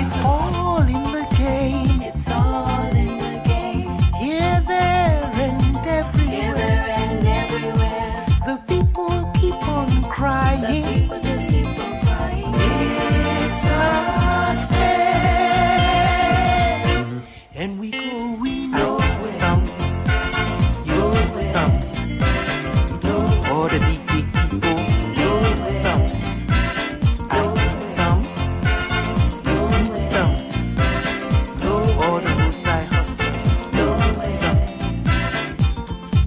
It's all in the game. It's all in the game. Here, there, and everywhere. Here, there, and everywhere. The people keep on The crying. people just keep on crying. It's not fair. And we going nowhere. Nowhere. All the big people. Nowhere. All the roadside hustlers.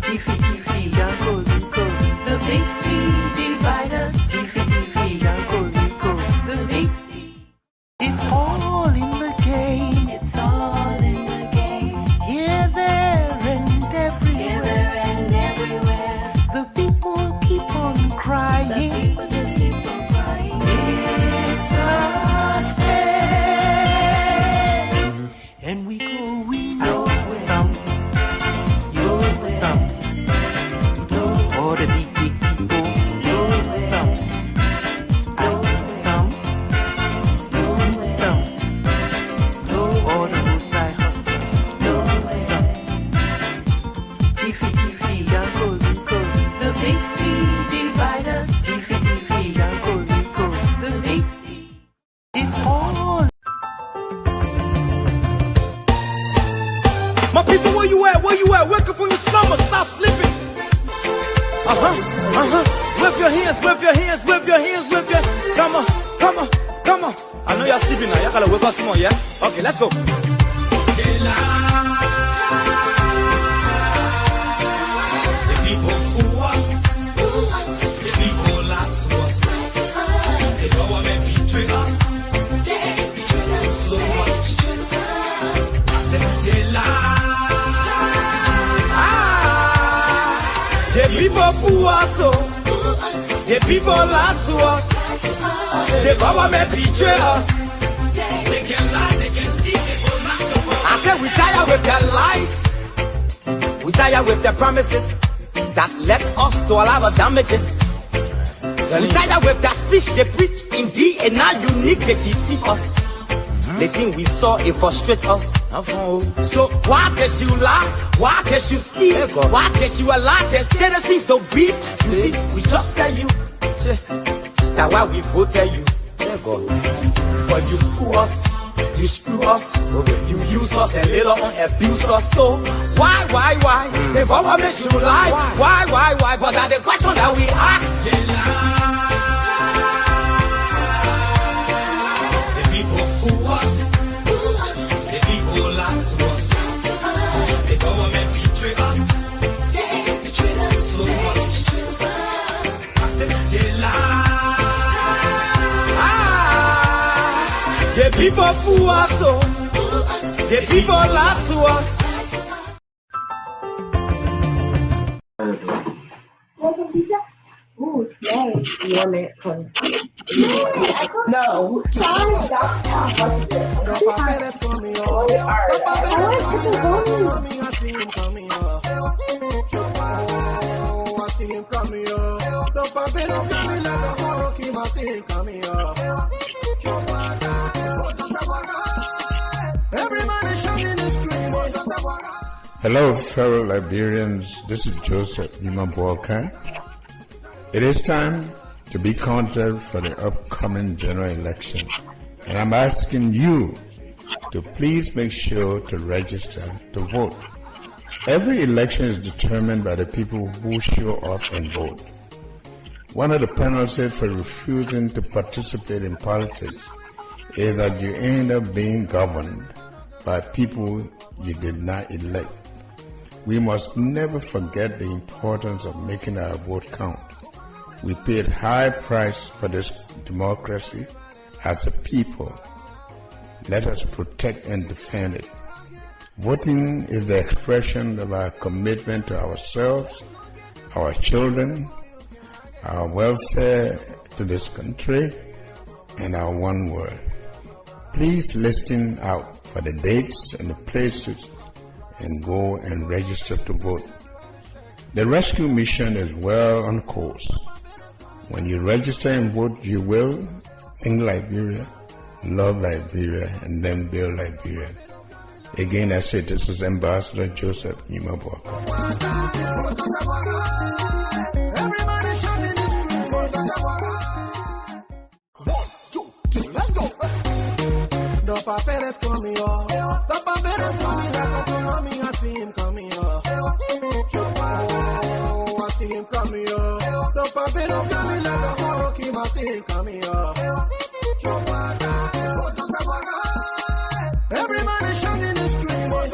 Tiffy, Uncle Rico. The big sea divide us. Tiffy, Uncle Rico. The big sea. It's all in the game. It's all in the game. Here, there, and Here, everywhere. there, and everywhere. The people keep on The crying. people just keep on crying. It's not fair. And we going nowhere. All the big people. All the roadside hustlers. Tiffy, Uncle Rico. The big sea divide us. Tiffy, Uncle Rico. The big sea. It's all. My people, where you at? Where you at? Wake up from your slumber, stop sleeping. Whip your hands, whip your hands, whip your hands, whip your. Come on, come on, come on. I know y'all sleeping now. Y'all gotta wake up some more, yeah? Okay, let's go. The people fool us, the people lie to us, the government betray us. They can lie, they can steal, they will not know. I said we tired with their lies, we tired with their promises that led us to a lot of damages. We tired with their speech they preach indeed, and now unique they deceive us. The thing we saw, it frustrates us. So why can't you lie? Why can't you steal? Why can't you allow the citizens to beat? You see, we just tell you that why we voted you. But you fool us, you screw us, you use us and later on abuse us. So why? The government should lie. Why? But that's the question that we ask. The people fool us, the people lie to us. Ooh, slay. You want me to No. Hello, fellow Liberians. This is Joseph Yuma-Boakai. It is time to be counted for the upcoming general election, and I'm asking you to please make sure to register to vote. Every election is determined by the people who show up and vote. One of the penalties for refusing to participate in politics is that you end up being governed by people you did not elect. We must never forget the importance of making our vote count. We paid high price for this democracy as a people. Let us protect and defend it. Voting is the expression of our commitment to ourselves, our children, our welfare to this country, and our one world. Please listen out for the dates and the places and go and register to vote. The rescue mission is well on course. When you register and vote, you will, in Liberia, love Liberia, and then build Liberia. Again, I say this is Ambassador Joseph Nyimabwaka. The papeles coming up. The papeles coming like a tsunami. I see him coming up. Oh, I see him coming up. The papeles coming like a hurricane. I see him coming up. Everybody shouting and screaming.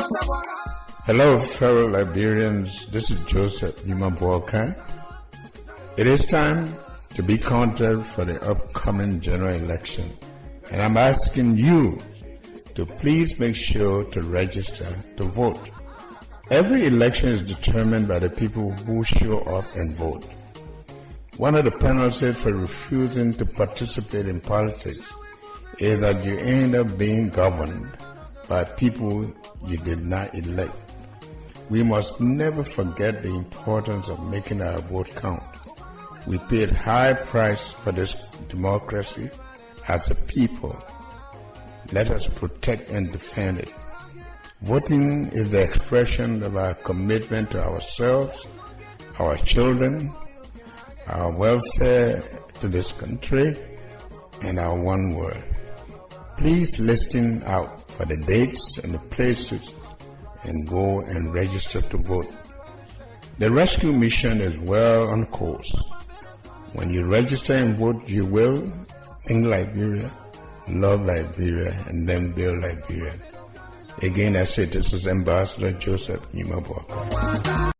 Hello, fellow Liberians. This is Joseph Nyimabwaka. It is time to be counted for the upcoming general election. And I'm asking you to please make sure to register to vote. Every election is determined by the people who show up and vote. One of the penalties for refusing to participate in politics is that you end up being governed by people you did not elect. We must never forget the importance of making our vote count. We paid high price for this democracy as a people. Let us protect and defend it. Voting is the expression of our commitment to ourselves, our children, our welfare to this country, and our one world. Please listen out for the dates and the places and go and register to vote. The rescue mission is well on course. When you register and vote, you will think Liberia, love Liberia, and then build Liberia. Again, I say this is Ambassador Joseph Nyimabwaka.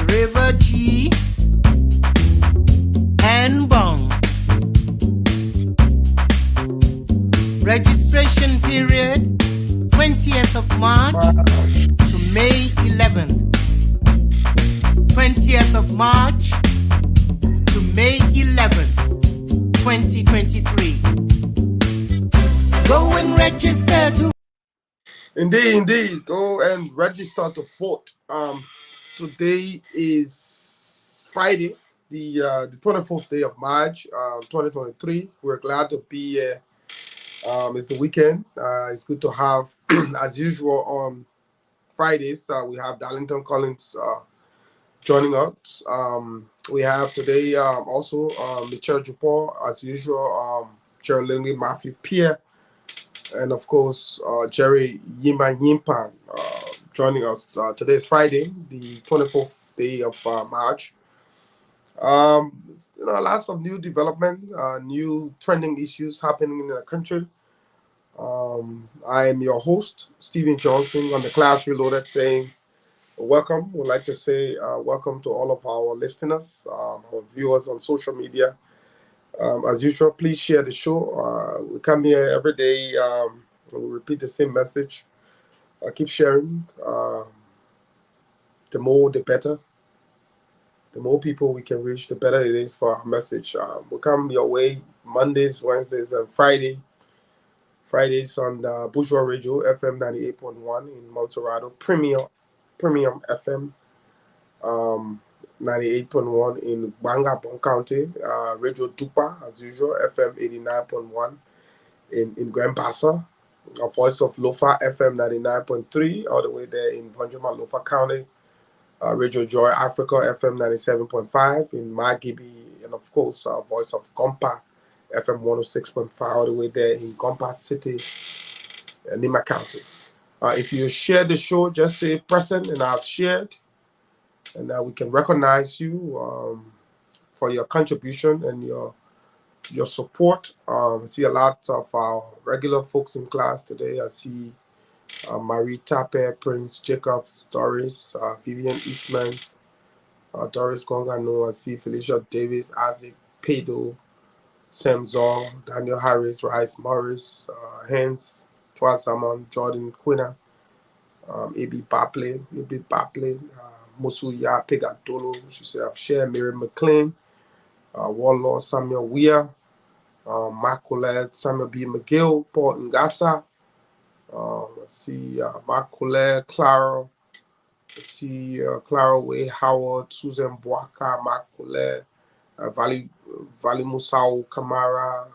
River G and March to May 11th. 20th of March to May 11th, 2023. Go and register to... Indeed. Go and register to vote. Today is Friday, the 24th day of March, 2023. We're glad to be here. It's the weekend. It's good to have, as usual, on Fridays, we have Darlington Collins joining us. We have today also Michelle Dupont, as usual, Geraldine Matthew Pierre, and of course, Jerry Yima Yimpan joining us. Today is Friday, the 24th day of March. Lots of new development, new trending issues happening in the country. I am your host, Stephen Johnson, on the Class Reloaded, saying welcome. We'd like to say welcome to all of our listeners, our viewers on social media. As usual, please share the show. We come here every day. We repeat the same message. Keep sharing. The more, the better. The more people we can reach, the better it is for our message. We come your way Mondays, Wednesdays, and Fridays on the Bourgeois Radio, FM 98.1 in Montserrat, Premium FM 98.1 in Bangabon County, Radio Dupa, as usual, FM 89.1 in Grand Bassa, a Voice of Lofa, FM 99.3, all the way there in Vanjuma, Lofa County, Radio Joy Africa, FM 97.5 in Magibi, and of course, Voice of Gompa, FM 106.5, all the way there in Gompa City, Nima County. If you share the show, just say present and I've shared, and we can recognize you for your contribution and your support. I see a lot of our regular folks in class today. I see Marie Tape, Prince Jacobs, Doris, Vivian Eastman, Doris Gongano. I see Felicia Davis, Isaac Pedo, Sam Zor, Daniel Harris, Rice Morris, Hens, Twa Salmon, Jordan Quina, A.B. Bapley, Musuya Pegatolo, she said I've shared, Mary McLean, Warlord Samuel Weir, Mark Colette, Samuel B. McGill, Paul Ngasa, let's see, Mark Colette, Clara, let's see, Clara Way Howard, Susan Boaka, Mark Colette, Vali Musau Kamara,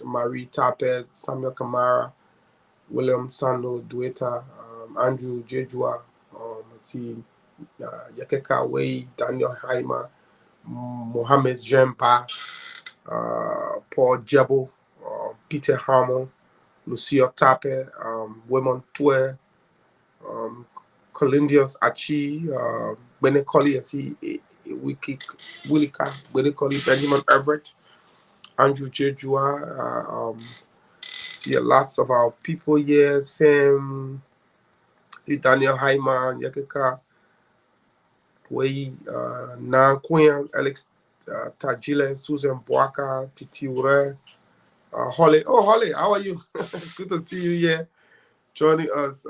Marie Tapet, Samuel Kamara, William Sando Dueta, Andrew Jejua, let's see, Yakeka Way, Daniel Haima, Mohammed Jempa, Paul Jebo, Peter Harmon, Lucia Tape, Wemon Tue, Colindius Achi, Benekoli, I see Willika, Benekoli, Benjamin Everett, Andrew Jejua, see lots of our people here, Sam, see Daniel Haima, Yakeka Way, Nan Queen, Alex Tajile, Susan Boaka, Titi Ure, Holly. Oh, Holly, how are you? It's good to see you here. Joining us,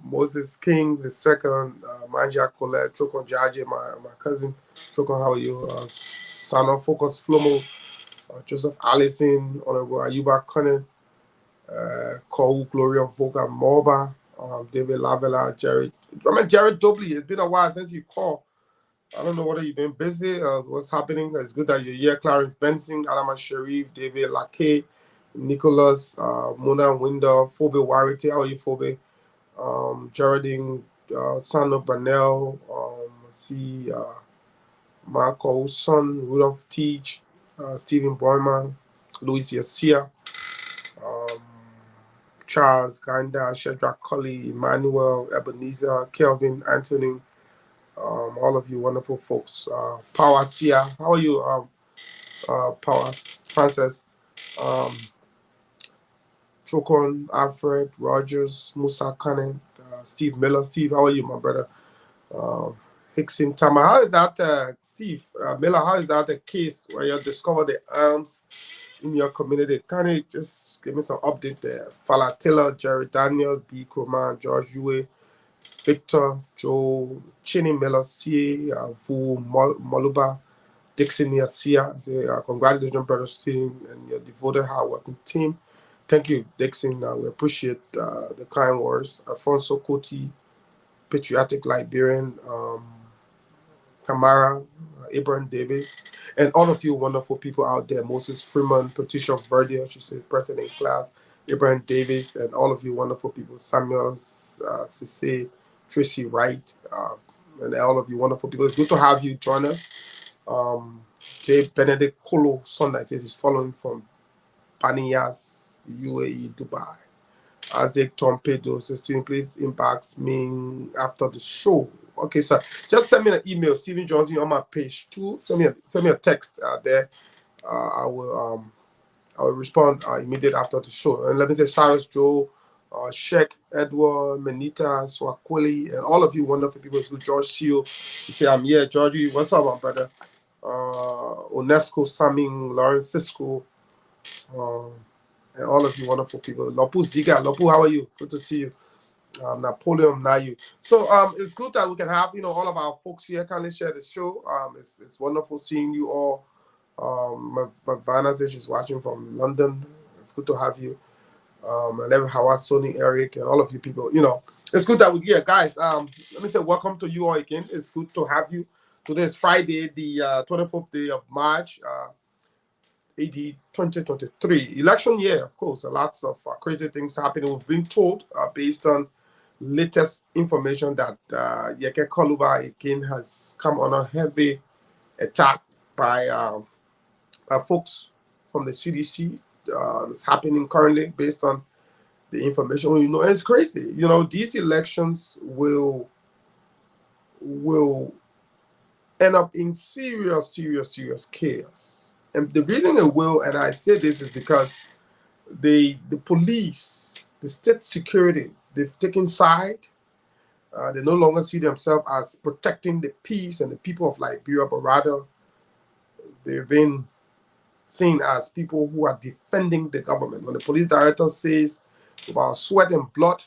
Moses King the second, Manja Colette, Chokon Jaji, my cousin. Chokon, how are you? Sana Focus Flomo, Joseph Allison, Honorable Ayuba Cunning, Kohu Gloria Voga Moba, David Lavella, Jared Dobley. It's been a while since you called. I don't know whether you've been busy, what's happening. It's good that you're here. Clarence Benson, Adama Sharif, David Lake, Nicholas, Mona Winder, Phoebe Warity. How are you, Phoebe? Geraldine, Sandra Burnell, see Marco Son, Rudolph Teach, Stephen Boyman, Louis Yasia, Charles Ganda, Shedrack Colley, Emmanuel, Ebenezer, Kelvin, Anthony, all of you wonderful folks. Power Sia, how are you, Power Francis, Chokon, Alfred, Rogers, Musa Kane, Steve Miller. Steve, how are you, my brother? Hickson Tama. How is that, Steve Miller? How is that the case where you discovered the arms in your community? Can you just give me some update there? Fala Taylor, Jerry Daniels, B. Kurman, George Yue, Victor, Joe, Chinny Miller, C. Vu Moluba, Dixon Yasia. Say, congratulations, brother Steve, and your devoted, hardworking team. Thank you, Dixon. We appreciate the kind words. Alfonso Koti, patriotic Liberian, Kamara, Abraham Davis, and all of you wonderful people out there. Moses Freeman, Patricia Verde, she said, president in class, Abraham Davis, and all of you wonderful people. Samuel, Sisse, Tracy Wright, and all of you wonderful people. It's good to have you join us. J. Benedict Kolo Sunday says he's following from Baniyas, UAE, Dubai. Isaac Tom Pedro says, please impacts me after the show. Okay, sir. Just send me an email, Stephen Johnson, on my page 2. Send me a text there. I will respond immediately after the show. And let me say, Cyrus Joe, Sheikh, Edward, Menita, Swakwili, and all of you wonderful people. So George Seal, you say, I'm here. Georgie, what's up, my brother? Onesco, Saming, Lawrence Cisco, and all of you wonderful people. Lopu Ziga, Lopu, how are you? Good to see you. Napoleon Nayu. So it's good that we can have all of our folks here kindly share the show. It's wonderful seeing you all. Vanna says she's watching from London. It's good to have you. And every Howard, Sony, Eric, and all of you people. It's good that we're here, guys. Let me say welcome to you all again. It's good to have you. Today is Friday, the 24th day of March. AD 2023 election year, of course. Lots of crazy things happening. We've been told based on latest information that Yeke Koluba again has come on a heavy attack by folks from the CDC. It's happening currently based on the information. It's crazy. These elections will end up in serious chaos. And the reason it will, and I say this, is because the police, the state security, they've taken side. They no longer see themselves as protecting the peace and the people of Liberia, but rather they've been seen as people who are defending the government. When the police director says, with our sweat and blood,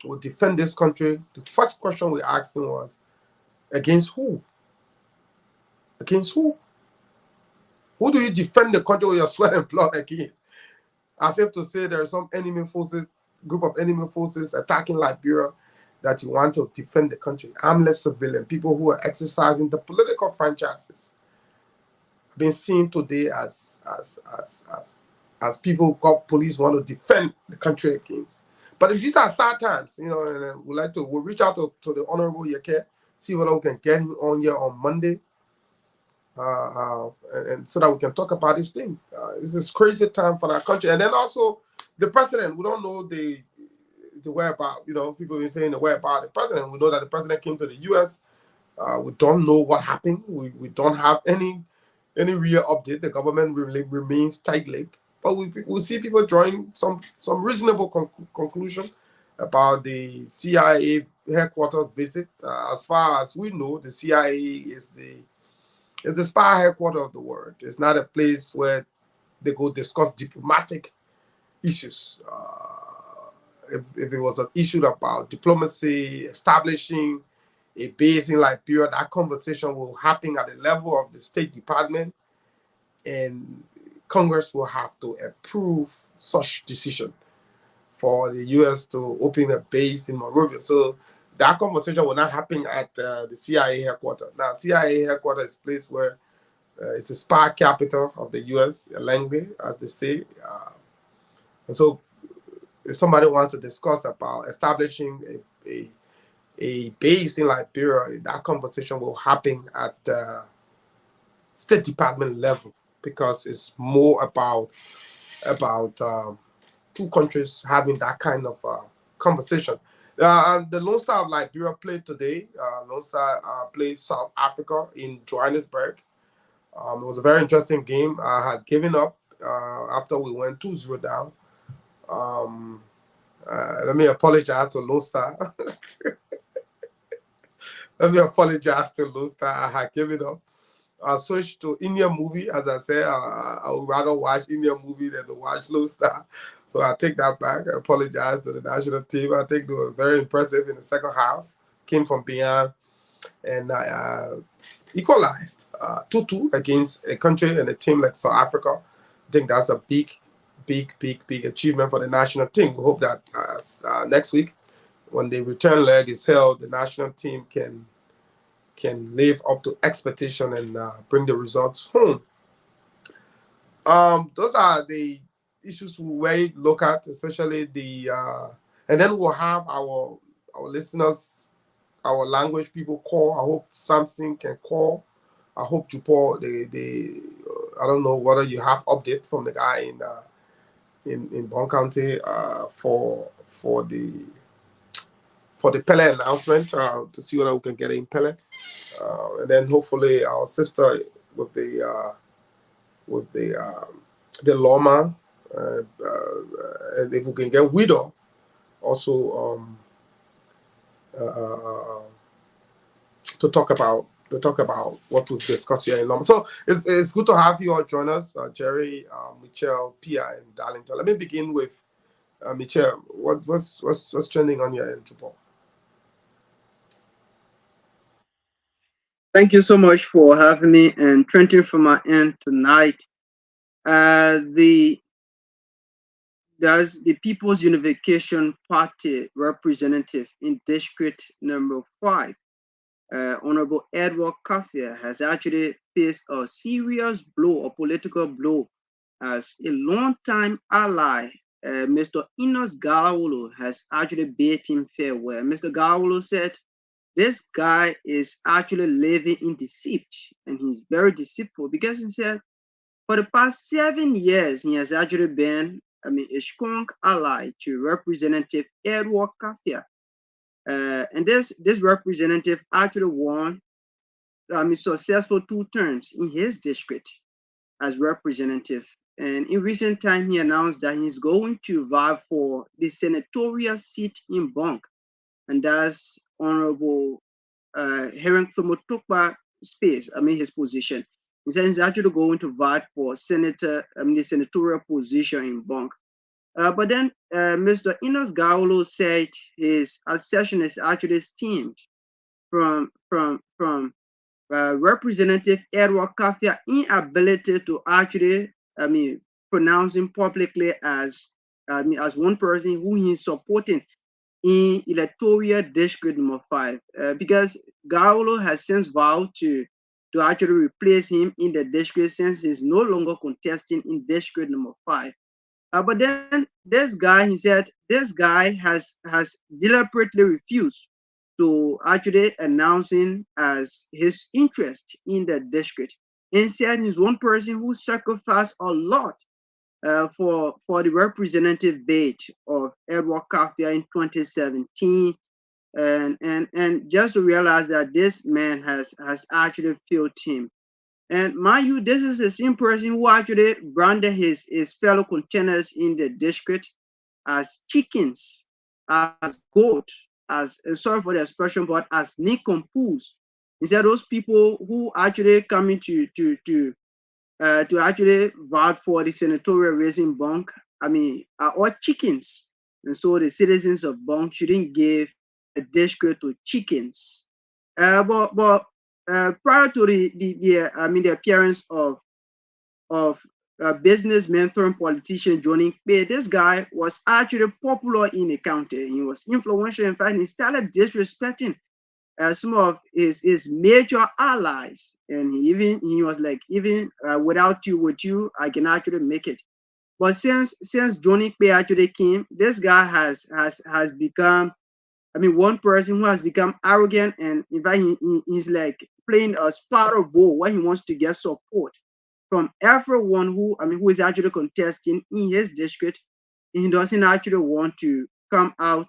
we'll defend this country, the first question we asked him was, against who? Against who? Who do you defend the country with your sweat and blood against? As if to say there are some group of enemy forces attacking Liberia that you want to defend the country. Armless civilian, people who are exercising the political franchises, have been seen today as people police want to defend the country against. But these are sad times, and we'll reach out to the Honorable Yeke, see whether we can get him on here on Monday. And so that we can talk about this thing. This is crazy time for our country. And then also the president, we don't know the whereabouts, people have been saying the whereabouts the president. We know that the president came to the US. We don't know what happened. We don't have any real update. The government remains tight-lipped. But we see people drawing some reasonable conclusion about the CIA headquarters visit. As far as we know, the CIA is the spy headquarters of the world. It's not a place where they go discuss diplomatic issues. If it was an issue about diplomacy, establishing a base in Liberia, that conversation will happen at the level of the State Department, and Congress will have to approve such decision for the U.S. to open a base in Monrovia. So that conversation will not happen at the CIA headquarters. Now, CIA headquarters is a place where it's the spy capital of the U.S., Langley, as they say. And so if somebody wants to discuss about establishing a base in Liberia, that conversation will happen at State Department level, because it's more about two countries having that kind of conversation. The Lone Star of Liberia played today. Lone Star played South Africa in Johannesburg. It was a very interesting game. I had given up after we went 2-0 down. Let me apologize to Lone Star. Let me apologize to Lone Star. I had given up. I switched to Indian movie. As I said, I would rather watch Indian movie than to watch Lone Star. So I take that back. I apologize to the national team. I think they were very impressive in the second half. Came from behind and equalized 2-2 against a country and a team like South Africa. I think that's a big achievement for the national team. We hope that next week, when the return leg is held, the national team can live up to expectation and bring the results home. Those are the issues we look at, especially the and then we'll have our listeners, our language people call. I hope Samson can call. I hope Jupor, they I don't know whether you have update from the guy in Bon County for the Pele announcement to see whether we can get in Pele, and then hopefully our sister with the Loma, and if we can get Widow also to talk about what we've discussed here in Loma. So it's good to have you all join us, Jerry, Michelle, Pia, and Darlington. Let me begin with Michelle. What's trending on your end, Jupor? Thank you so much for having me and trending from my end tonight. There's the People's Unification Party representative in District Number 5, Honorable Edward Kafia, has actually faced a serious blow, a political blow, as a longtime ally. Mr. Enos Galawolo has actually bade him farewell. Mr. Galawolo said, this guy is actually living in deceit, and he's very deceitful because he said for the past 7 years, he has actually been, a strong ally to Representative Edward Kafia. And this representative actually won, successful 2 terms in his district as representative. And in recent time, he announced that he's going to vie for the senatorial seat in Bonk, and that's Honorable Herring Flomotokpa space, his position. He said he's actually going to vie for the senatorial position in Bonk. But then Mr. Enos Gawolo said his assertion is actually stemmed from Representative Edward Kafia's inability to actually, pronounce him publicly as one person who he's supporting in electoral district number 5, because Gawolo has since vowed to actually replace him in the district since he's no longer contesting in district number 5. But then this guy, he said, this guy has deliberately refused to actually announcing as his interest in the district, and said he's one person who sacrificed a lot for the representative bid of Edward Kafia in 2017, and just to realize that this man has actually failed him. And mind you, this is the same person who actually branded his fellow contenders in the district as chickens, as goat, as sorry for the expression, but as nincompoos. He said those people who actually coming to actually vote for the senatorial race in Bonk, are all chickens. And so the citizens of Bonk shouldn't give a district to chickens. But prior to the appearance of businessman turned politician Johnny Kpe, this guy was actually popular in the county. He was influential. In fact, he started disrespecting some of his major allies, and he was like, even without you, with you, I can actually make it. But since Johnny Kpe actually came, this guy has become, one person who has become arrogant, and in fact, he's like playing a spiral ball where he wants to get support from everyone who is actually contesting in his district. And he doesn't actually want to come out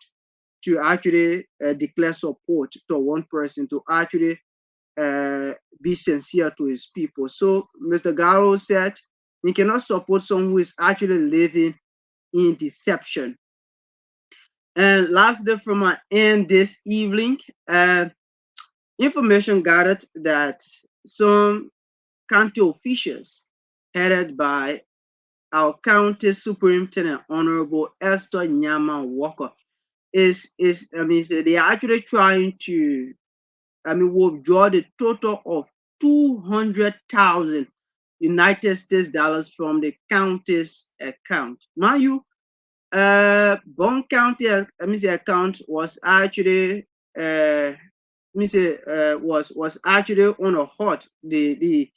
to actually declare support to one person, to actually be sincere to his people. So Mr. Gallo said he cannot support someone who is actually living in deception. And lastly, from my end this evening, information gathered that some county officials headed by our county superintendent, Honorable Esther Nyama Walker, so they are actually trying to, withdraw the total of 200,000 United States dollars from the county's account. Now Bond County, account was actually, was actually on a hot. The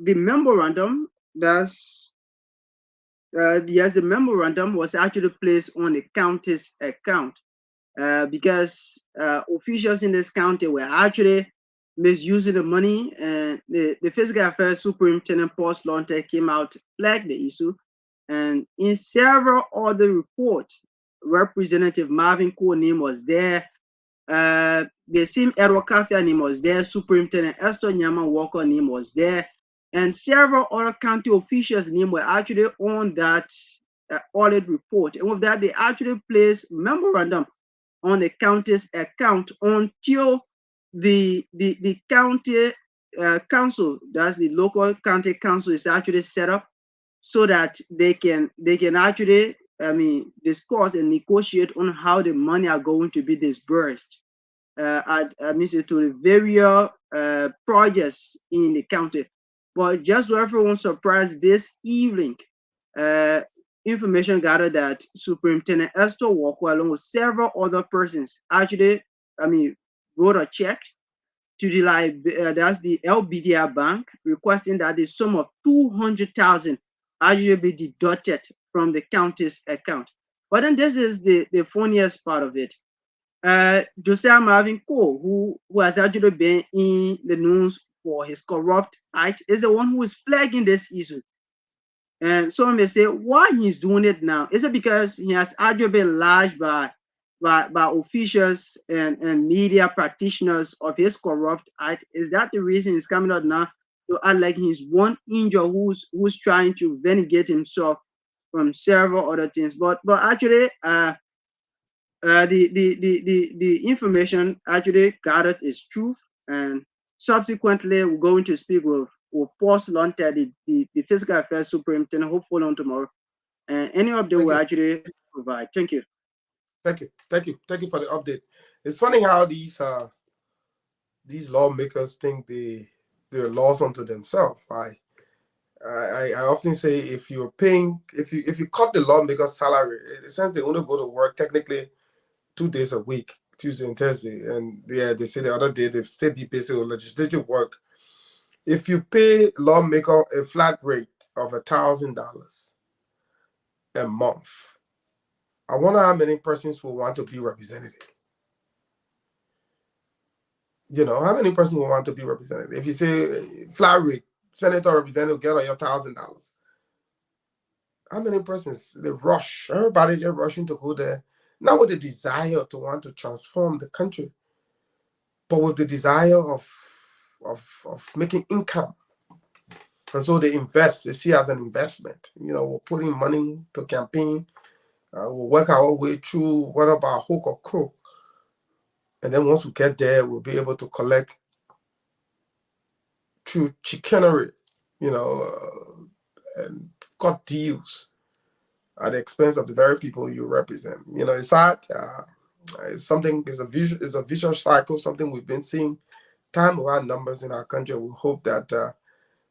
memorandum that's yes, the memorandum was actually placed on the county's account because officials in this county were actually misusing the money, and the Fiscal Affairs Superintendent Paul Slaughter came out to flag the issue. And in several other reports, Representative Marvin Coe name was there. The same Edward Kafia name was there. Superintendent Esther Nyama Walker name was there. And several other county officials' name were actually on that audit report. And with that, they actually placed memorandum on the county's account until the county council, that's the local county council, is actually set up so that they can actually discuss and negotiate on how the money are going to be disbursed to the various projects in the county. But just to everyone's surprise, this evening, information gathered that Superintendent Esther Walker, along with several other persons, actually, wrote a check to the that's the LBDR Bank, requesting that the sum of 200,000 actually be deducted from the county's account. But then this is the funniest part of it. Josiah Marvin Coe, who has actually been in the news for his corrupt act, is the one who is flagging this issue. And some may say, why he's doing it now? Is it because he has actually been lodged by officials and media practitioners of his corrupt act? Is that the reason he's coming out now to act like he's one injured who's trying to vindicate himself from several other things? But actually, the information actually gathered is truth, and subsequently we're going to speak with Paul Slaughter, the Fiscal Affairs Superintendent, hopefully on tomorrow, and any update will actually provide. Thank you. Thank you for the update. It's funny how these lawmakers think they're laws unto themselves. I often say, if you cut the lawmaker's salary, in the sense they only go to work technically 2 days a week, Tuesday and Thursday, and they say the other day they still be busy with legislative work. If you pay lawmaker a flat rate of $1,000 a month, I wonder how many persons will want to be represented. How many persons will want to be represented? If you say flat rate, senator representative get on your $1,000, how many persons? They rush. Everybody just rushing to go there, not with the desire to want to transform the country, but with the desire of making income. And so they invest. They see it as an investment. We're putting money to campaign. We'll work our way through whether by hook or crook. And then once we get there, we'll be able to collect through chicanery, and cut deals at the expense of the very people you represent. It's sad. It's a vicious cycle, something we've been seeing time without numbers in our country. We hope that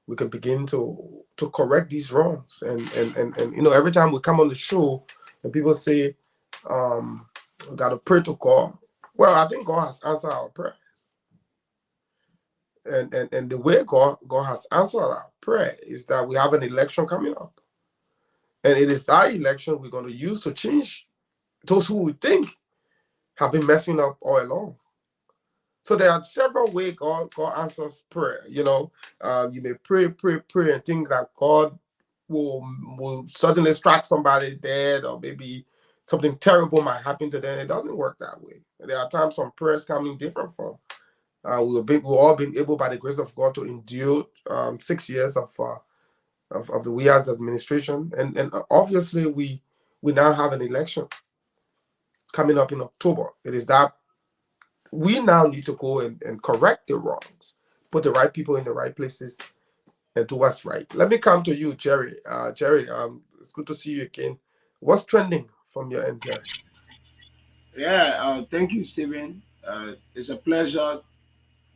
we can begin to correct these wrongs. And every time we come on the show and people say, we got to pray to God. Well, I think God has answered our prayers. And the way God has answered our prayer is that we have an election coming up. And it is that election we're going to use to change those who we think have been messing up all along. So there are several ways God answers prayer. You may pray and think that God will suddenly strike somebody dead, or maybe something terrible might happen to them. It doesn't work that way. There are times some prayers come in different form. We've all been able, by the grace of God, to endure 6 years of the WIA's administration, and obviously we now have an election coming up in October. It is that we now need to go and correct the wrongs, put the right people in the right places, and do what's right. Let me come to you, Jerry. Jerry, it's good to see you again. What's trending from your end, Jerry? Yeah, thank you, Stephen. It's a pleasure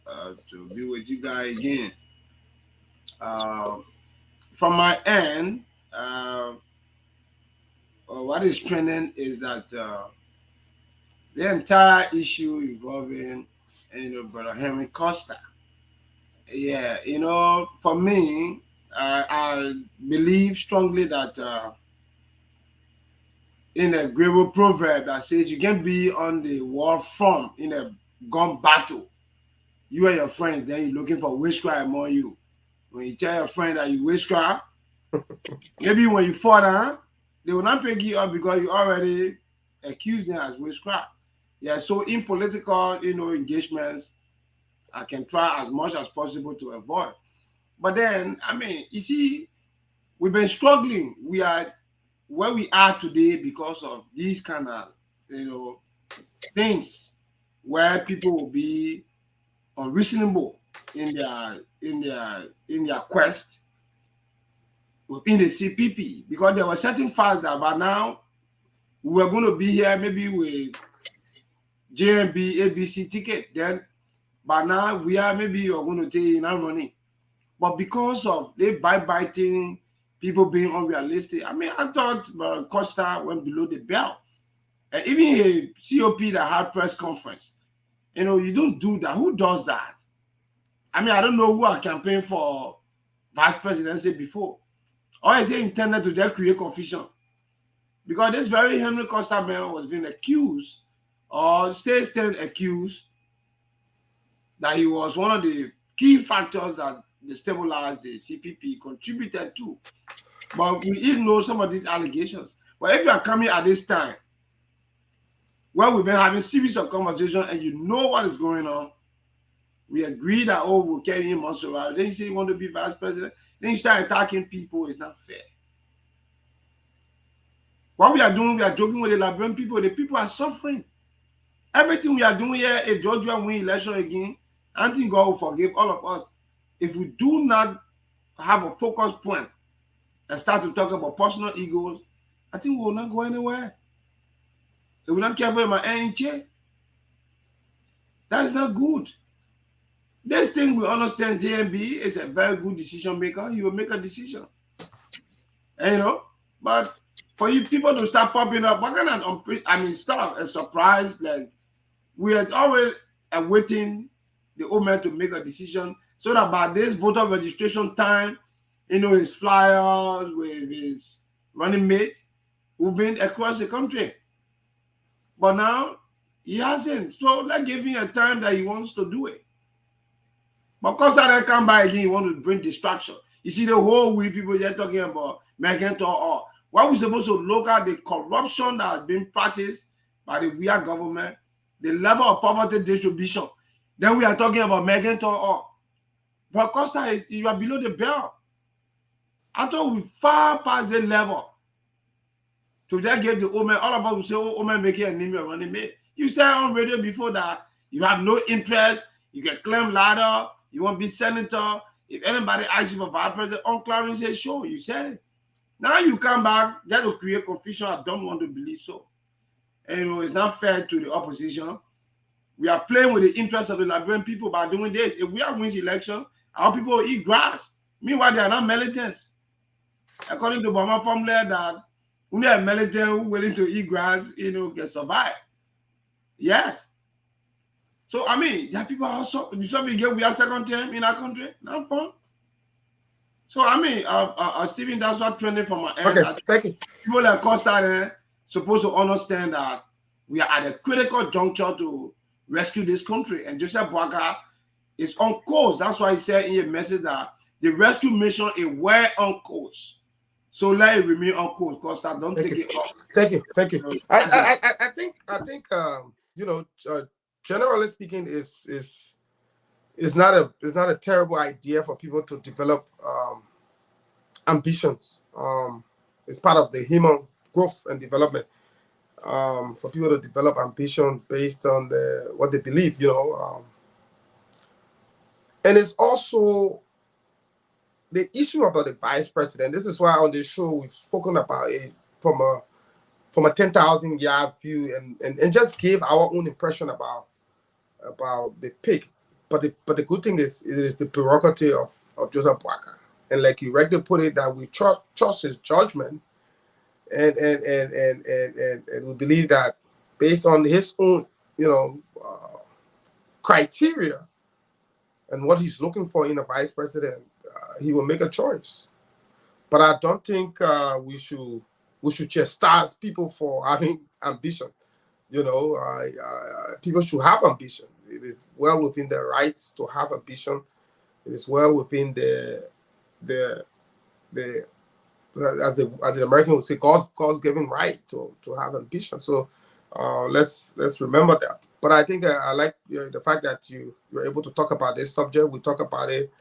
to be with you guys again. Uh, from my end, what is trending is that the entire issue involving, Brother Henry Costa. Yeah, for me, I believe strongly that in a Grebo proverb that says you can be on the war front in a gun battle. You and your friends, then you're looking for witchcraft among you. When you tell your friend that you witchcraft, maybe when you fall down, they will not pick you up because you already accused them as witchcraft. Yeah, so in political, engagements, I can try as much as possible to avoid. But then, you see, we've been struggling. We are where we are today because of these kind of, things where people will be unreasonable in their quest within the CPP, because there were certain facts that by now we were going to be here maybe with JMB ABC ticket. Then by now we are maybe you're going to take in our money, but because of they biting, people being unrealistic. I thought Costa went below the belt, and even a COP that had press conference. You don't do that. Who does that? I don't know who are campaigning for vice presidency before. Or is it intended to just create confusion? Because this very Henry Costa man was being accused, or still accused, that he was one of the key factors that destabilized the CPP, contributed to. But we ignore some of these allegations. But if you are coming at this time, where we've been having series of conversations and you know what is going on, we agree that, we'll carry him on survival. Then you say you want to be vice president. Then you start attacking people. It's not fair. What we are doing, we are joking with the Liberian people. The people are suffering. Everything we are doing here, if Georgia win election again, I think God will forgive all of us. If we do not have a focus point and start to talk about personal egos, I think we will not go anywhere. If we don't care about my NJ, that is not good. This thing we understand, JMB is a very good decision maker. He will make a decision. But for you people to start popping up, what kind of stuff, a surprise, like we are always awaiting the old man to make a decision so that by this voter registration time, his flyers with his running mate will be across the country. But now he hasn't. So let's give him a time that he wants to do it. But Costa then come by again, he want to bring distraction. You see the whole week people just talking about Megantor or what we supposed to look at the corruption that has been practiced by the weird government, the level of poverty distribution. Then we are talking about Megantor or but Costa you are below the belt. I thought we far past the level. To just get the old man, all of us will say, old man making an email running mate. You said on radio before that you have no interest, you can claim ladder, you want to be senator. If anybody asks you for vice president, on Clarence says, sure, you said it. Now you come back, that will create confusion. I don't want to believe so. And it's not fair to the opposition. We are playing with the interests of the Liberian people by doing this. If we are winning election, our people will eat grass. Meanwhile, they are not militants. According to Obama formula, that only a militant who willing to eat grass, can survive. Yes. So there people are also, we are second term in our country, not fun. So Stephen, that's what trending from my end. Okay, thank you. People like Costa supposed to understand that we are at a critical juncture to rescue this country, and Joseph Boakai is on course. That's why he said in a message that the rescue mission is well on course. So let it remain on course. Costa, don't take it off. Thank you. I think generally speaking, is not a terrible idea for people to develop ambitions. It's part of the human growth and development. for people to develop ambition based on what they believe, and it's also the issue about the vice president. This is why on this show we've spoken about it from a 10,000 yard view and just gave our own impression about the pick. But the good thing is it is the prerogative of Joseph Boakai. And like you rightly put it, that we trust his judgment and we believe that based on his own, criteria and what he's looking for in a vice president, he will make a choice. But I don't think we should chastise people for having ambition. People should have ambition. It is well within their rights to have ambition. It is well within the as the American would say, God's given right to have ambition. So let's remember that. But I think I like the fact that you were able to talk about this subject. We talked about it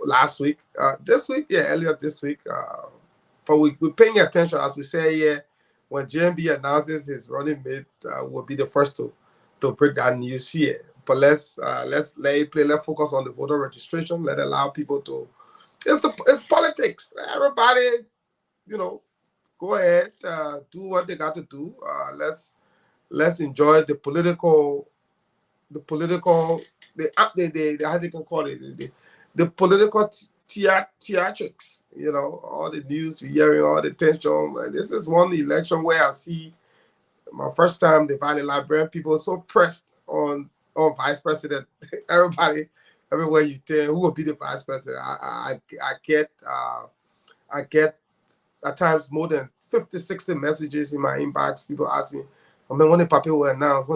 last week, earlier this week. But we're paying attention, as we say here. When JMB announces his running mate, we'll be the first to break that news here. But let's let it play. Let's focus on the voter registration. Let allow people to. It's politics. Everybody, go ahead, do what they got to do. Let's enjoy the political, how they can call it, the political theatrics. All the news you're hearing, all the tension. And this is one election where I see my first time the Valley Librarian people so pressed on vice president. Everybody, everywhere you turn, who will be the vice president? I get at times more than 50, 60 messages in my inbox. People asking, when the paper will announce,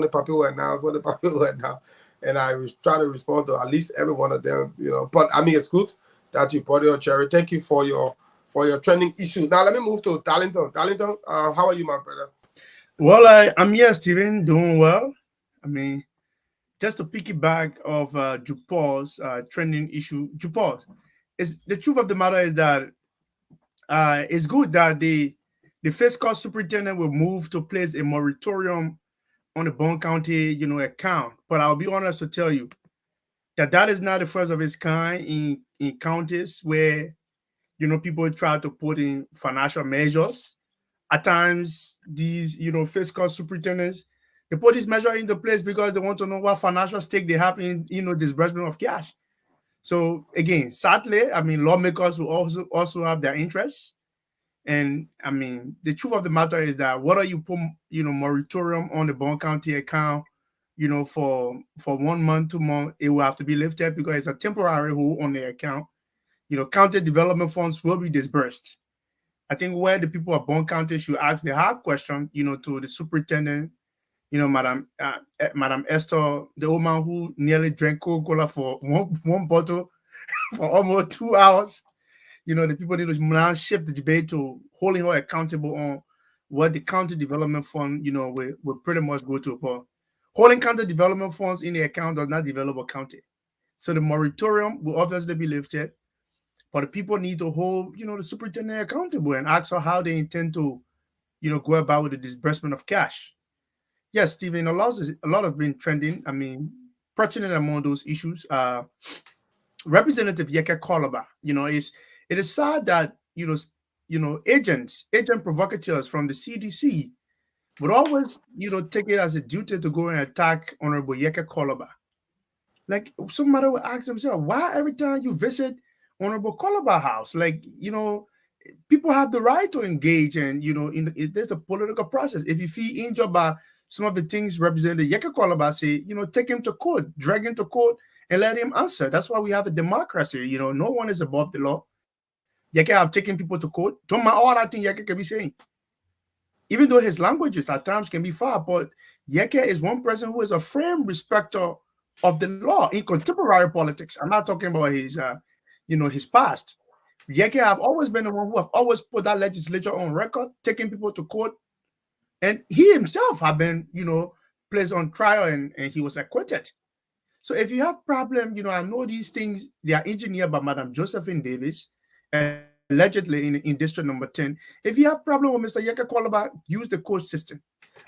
and I try to respond to at least every one of them. But I mean, it's good that you brought it on, Jerry. Thank you for your trending issue. Now let me move to Darlington. Darlington, how are you, my brother? Well, I'm here, Stephen, doing well. I mean, just to piggyback of Jupau's trending issue, Jupau, is the truth of the matter is that it's good that the fiscal superintendent will move to place a moratorium on the Bond County, account. But I'll be honest to tell you that is not the first of its kind in counties where, people try to put in financial measures. At times, these, fiscal superintendents, they put this measure into place because they want to know what financial stake they have in, disbursement of cash. So again, sadly, I mean, lawmakers will also have their interests. And I mean, the truth of the matter is that whether you put, moratorium on the Bond County account, for 1 month, 2 months, it will have to be lifted because it's a temporary hold on the account. County development funds will be disbursed. I think where the people of Bond County should ask the hard question, to the superintendent, Madam Esther, the old man who nearly drank Coca-Cola for one bottle for almost 2 hours. The people need to now shift the debate to holding her accountable on what the county development fund, will pretty much go to. But holding county development funds in the account does not develop a county. So the moratorium will obviously be lifted, but the people need to hold, the superintendent accountable and ask her how they intend to, go about with the disbursement of cash. Yes, Stephen, a lot have been trending. I mean, pertinent among those issues. Representative Yeke Koloba, it is sad that agent provocateurs from the CDC would always take it as a duty to go and attack Honorable Yeke Koloba. Like somebody would ask themselves, why every time you visit Honorable Koloba house, people have the right to engage, and there's a political process. If you feel injured by some of the things Representative Yeke Koloba say, take him to court, drag him to court, and let him answer. That's why we have a democracy. No one is above the law. Yeke have taken people to court. Don't mind all that thing Yeke can be saying. Even though his languages at times can be foul, but Yeke is one person who is a firm respecter of the law in contemporary politics. I'm not talking about his, his past. Yeke have always been the one who have always put that legislature on record, taking people to court. And he himself have been, placed on trial and he was acquitted. So if you have problem, I know these things, they are engineered by Madam Josephine Davis, and allegedly in district number 10. If you have problem with Mr. Yeka Kwalaba, use the court system.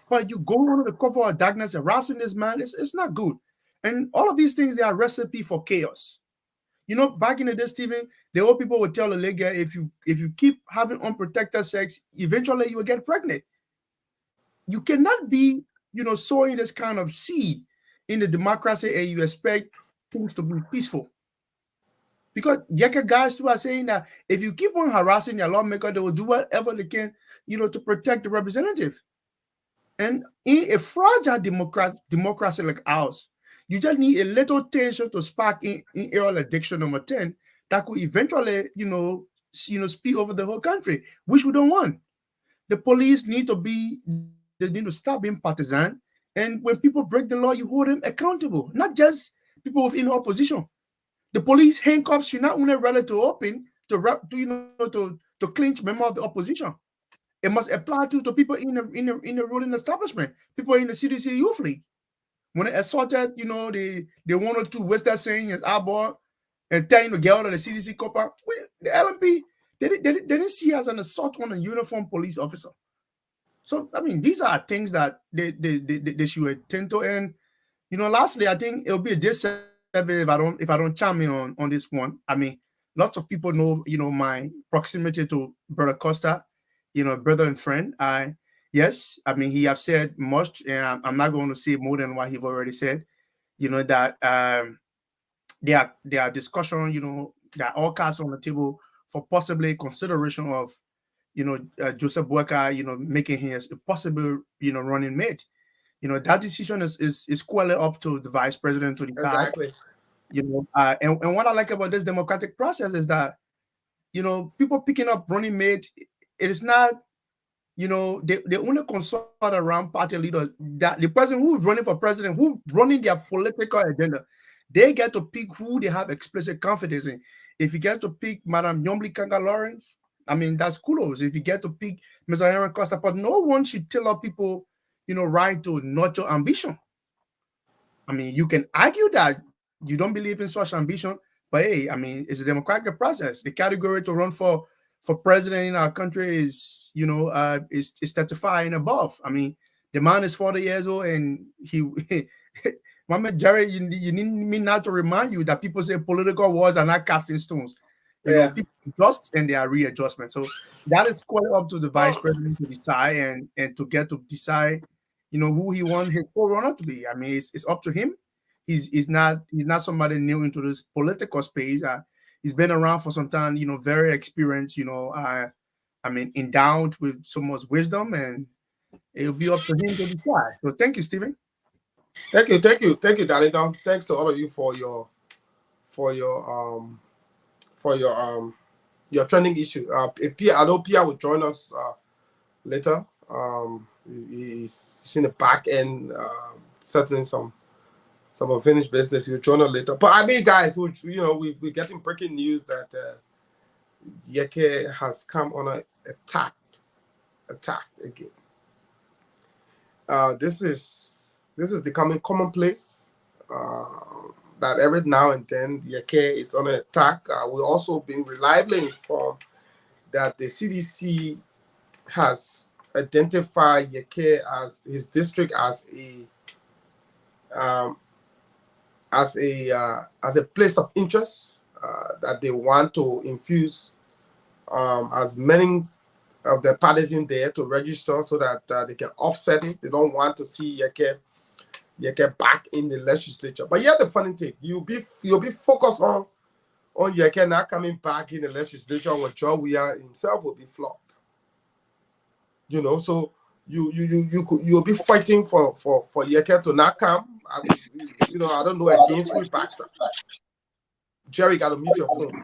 But you go under the cover of darkness, harassing this man, it's not good. And all of these things, they are recipe for chaos. You know, back in the day, Stephen, the old people would tell the lady, if you keep having unprotected sex, eventually you will get pregnant. You cannot be, sowing this kind of seed in the democracy and you expect things to be peaceful. Because Yeka guys too are saying that if you keep on harassing your lawmaker, they will do whatever they can, to protect the representative. And in a fragile democracy like ours, you just need a little tension to spark in aerial addiction number 10 that could eventually, speak over the whole country, which we don't want. The police need to stop being partisan. And when people break the law, you hold them accountable, not just people within the opposition. The police handcuffs should not only rally to open to clinch member of the opposition. It must apply to people in the ruling establishment, people in the CDC youth league. When they assaulted, they wanted to Western saying as Arbor and telling the girl of the CDC copper, the LMP, they didn't see as an assault on a uniformed police officer. So I mean, these are things that they should attend to. And lastly, I think it'll be a disservice if I don't chime in on this one. I mean, lots of people know my proximity to Brother Costa, brother and friend. Yes, I mean, he have said much, and I'm not going to say more than what he've already said. That there are discussion, there are all cards on the table for possibly consideration of, Joseph Boakai, making him a possible, running mate. That decision is squarely up to the vice president to decide. Exactly. And what I like about this democratic process is that, people picking up running mate, it is not, they only consult around party leaders. That the person who is running for president, who running their political agenda, they get to pick who they have explicit confidence in. If you get to pick Madam Yombli Kanga Lawrence, I mean, that's kudos. If you get to pick Mr. Aaron Costa, but no one should tell people, right to nurture ambition. I mean, you can argue that you don't believe in such ambition, but hey, I mean, it's a democratic process. The category to run for president in our country is, is 35 and above. I mean, the man is 40 years old, and Mama Jerry, you need me not to remind you that people say political wars are not casting stones. People adjust and they are readjustment. So that is quite up to the vice president to decide and to get to decide, who he wants his forerunner to be. I mean, it's up to him. He's not somebody new into this political space. He's been around for some time, very experienced, I mean, endowed with so much wisdom, and it'll be up to him to decide. So thank you, Stephen. Thank you, Darlington. Thanks to all of you for your trending issue. I know Pia will join us later. He's in the back end settling some unfinished business. He'll join us later. But I mean, guys, we're getting breaking news that Yeke has come on an attack again. This is becoming commonplace. That every now and then Yeke is on an attack. We've also been reliably informed that the CDC has identified Yeke as his district as a place of interest that they want to infuse as many of the parties in there to register so that they can offset it. They don't want to see Yeke back in the legislature. But yeah, the funny thing, you'll be focused on Yeke not coming back in the legislature when Joe Weah himself will be flopped. So you'll be fighting for Yeke to not come. I don't know against which backdrop. Jerry, got to mute your phone.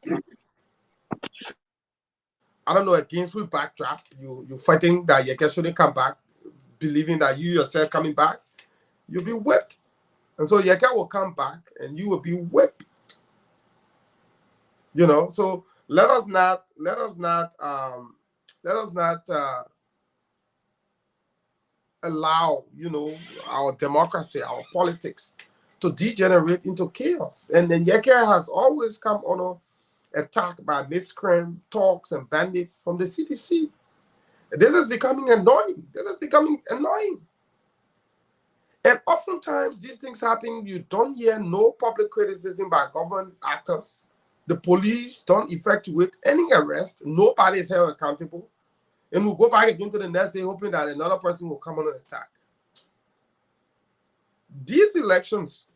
I don't know against which backdrop you're fighting that Yeke shouldn't come back, believing that you yourself coming back, you'll be whipped. And so Yeke will come back and you will be whipped. So let us not allow, our democracy, our politics to degenerate into chaos. And then Yeke has always come on attacked by miscreant talks and bandits from the CDC. This is becoming annoying. And oftentimes these things happen, you don't hear no public criticism by government actors. The police don't effectuate any arrest. Nobody is held accountable. And we'll go back again to the next day hoping that another person will come on an attack. These elections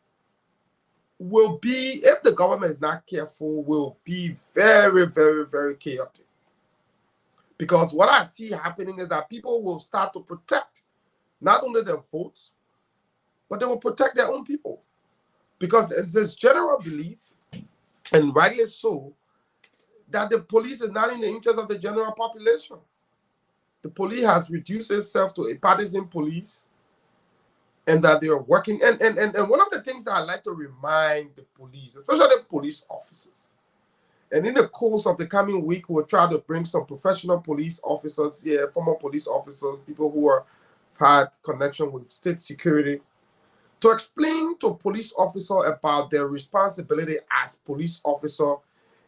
will be, if the government is not careful, will be very, very, very chaotic. Because what I see happening is that people will start to protect not only their votes, but they will protect their own people. Because there's this general belief, and rightly so, that the police is not in the interest of the general population. The police has reduced itself to a partisan police, and that they are working. And one of the things that I like to remind the police, especially the police officers, and in the course of the coming week, we'll try to bring some professional police officers here, former police officers, people who had connection with state security, to explain to police officers about their responsibility as police officer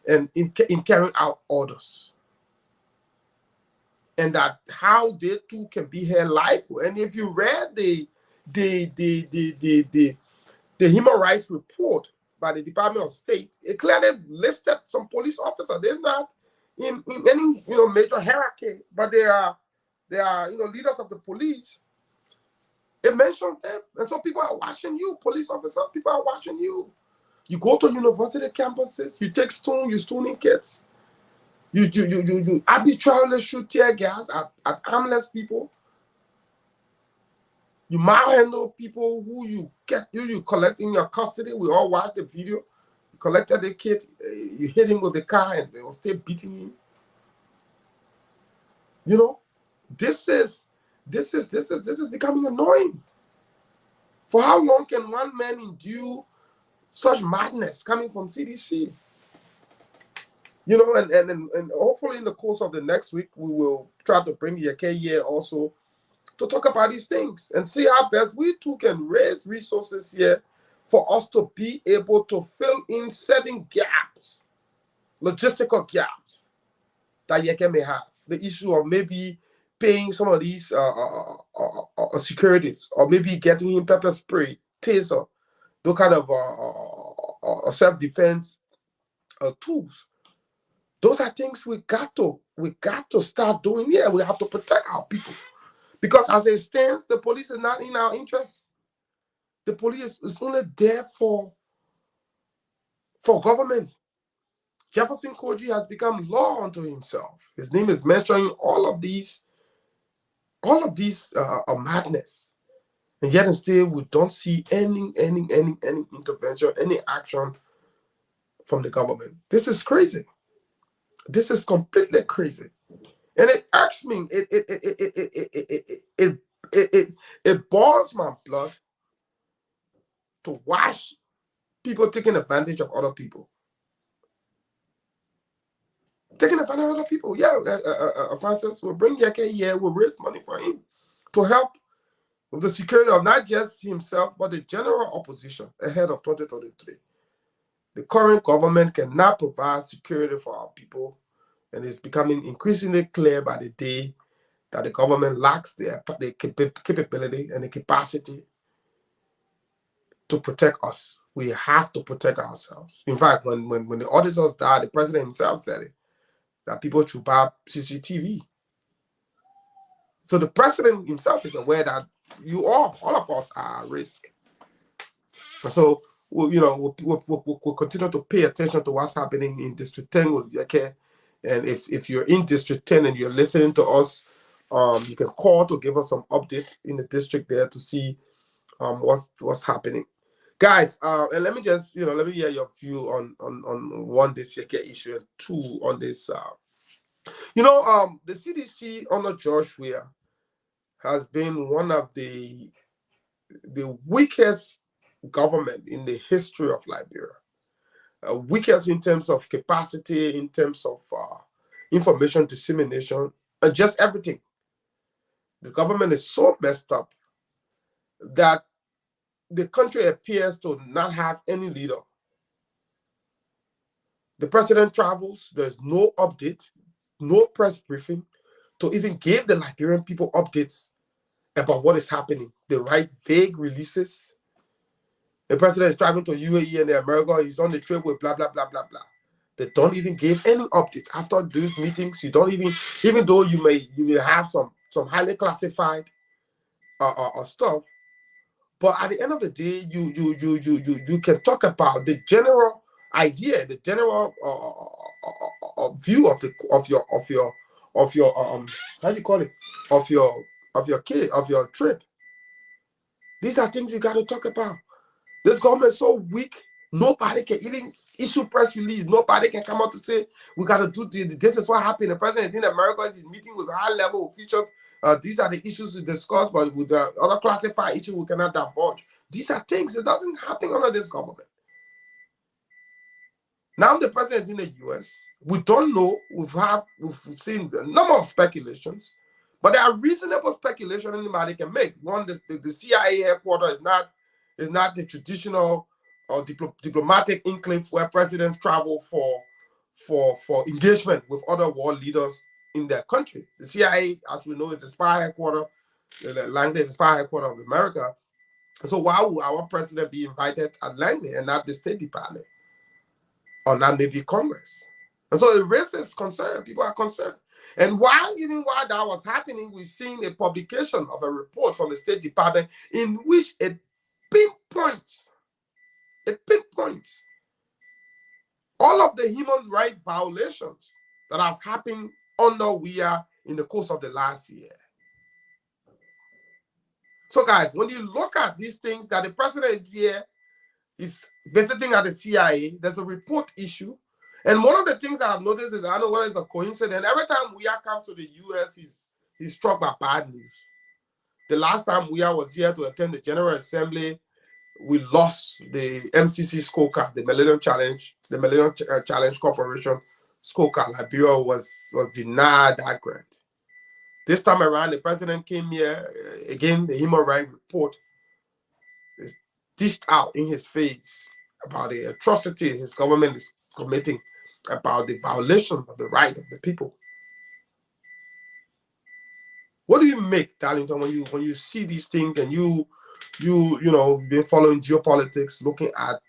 and in carrying out orders. And that how they too can be held liable. And if you read the human rights report by the Department of State, it clearly listed some police officers. They're not in any major hierarchy, but they are leaders of the police. It mentioned them, and so people are watching you, police officers. People are watching you. You go to university campuses, you take stone, you stoning kids. You arbitrarily shoot tear gas at harmless people. You manhandle people who you collect in your custody. We all watched the video. You collected the kid, you hit him with the car, and they will still beating him. This is becoming annoying. For how long can one man endure such madness coming from CDC? And hopefully in the course of the next week, we will try to bring Yeke here also to talk about these things and see how best we too can raise resources here for us to be able to fill in certain gaps, logistical gaps that Yeke may have. The issue of maybe paying some of these securities, or maybe getting him pepper spray, taser, those kind of self-defense tools. Those are things we got to start doing. Yeah, we have to protect our people. Because as it stands, the police is not in our interest. The police is only there for government. Jefferson Koji has become law unto himself. His name is mentioning all of these madness. And yet and still we don't see any intervention, any action from the government. This is crazy. This is completely crazy. And it irks me. It boils my blood to watch people taking advantage of other people. Taking advantage of other people. Yeah, Francis, we'll bring Yeke here, we'll raise money for him to help with the security of not just himself, but the general opposition ahead of 2023. The current government cannot provide security for our people, and it's becoming increasingly clear by the day that the government lacks the capability and the capacity to protect us. We have to protect ourselves. In fact, when the auditors died, the president himself said it, that people should buy CCTV. So the president himself is aware that all of us are at risk. So we'll continue to pay attention to what's happening in District 10 with Yeke. And if you're in District 10 and you're listening to us, you can call to give us some update in the district there to see what's happening. Guys, and let me just, let me hear your view on one, this Yeke issue, and two, on this. The CDC under George Weah has been one of the weakest government in the history of Liberia. Weakest in terms of capacity, in terms of information dissemination, and just everything. The government is so messed up that the country appears to not have any leader. The president travels. There's no update, no press briefing to even give the Liberian people updates about what is happening. They write vague releases. The president is traveling to UAE and America. He's on the trip with blah, blah, blah, blah, blah. They don't even give any update. After those meetings, you don't even though you may have some highly classified stuff, but at the end of the day, you can talk about the general idea, the general view of your how do you call it, of your trip. These are things you got to talk about. This government is so weak, nobody can even issue press release. Nobody can come out to say we got to do this is what happened. The president is in America, is meeting with high level officials. These are the issues to discuss, but with the other classified issues we cannot divulge. These are things that doesn't happen under this government. Now the president is in the US. We don't know. We've seen a number of speculations, but there are reasonable speculation anybody can make. One, the CIA headquarters is not the traditional or diplomatic enclave where presidents travel for engagement with other world leaders in their country. The CIA, as we know, is the spy headquarters. Langley is the spy headquarters of America. So why would our president be invited at Langley and not the State Department? Or not maybe Congress? And so it raises concern. People are concerned. And even while that was happening, we've seen a publication of a report from the State Department in which it pinpoints all of the human rights violations that have happened under WIA in the course of the last year. So guys, when you look at these things that the president is here, he's visiting at the CIA, there's a report issue. And one of the things I've noticed is, I don't know whether it's a coincidence, every time WIA comes to the US, he's struck by bad news. The last time WIA was here to attend the General Assembly, we lost the MCC scorecard, the Millennium Challenge Corporation scorecard. Liberia was denied that grant. This time around, the president came here, again, the human rights report is dished out in his face about the atrocity his government is committing, about the violation of the right of the people. What do you make, Darlington, when you see these things and you been following geopolitics, looking at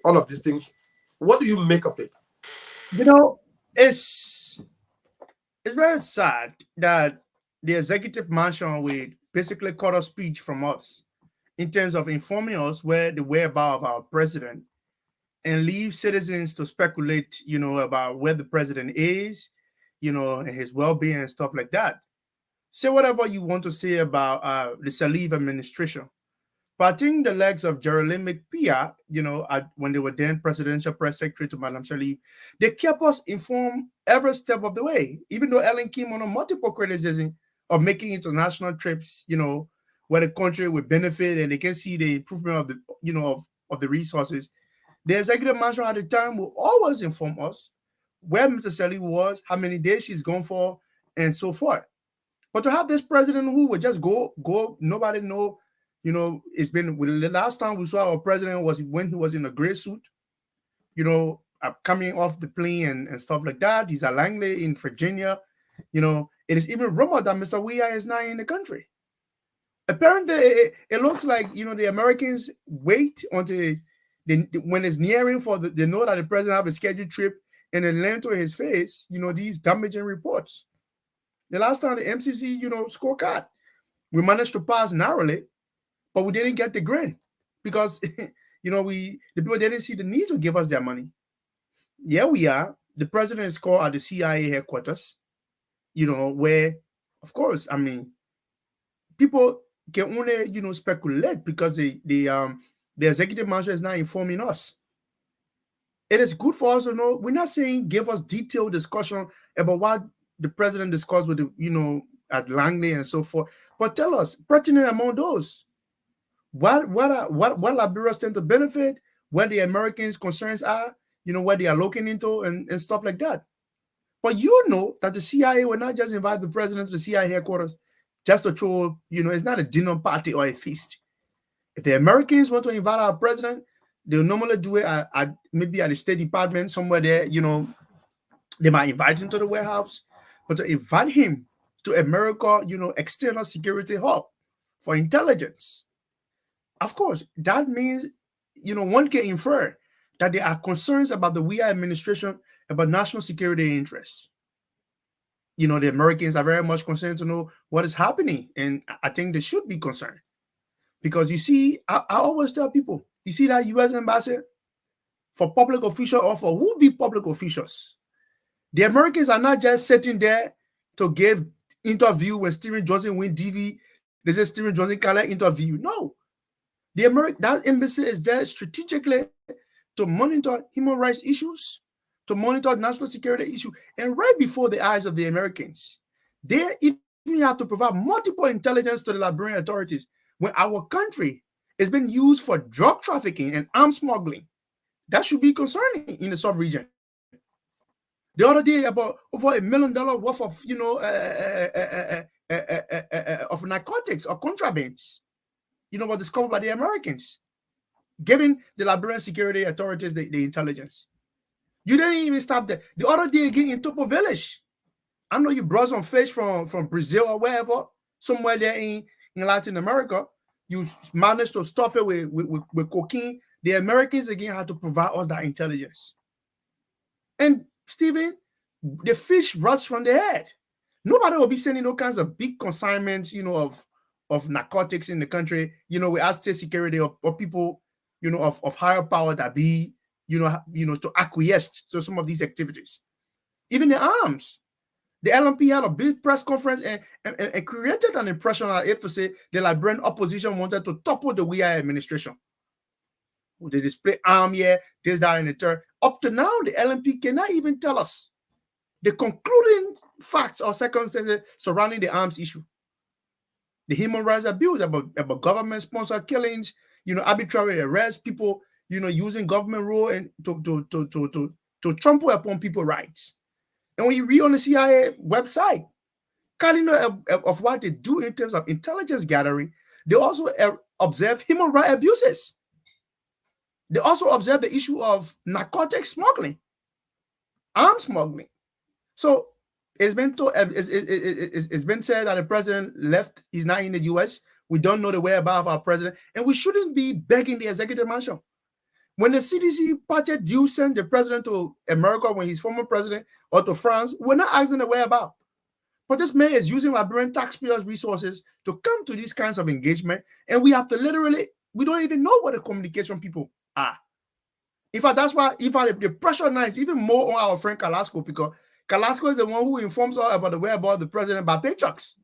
all of these things? What do you make of it? It's very sad that the executive mansion will basically cut a speech from us in terms of informing us where the whereabouts of our president and leave citizens to speculate, about where the president is, and his well-being and stuff like that. Say whatever you want to say about the Sirleaf administration. But I think the legs of Geraldine McPhee, when they were then presidential press secretary to Madam Sirleaf, they kept us informed every step of the way, even though Ellen came on a multiple criticism of making international trips, where the country would benefit and they can see the improvement of the, of the resources. The executive mansion at the time will always inform us where Mr. Sirleaf was, how many days she's gone for, and so forth. But to have this president who would just go, nobody know, it's been, the last time we saw our president was when he was in a gray suit, coming off the plane and stuff like that. He's at Langley in Virginia. It is even rumored that Mr. WIA is not in the country. Apparently, it looks like, the Americans wait until when it's nearing they know that the president have a scheduled trip and then land to his face, these damaging reports. The last time the MCC, scorecard, we managed to pass narrowly, but we didn't get the grant because, the people didn't see the need to give us their money. Here we are. The president is called at the CIA headquarters, where, of course, people can only, speculate because the executive mansion is not informing us. It is good for us to know. We're not saying give us detailed discussion about what the president discussed with at Langley and so forth, but tell us pertinent among those. What Liberia stand to benefit, where the Americans' concerns are, what they are looking into and stuff like that. But that the CIA will not just invite the president to the CIA headquarters just to throw, it's not a dinner party or a feast. If the Americans want to invite our president, They'll normally do it at maybe at the State Department, somewhere there, you know, they might invite him to the warehouse, but to invite him to America, you know, external security hub for intelligence. Of course, that means, you know, one can infer that there are concerns about the Weah administration about national security interests. You know, the Americans are very much concerned to know what is happening, and I think they should be concerned. Because you see, I always tell people, you see that U.S. ambassador for public official or for would-be public officials, the Americans are not just sitting there to give interview when Stephen Johnson win DV. They say Stephen Johnson can let interview. No, that embassy is there strategically to monitor human rights issues, to monitor national security issues, and right before the eyes of the Americans, they even have to provide multiple intelligence to the Liberian authorities when our country is being used for drug trafficking and arms smuggling. That should be concerning in the sub-region. The other day, about over $1 million worth of, you know, of narcotics or contrabands, you know, was discovered by the Americans, giving the Liberian security authorities the intelligence. You didn't even stop there. The other day, again, in Topo Village, I know you brought some fish from Brazil or wherever, somewhere there in Latin America. You managed to stuff it with cocaine. The Americans, again, had to provide us that intelligence. And Stephen, the fish rots from the head. Nobody will be sending all kinds of big consignments, you know, of narcotics in the country, you know, without state security or people, you know, of higher power that be, you know, to acquiesce to some of these activities. Even the arms. The LMP had a big press conference and created an impression, I have to say, the Liberian opposition wanted to topple the Weah administration. They display arm here, this, that, and the third. Up to now, the LMP cannot even tell us the concluding facts or circumstances surrounding the arms issue. The human rights abuse about government-sponsored killings, you know, arbitrary arrests, people, you know, using government rule and to trample upon people's rights. And when you read on the CIA website, kind of what they do in terms of intelligence gathering, they also observe human rights abuses. They also observe the issue of narcotic smuggling, arms smuggling. So it's been said that the president left. He's not in the U.S. We don't know the whereabouts of our president, and we shouldn't be begging the executive mansion. When the CDC party do send the president to America when he's former president or to France, we're not asking the whereabouts. But this man is using Liberian taxpayers' resources to come to these kinds of engagement, and we have to literally, we don't even know what the communication people are. In fact, that's why the pressure now is even more on our friend Carlasco, because Carlasco is the one who informs us about the whereabouts of the president by paychecks.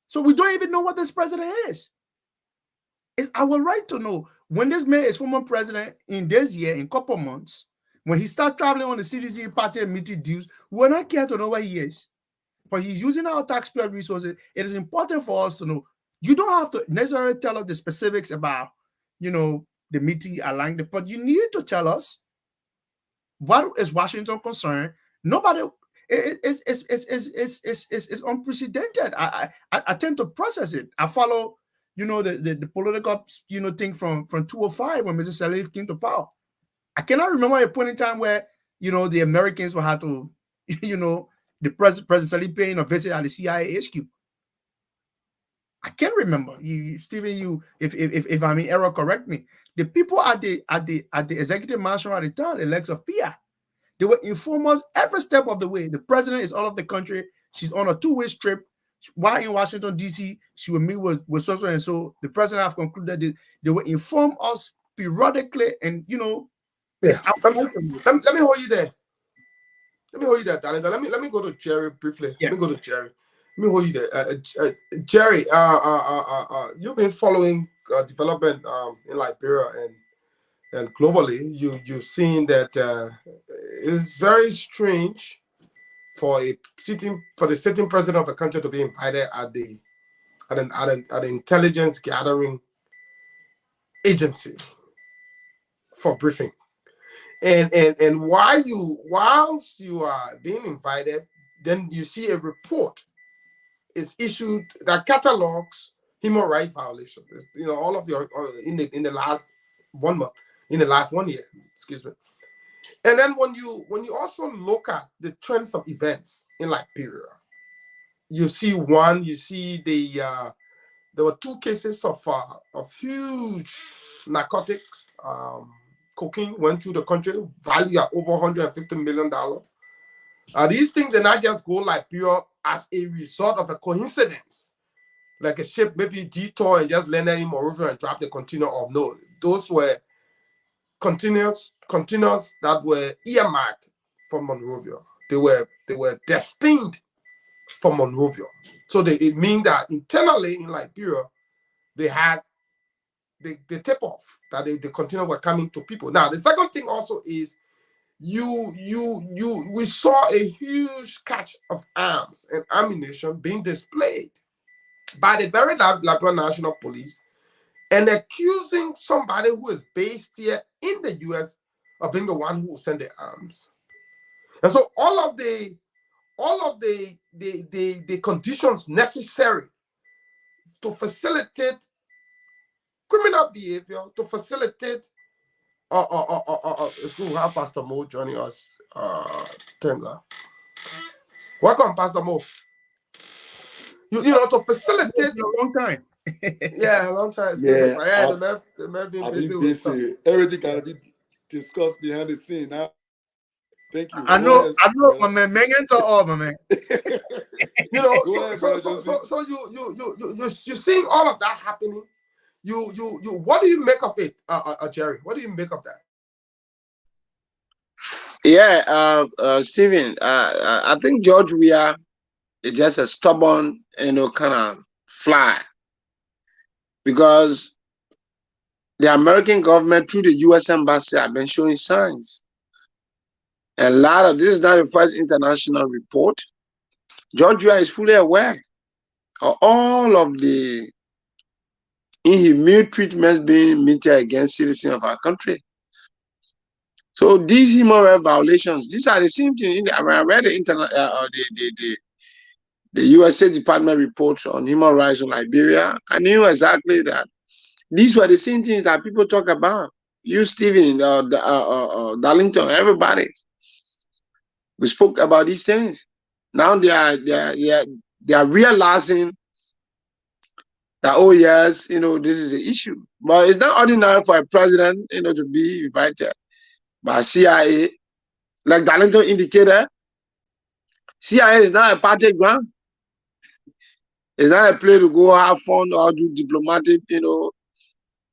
So we don't even know what this president is. It's our right to know. When this man is former president in this year, in a couple months, when he starts traveling on the CDC party meeting dues, we're not care to know where he is. But he's using our taxpayer resources. It is important for us to know. You don't have to necessarily tell us the specifics about, you know, the meeting along the, but you need to tell us what is Washington concerned. Nobody, it's unprecedented. I tend to process it. I follow, you know, the political, you know, thing from 2005 when Mr. Salif came to power. I cannot remember a point in time where, you know, the Americans will have to, you know, the President Salif paying a visit at the CIA HQ. I can't remember. Stephen, if I'm in error, correct me. The people at the executive mansion at the time, the legs of PIA, they were inform us every step of the way. The president is out of the country. She's on a two-way trip. While in Washington, D.C., she will meet with so and so. The president have concluded that they will inform us periodically, and you know. Yeah. Let me hold you there. Let me hold you there, darling. Let me go to Jerry briefly. Yeah. Let me go to Jerry. Let me hold you there. Jerry, you've been following development in Liberia and globally. You've seen that it's very strange for the sitting president of the country to be invited at an intelligence gathering agency for briefing. And whilst you are being invited, then you see a report is issued that catalogs human rights violations. You know, all of your in the last 1 month, in the last 1 year, excuse me. And then when you also look at the trends of events in Liberia, you see there were 2 cases of huge narcotics, cocaine went through the country, valued at over $150 million. These things did not just go Liberia as a result of a coincidence, like a ship maybe detour and just landed in Monrovia and dropped the container off. No, those were containers that were earmarked for Monrovia. They were destined for Monrovia. So it means that internally in Liberia, they had the tip off that the container were coming to people. Now the second thing also is we saw a huge catch of arms and ammunition being displayed by the very Liberian National Police and accusing somebody who is based here in the US of being the one who sent the arms. And so all of the conditions necessary to facilitate criminal behavior, to facilitate it's good to have Pastor Mo joining us. Tenga. Welcome, Pastor Mo. You know, to facilitate a long time. Yeah, a long time. Yeah, I've been I've busy been with stuff. busy. Everything can be discussed behind the scene. Now, thank you. I know, my man. My man. You know, Go ahead, brother. so you're seeing all of that happening. You what do you make of it, Jerry? What do you make of that? Yeah, Stephen, I think George Weah is just a stubborn, kind of fly, because the American government through the U.S. Embassy have been showing signs. A lot of this is not the first international report. George Weah is fully aware of all of the inhumane treatments being meted against citizens of our country. So these human rights violations, these are the same thing. When I read the U.S. State Department reports on human rights in Liberia, I knew exactly that these were the same things that people talk about. You, Stephen, Darlington, everybody. We spoke about these things. Now they are realizing that, oh yes, this is an issue. But it's not ordinary for a president, to be invited by CIA. Like Darlington indicated, CIA is not a party ground. It's not a place to go have fun or do diplomatic,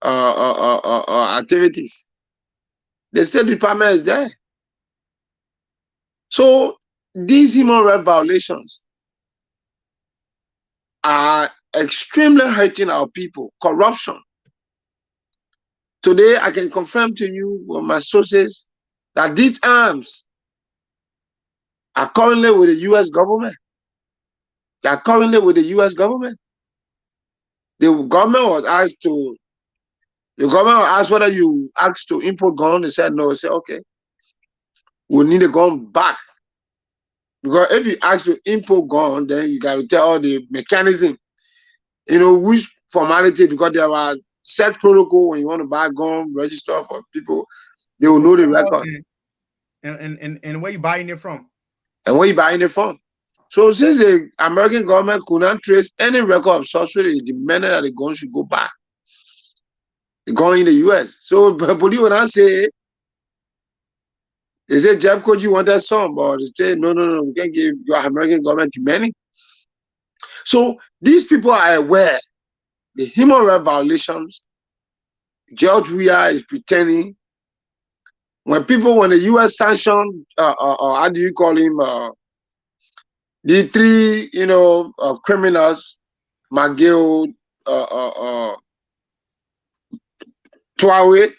activities. The State Department is there. So these human rights violations are extremely hurting our people. Corruption. Today, I can confirm to you from my sources that these arms are currently with the U.S. government. They are currently with the U.S. government. The government was asked whether you asked to import guns. They said no. They said, okay, we need a gun back. Because if you ask to import gun, then you got to tell all the mechanism, which formality, because there are set protocol when you want to buy a gun, register for people, they will know the record. And where you buying it from? And where you buying it from? So since the American government could not trace any record of sorcery, they demanded that the gun should go back. The gun in the US. So police will not say, they say Jeff Koji wanted some, but they say, no, we can't give your American government too many. So these people are aware the human rights violations. George Weah is pretending. When the U.S. sanctioned, how do you call him, the three, criminals, McGill, Traore,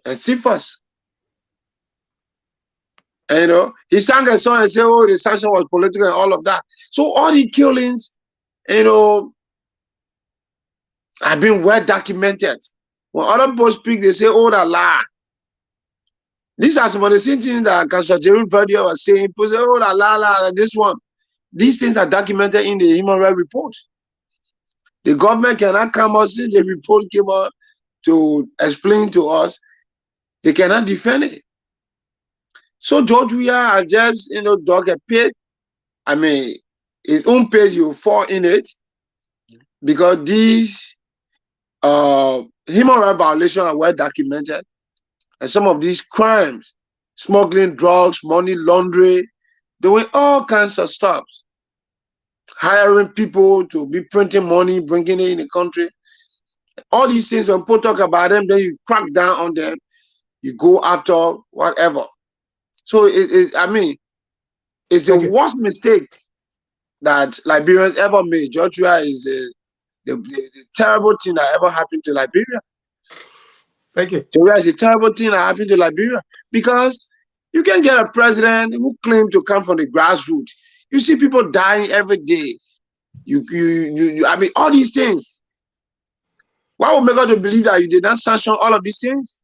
and Cephas. And, he sang a song and said, oh, the sanction was political and all of that. So all the killings, have been well documented. When other people speak, they say, oh, la la. These are some of the same things that Councillor Jerry Verdier was saying. People say, oh, la la, this one. These things are documented in the human rights report. The government cannot come out since the report came out to explain to us They cannot defend it. So George Weah has just, dug a pit. I mean, his own page, you fall in it because these human rights violations are well documented. And some of these crimes, smuggling drugs, money laundering, doing all kinds of stuff, hiring people to be printing money, bringing it in the country. All these things, when people talk about them, then you crack down on them. You go after whatever. So it's the worst mistake that Liberians ever made. George Weah is the terrible thing that ever happened to Liberia. Thank you. George Weah is a terrible thing that happened to Liberia because you can get a president who claims to come from the grassroots. You see people dying every day. All these things. Why would make us to believe that you did not sanction all of these things?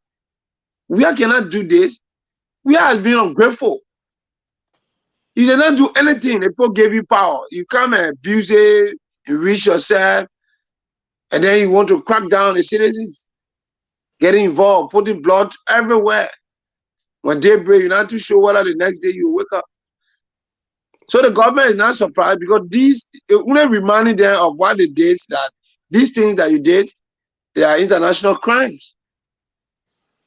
We cannot do this. We have been ungrateful. You did not do anything. The people gave you power. You come and abuse it, enrich yourself, and then you want to crack down on the citizens. Getting involved, putting blood everywhere. When day break, you're not too sure whether the next day you wake up. So the government is not surprised because we're reminding them of what they did, that these things that you did, they are international crimes.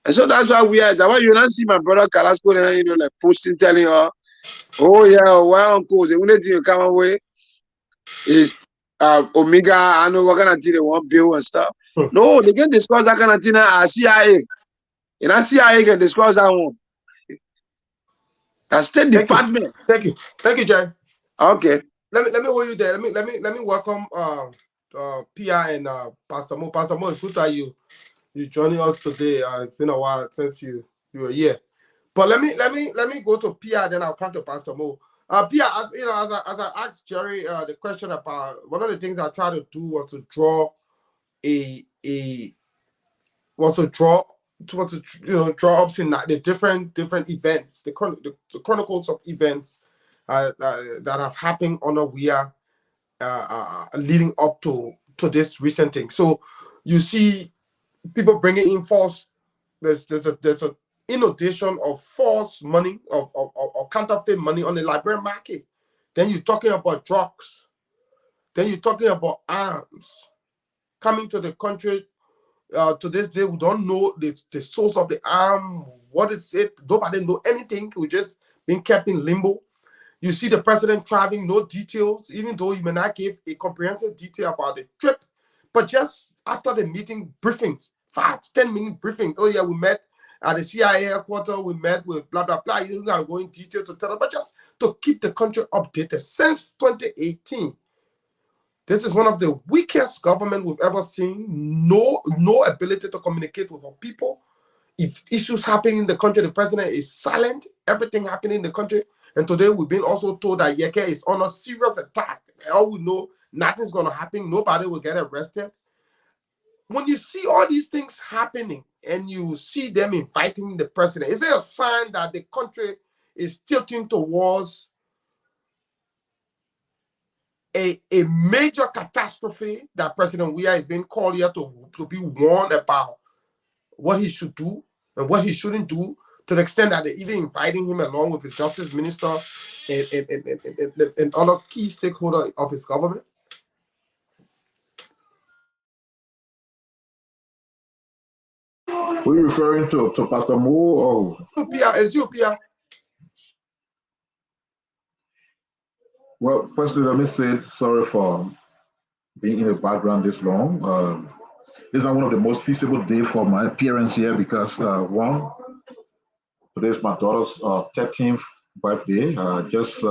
And so that's why that's why you don't see my brother Carrasco there, like posting, telling her, oh yeah, well, uncle, the only thing you come away is Omega, I know what kind of thing they want bill and stuff. No, they can discuss that kind of thing at CIA. And CIA can discuss that one. That's State Department. Thank you, Jerry. Okay. Let me hold you there. Let me welcome Pia and Pastor Mo. Pastor Mo, it's good to have you joining us today. It's been a while since you were here. But let me go to Pia, then I'll come to Pastor Mo. Pia, as I asked Jerry the question about one of the things I tried to do was to draw draw up in the different events, the chronicles of events that have happened under Weah leading up to this recent thing. So you see people bringing in false. There's a inundation of false money, of counterfeit money on the Liberian market. Then you're talking about drugs. Then you're talking about arms coming to the country. To this day, we don't know the source of the arm. What is it? Nobody know anything. We just been kept in limbo. You see the president traveling, no details, even though he may not give a comprehensive detail about the trip. But just after the meeting briefings, 5-10 minute briefings. Oh yeah, we met at the CIA headquarters. We met with blah blah blah. You don't gotta go in detail to tell us, but just to keep the country updated. Since 2018. This is one of the weakest government we've ever seen. No ability to communicate with our people. If issues happening in the country, the president is silent. Everything happening in the country. And today we've been also told that Yeke is on a serious attack. All we know, nothing's going to happen. Nobody will get arrested. When you see all these things happening and you see them inviting the president, is it a sign that the country is tilting towards a major catastrophe, that President Weah is being called here to be warned about what he should do and what he shouldn't do, to the extent that they're even inviting him along with his justice minister and other key stakeholders of his government? Were you referring to Pastor Mo or? It's you, Pia. Well, firstly, let me say sorry for being in the background this long. This is not one of the most feasible days for my appearance here because one, today is my daughter's 13th birthday. Just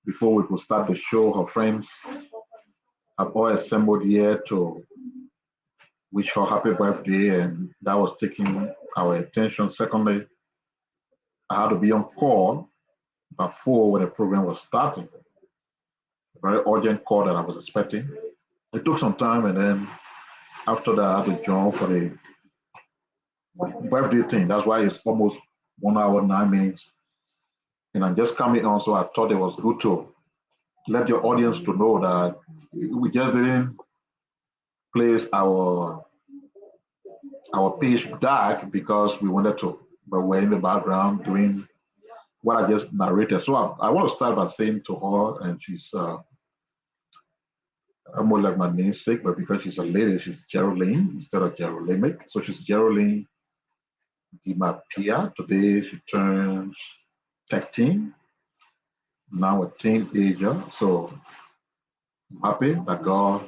before we could start the show, her friends have all assembled here to wish her happy birthday, and that was taking our attention. Secondly, I had to be on call before when the program was starting. A very urgent call that I was expecting. It took some time, and then after that, I had to join for the birthday thing. That's why it's almost 1 hour, 9 minutes. And I'm just coming on, so I thought it was good to let your audience to know that we just didn't place our our page dark because we wanted to, but we're in the background doing what I just narrated. So I want to start by saying to her, and she's more like my namesake, but because she's a lady, she's Geraldine instead of Geraldine. So she's Geraldine Dimapia. Today she turns 13, now a teenager. So I'm happy that God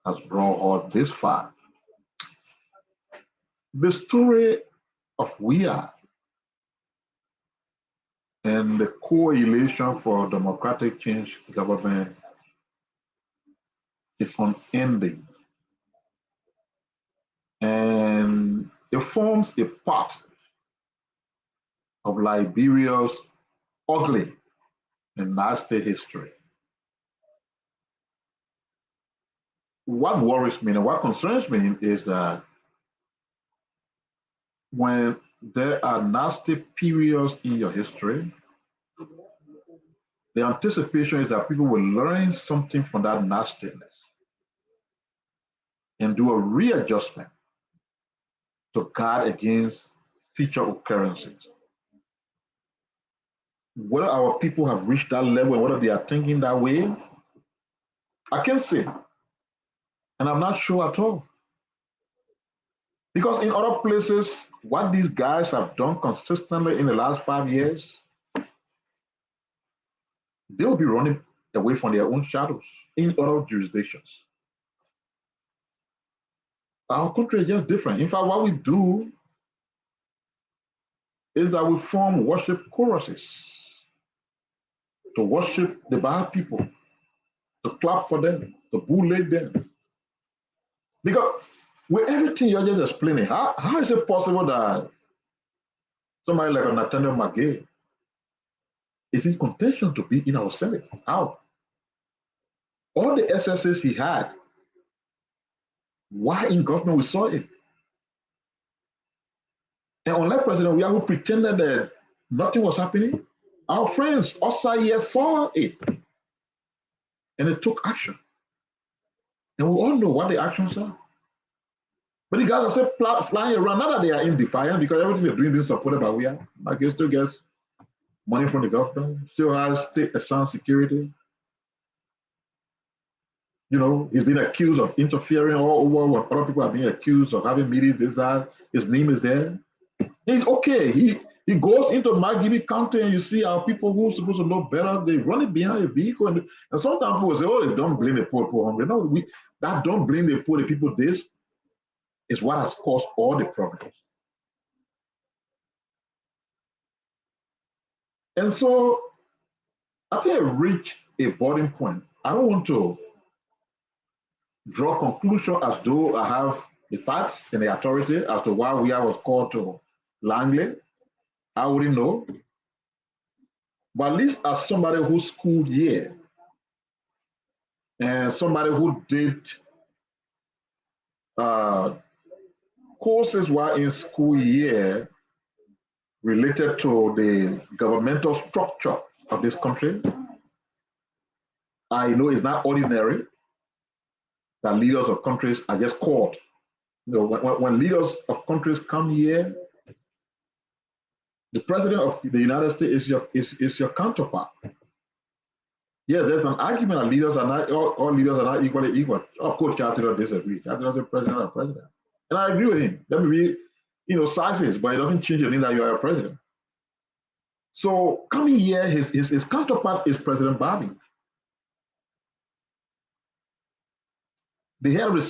has brought her this far. The story of We Are and the Coalition for Democratic Change government is unending. And it forms a part of Liberia's ugly and nasty history. What worries me and what concerns me is that when there are nasty periods in your history, the anticipation is that people will learn something from that nastiness and do a readjustment to guard against future occurrences. Whether our people have reached that level and whether they are thinking that way, I can't say. And I'm not sure at all. Because in other places, what these guys have done consistently in the last 5 years, they will be running away from their own shadows in other jurisdictions. Our country is just different. In fact, what we do is that we form worship choruses to worship the bad people, to clap for them, to bootleg them. Because with everything you're just explaining, how is it possible that somebody like Nathaniel McGay is in contention to be in our Senate? How? All the SSS he had, why in government we saw it? And unlike President Oyahu pretended that nothing was happening, our friends Osaye saw it and they took action. And we all know what the actions are. But the guys are still flying around, not that they are in defiance because everything they're doing is supported by WIA. McGay still gets money from the government, still has state and sound security. You know, he's been accused of interfering all over when other people are being accused of having meetings, this, that. His name is there. He's okay. He goes into Margibi County and you see our people who are supposed to know better, they run it behind a vehicle. And sometimes people say, oh, they don't blame the poor hungry. No, that don't blame the poor, the people this is what has caused all the problems. And so I think I reached a boiling point. I don't want to draw conclusion as though I have the facts and the authority as to why we was called to Langley. I wouldn't know. But at least as somebody who schooled here and somebody who did courses while in school here related to the governmental structure of this country, I know it's not ordinary that leaders of countries are just called. You know, when leaders of countries come here, the president of the United States is your counterpart. Yeah, there's an argument that leaders are not all leaders are not equally equal. Of course, Chatterton disagrees. Chatterton is a president or a president, and I agree with him. There may be sizes, but it doesn't change the name that you are a president. So coming here, his counterpart is President Bobby. The head of the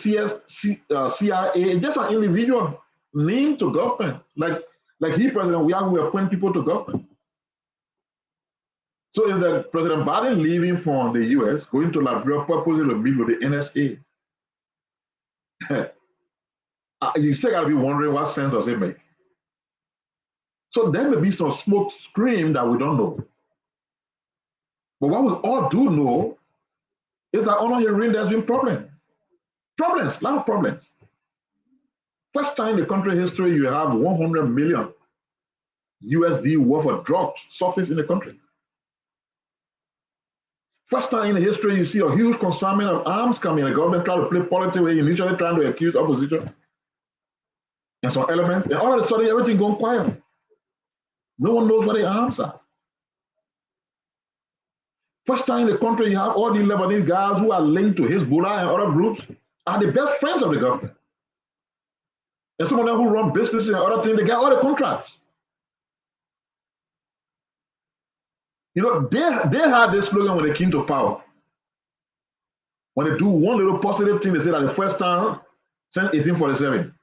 CIA, just an individual named to government, like he, President, we appoint people to government. So if the President Biden leaving from the US, going to Liberia, purposely to meet with the NSA, you still got to be wondering what sense does it make. So there may be some smoke screen that we don't know. But what we all do know is that on your ring there's been problems. Problems, a lot of problems. First time in the country history you have 100 million USD worth of drugs surface in the country. First time in the history you see a huge consignment of arms coming. The government trying to play politics where initially trying to accuse opposition. and some elements, and all of a sudden everything gone quiet. No one knows what the arms are. First time in the country, you have all these Lebanese guys who are linked to Hezbollah and other groups are the best friends of the government. And some of them who run businesses and other things, they get all the contracts. You know, they had this slogan when they came to power. When they do one little positive thing, they say that the first time, since 1847.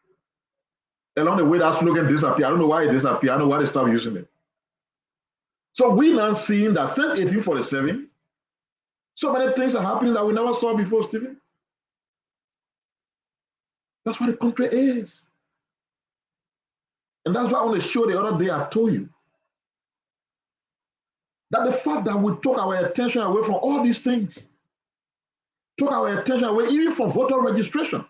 Along the way, that slogan disappeared. I don't know why it disappeared. I don't know why they stopped using it. So we now seeing that since 1847, so many things are happening that we never saw before, Stephen. That's what the country is. And that's why on the show the other day I told you that the fact that we took our attention away from all these things, took our attention away even from voter registration,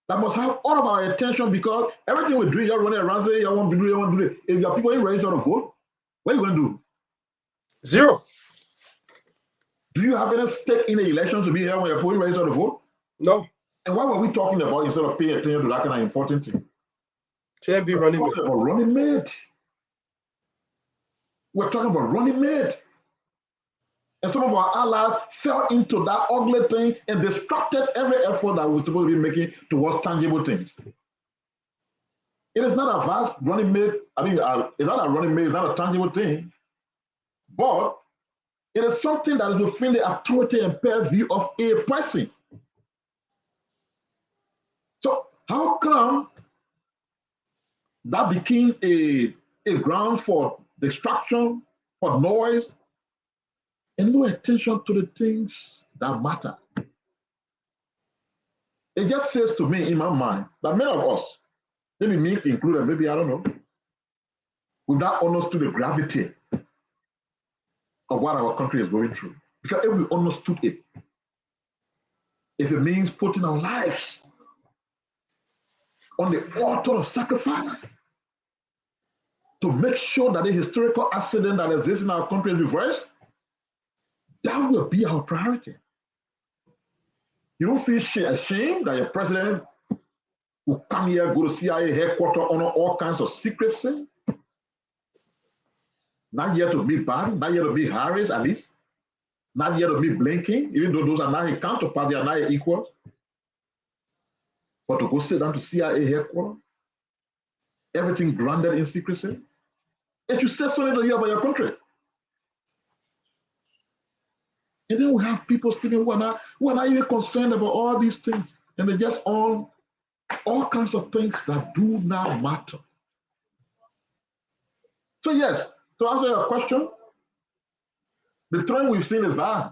that must have all of our attention because everything we do, you're running around saying, you want to do it, you want to do it. If your people ain't registered to vote, what are you going to do? Zero. Do you have any stake in the elections to be here when you're putting registered to vote? No. And what were we talking about instead of paying attention to that kind of important thing? TNB running mate. About running mate. We're talking about running mate. And some of our allies fell into that ugly thing and distracted every effort that we're supposed to be making towards tangible things. It is not a vast running mate. I mean, it's not a running mate, it's not a tangible thing. But it is something that is within the authority and purview of a person. So how come that became a ground for distraction, for noise, and no attention to the things that matter? It just says to me in my mind that many of us, maybe me included, maybe I don't know, we've not understood the gravity of what our country is going through. Because if we understood it, if it means putting our lives on the altar of sacrifice to make sure that the historical accident that exists in our country is reversed, that will be our priority. You don't feel ashamed that your president will come here, go to CIA headquarters, honor all kinds of secrecy? Not yet to meet Biden, not yet to meet Harris, at least. Not yet to meet Blinken, even though those are not his counterparts, they are not his equals. But to go sit down to CIA headquarters, everything grounded in secrecy, it should say something to you about your country. And then we have people still who are not even concerned about all these things. And they just own all kinds of things that do not matter. So yes, to answer your question, the trend we've seen is bad.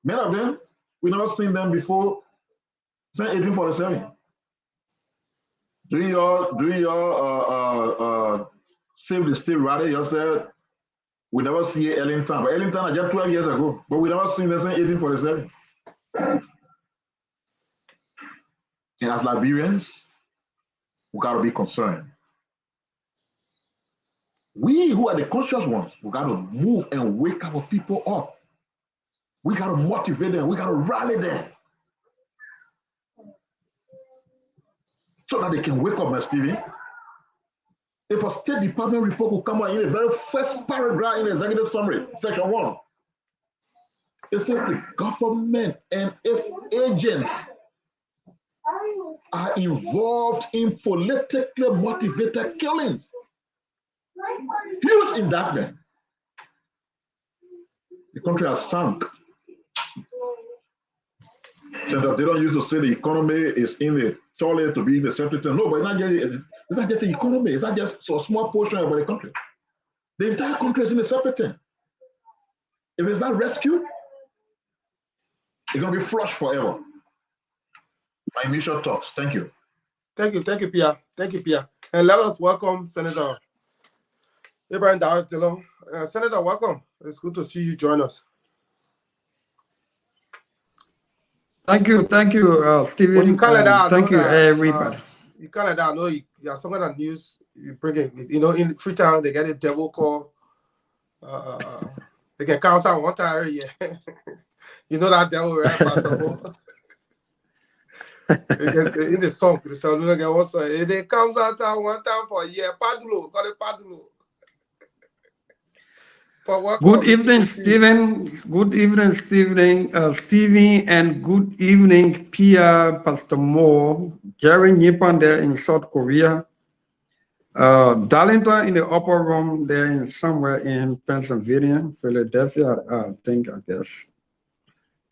Many of them, we never seen them before since 1847. During your Save the State rally, you said we never see Ellington. But Ellington was just 12 years ago, but we never seen them since 1847. And as Liberians, we gotta be concerned. We who are the conscious ones, we gotta move and wake our people up. We gotta motivate them, we gotta rally them. So that they can wake up, Mr. Stevie. If a State Department report will come out in the very first paragraph in the executive summary, section 1, it says the government and its agents are involved in politically motivated killings. Huge indictment. The country has sunk. So they don't use to say the economy is in the toilet to be in the septic. No, but it's not just the economy. It's not just a small portion of the country. The entire country is in the septic. If it's not rescued, it's going to be flushed forever. My initial thoughts. Thank you. Thank you, Pierre. Thank you, Pierre. And let us welcome Senator Abraham Dawes Dillon. Senator, welcome. It's good to see you join us. Thank you, Stephen. Well, in Canada, thank you, everybody. In Canada, I know you have some kind of news you bring in. You know, in Freetown, they get a devil call. They get council one time every year. You know that devil, right, Pastor? In the song, it comes out one time for a year. Padulo, call it Padulo. Good evening, Stephen. Good evening, Stevie, and good evening, Pia, Pastor Moore, Jerry Nippon there in South Korea, Darlington in the upper room there in somewhere in Pennsylvania, Philadelphia, I guess.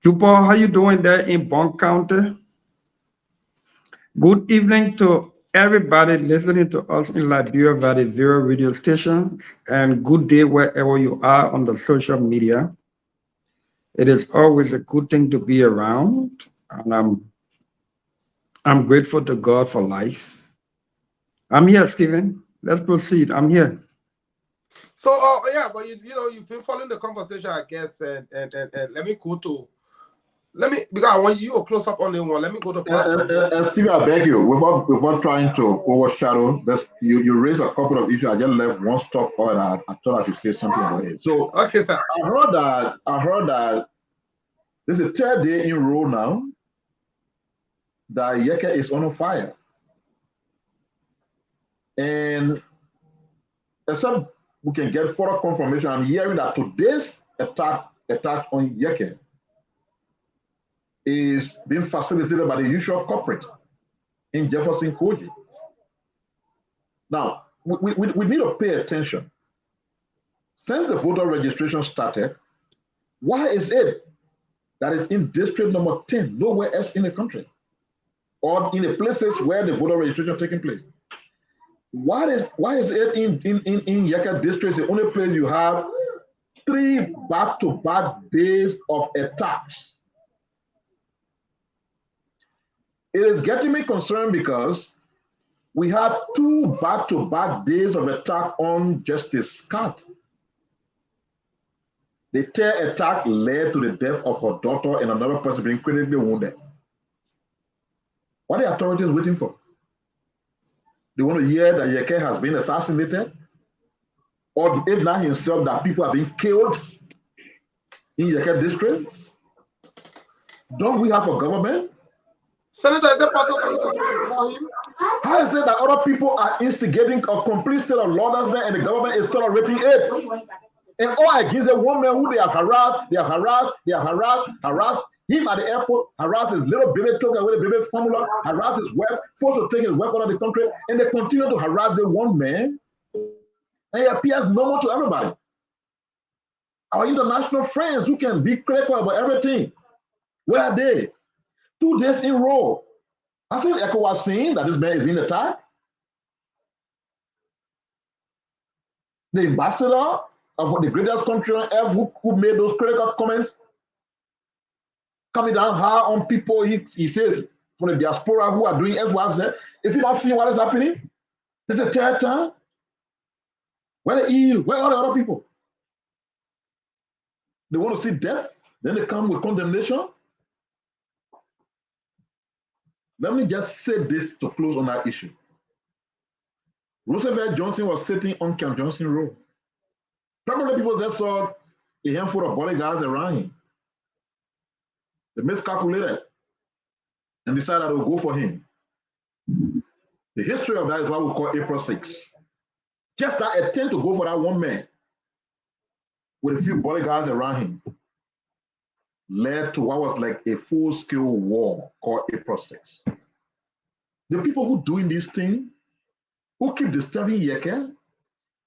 Jupo, how you doing there in Bond County? Good evening to everybody listening to us in Liberia via the Vera radio stations, and good day wherever you are on the social media. It is always a good thing to be around, and I'm grateful to God for life. I'm here, Stephen. Let's proceed. I'm here. So, yeah, but you've been following the conversation, I guess, and let me go to. Because I want you to close up on the one. Let me go to Pastor. Steve, I beg you, without trying to overshadow this, you raised a couple of issues. I just left one stuff out. I thought I could say something about it. So, okay, sir. I heard that this is the third day in a row now that Yeke is on fire, and except we can get further confirmation, I'm hearing that today's attack on Yeke is being facilitated by the usual culprit in Jefferson Koji. Now, we need to pay attention. Since the voter registration started, why is it that is in district number 10, nowhere else in the country, or in the places where the voter registration is taking place? Why is it in Yeka district, the only place you have 3 back-to-back days of attacks? It is getting me concerned because we had 2 back-to-back days of attack on Justice Scott. The terror attack led to the death of her daughter and another person being critically wounded. What are the authorities waiting for? They want to hear that Yeke has been assassinated? Or if not himself, that people are being killed in Yeke district? Don't we have a government? Senator, is it possible for you to call him? How is it that other people are instigating a complete state of lawlessness and the government is tolerating it? And all against the one man who they have harassed him at the airport, harass his little baby, took away the baby formula, harass his wife, forced to take his wife out of the country, and they continue to harass the one man, and it appears normal to everybody. Our international friends who can be critical about everything, where are they? 2 days in a row. I think ECOWAS saying that this man is being attacked. The ambassador of the greatest country on earth who made those critical comments, coming down hard on people, he says, from the diaspora who are doing XYZ. Is he not seeing what is happening? This is a third time. Where are the EU? Where are the other people? They want to see death, then they come with condemnation. Let me just say this to close on that issue. Roosevelt Johnson was sitting on Camp Johnson Road. Probably people just saw a handful of bodyguards around him. They miscalculated and decided to go for him. The history of that is what we call April 6. Just that attempt to go for that one man with a few bodyguards around him led to what was like a full-scale war called April 6. The people who doing this thing, who keep disturbing Yeke,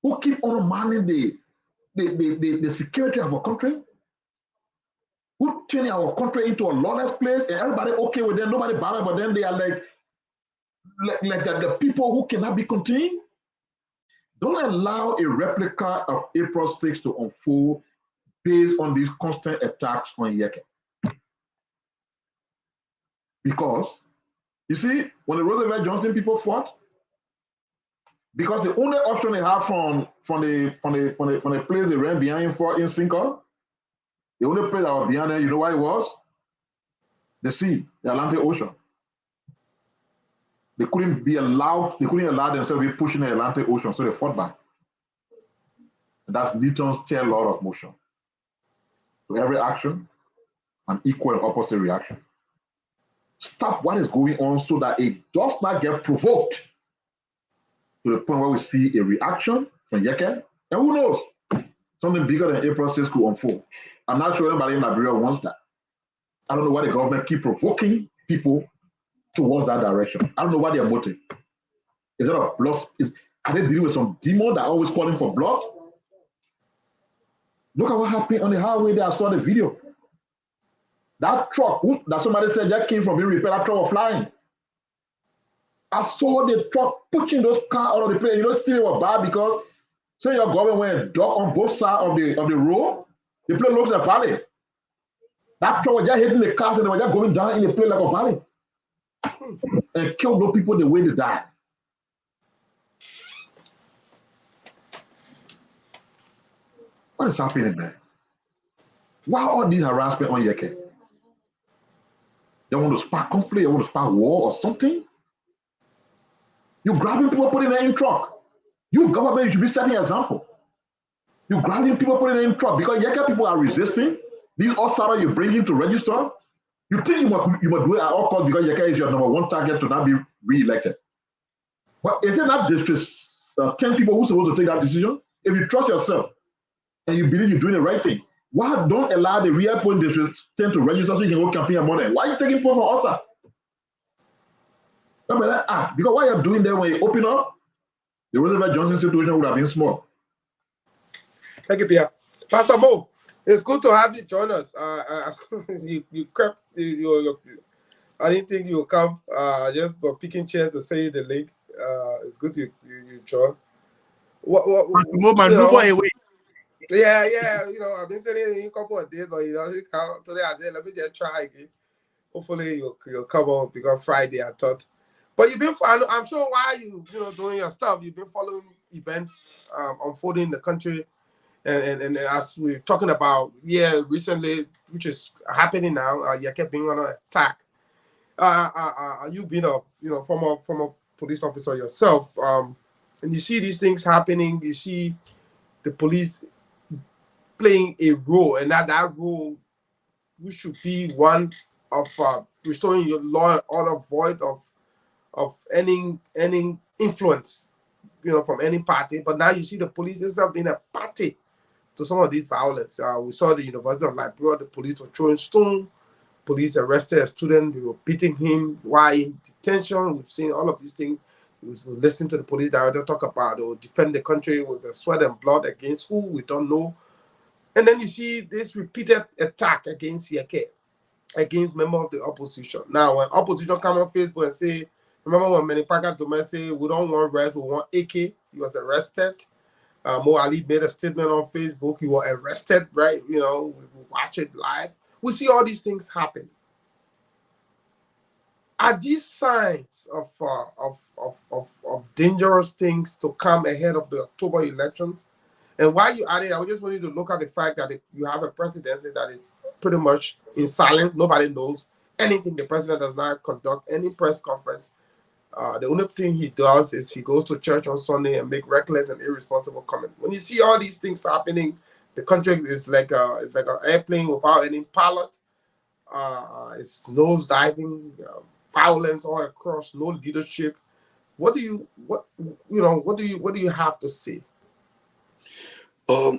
who keep undermining the security of our country, who turning our country into a lawless place, and everybody okay with them, nobody bothered about them. They are like the people who cannot be contained. Don't allow a replica of April 6 to unfold based on these constant attacks on Yeke. Because, you see, when the Roosevelt Johnson people fought, because the only option they have from the place they ran behind for in Cinco, the only place that was behind there, you know what it was? The sea, the Atlantic Ocean. They couldn't allow themselves to be pushing the Atlantic Ocean, so they fought back. And that's Newton's tail law of motion. To every action, an equal and opposite reaction. stop what is going on so that it does not get provoked to the point where we see a reaction from Yeke. And who knows? Something bigger than April 6 could unfold. I'm not sure anybody in Liberia wants that. I don't know why the government keep provoking people towards that direction. I don't know why their motive. Is that a blood? Are they dealing with some demon that always calling for blood? Look at what happened on the highway there. I saw the video. That truck that somebody said that came from being repaired, that truck was flying. I saw the truck pushing those cars out of the place. You know, still was bad because say your government went dark on both sides of the road, the place looks like a valley. That truck was just hitting the cars and they were just going down in the place like a valley. And killed those people the way they died. What is happening there? Why all these harassment on Yeke? They want to spark conflict, they want to spark war or something? You grabbing people, putting them in truck. You government, you should be setting an example. You grabbing people, putting them in truck because Yeke people are resisting. These outsiders you bring in to register. You think you must do it at all costs because Yeke is your number one target to not be re-elected. But is it not district 10 people who's supposed to take that decision? If you trust yourself and you believe you're doing the right thing, why don't allow the real point district 10 to register so you can go campaign your money? Why are you taking people from outside? Because what you're doing there when you open up, the Roosevelt Johnson situation would have been small. Thank you, Pierre. Pastor Mo, it's good to have you join us. You crept. I didn't think you would come. Just for picking chairs to say the link. It's good you join. Yeah. You know, I've been saying it in a couple of days, but you know, today I said, let me just try again. Hopefully you'll come on because Friday I thought. But you've been, I'm sure while you doing your stuff, you've been following events unfolding in the country, and as we're talking about, recently, which is happening now, Yeke being under attack. You've been a former police officer yourself, and you see these things happening. You see the police playing a role, and that role, we should be one of restoring your law and order, void of any influence, from any party. But now you see the police itself being a party to some of these violence. We saw the University of Liberia, the police were throwing stone. Police arrested a student, they were beating him while in detention. We've seen all of these things. We listen to the police director talk about they will defend the country with the sweat and blood against who we don't know. And then you see this repeated attack against Yeke, against members of the opposition. Now, when opposition come on Facebook and say, remember when Menipaka Dome say, we don't want rest, we want AK, he was arrested. Mo Ali made a statement on Facebook, he was arrested, right? We watch it live. We see all these things happen. Are these signs of dangerous things to come ahead of the October elections? And while you're at it, I just want you to look at the fact that you have a presidency that is pretty much in silence. Nobody knows anything. The president does not conduct any press conference. The only thing he does is he goes to church on Sunday and make reckless and irresponsible comments. When you see all these things happening, the country is like an airplane without any pilot. It's nose diving, violence all across, no leadership. What do you have to say?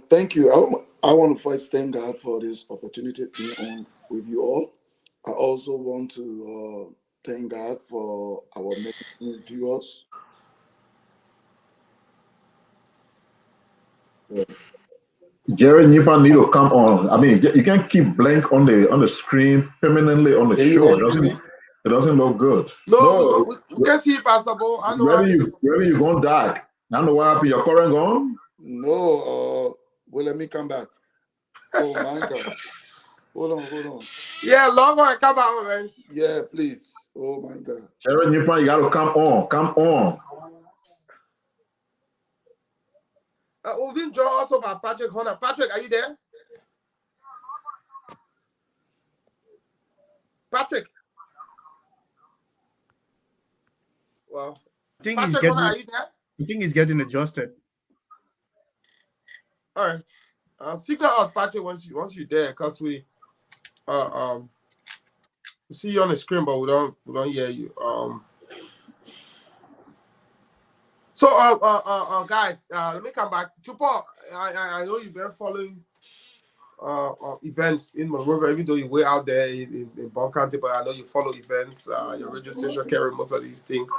Thank you. I want to first thank God for this opportunity to be on with you all. I also want to thank God for our viewers. Jerry Nipan need to come on. I mean, you can't keep blank on the screen permanently on the show. It doesn't look good. No, we can see Pastor Bo. I know where you gonna die. I don't know what happened. Your current gone? No, well, let me come back. Oh my God. Hold on. Yeah, long one, come out, man. Yeah, please. Oh my God. Jerry Nipan, you gotta come on. We've been joined also by Patrick Hunter. Patrick, are you there? Patrick. Well, I think Patrick Hunter, are you there? I think he's getting adjusted. All right. Signal us, Patrick, once you're there, because we see you on the screen, but we don't hear you. So guys, let me come back. Chupo, I know you've been following events in Monrovia, even though you were out there in Bon County, but I know you follow events. Your registration carry most of these things.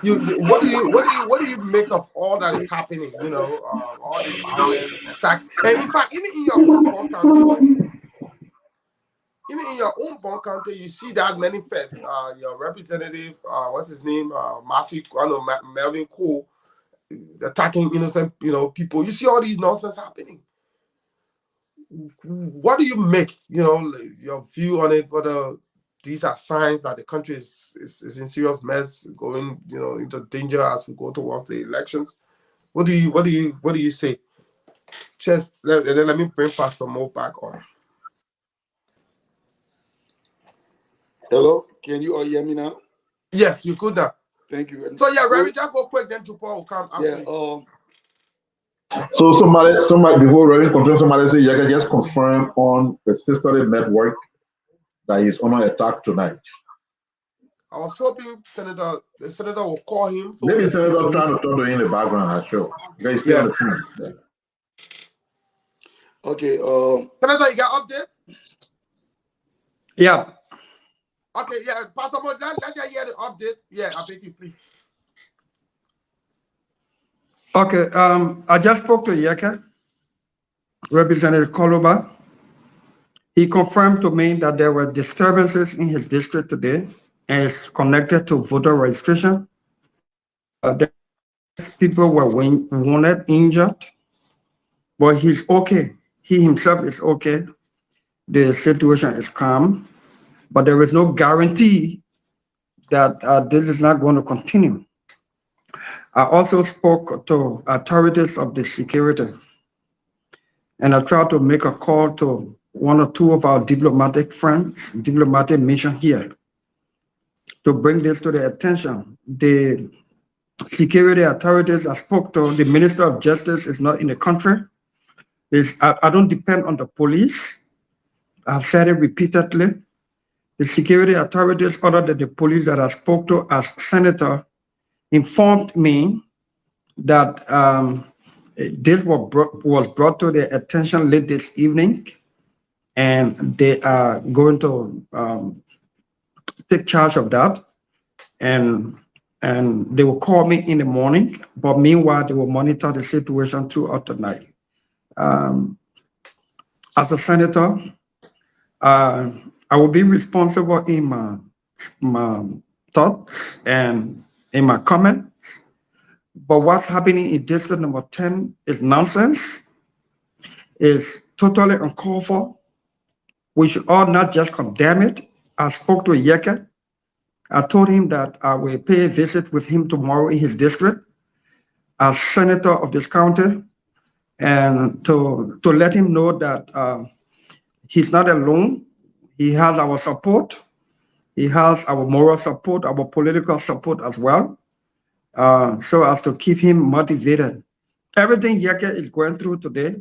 What do you make of all that is happening? You know, all the violence, attack, and in fact, even in your own Bon County, you see that manifest. Your representative, what's his name, Melvin Cole, attacking innocent, people. You see all these nonsense happening. What do you make? Your view on it? Whether these are signs that the country is in serious mess, going, into danger as we go towards the elections. What do you say? Just let me bring Pastor Mo back on. Hello, can you all hear me now? Yes, you could now. Thank you. So yeah, Remy, just go quick, then Chupo will come. Yeah. So somebody before Reverend continue, somebody say you can just confirm on the sisterly network that he's under attack tonight. I was hoping the senator will call him. So maybe Senator trying to talk to him in the background. I'm sure. They stay on the phone. Yeah. Okay. Senator, you got update? Yeah. Okay, yeah, Pastor Mo, let you hear the update. Yeah, I beg you, please. Okay, I just spoke to Yeke, Representative Koloba. He confirmed to me that there were disturbances in his district today and it's connected to voter registration. People were wounded, injured, but he's okay. He himself is okay. The situation is calm, but there is no guarantee that this is not going to continue. I also spoke to authorities of the security, and I tried to make a call to one or two of our diplomatic mission here to bring this to their attention. The security authorities I spoke to, the Minister of Justice is not in the country. I don't depend on the police. I've said it repeatedly. The security authorities, other than the police that I spoke to as senator, informed me that this was brought to their attention late this evening, and they are going to take charge of that, and they will call me in the morning, but meanwhile, they will monitor the situation throughout the night. As a senator, I will be responsible in my thoughts and in my comments, but what's happening in district number 10 is nonsense, is totally uncalled for. We should all not just condemn it. I spoke to Yeke. I told him that I will pay a visit with him tomorrow in his district as senator of this county, and to let him know that he's not alone. He has our support. He has our moral support, our political support as well, so as to keep him motivated. Everything Yeke is going through today,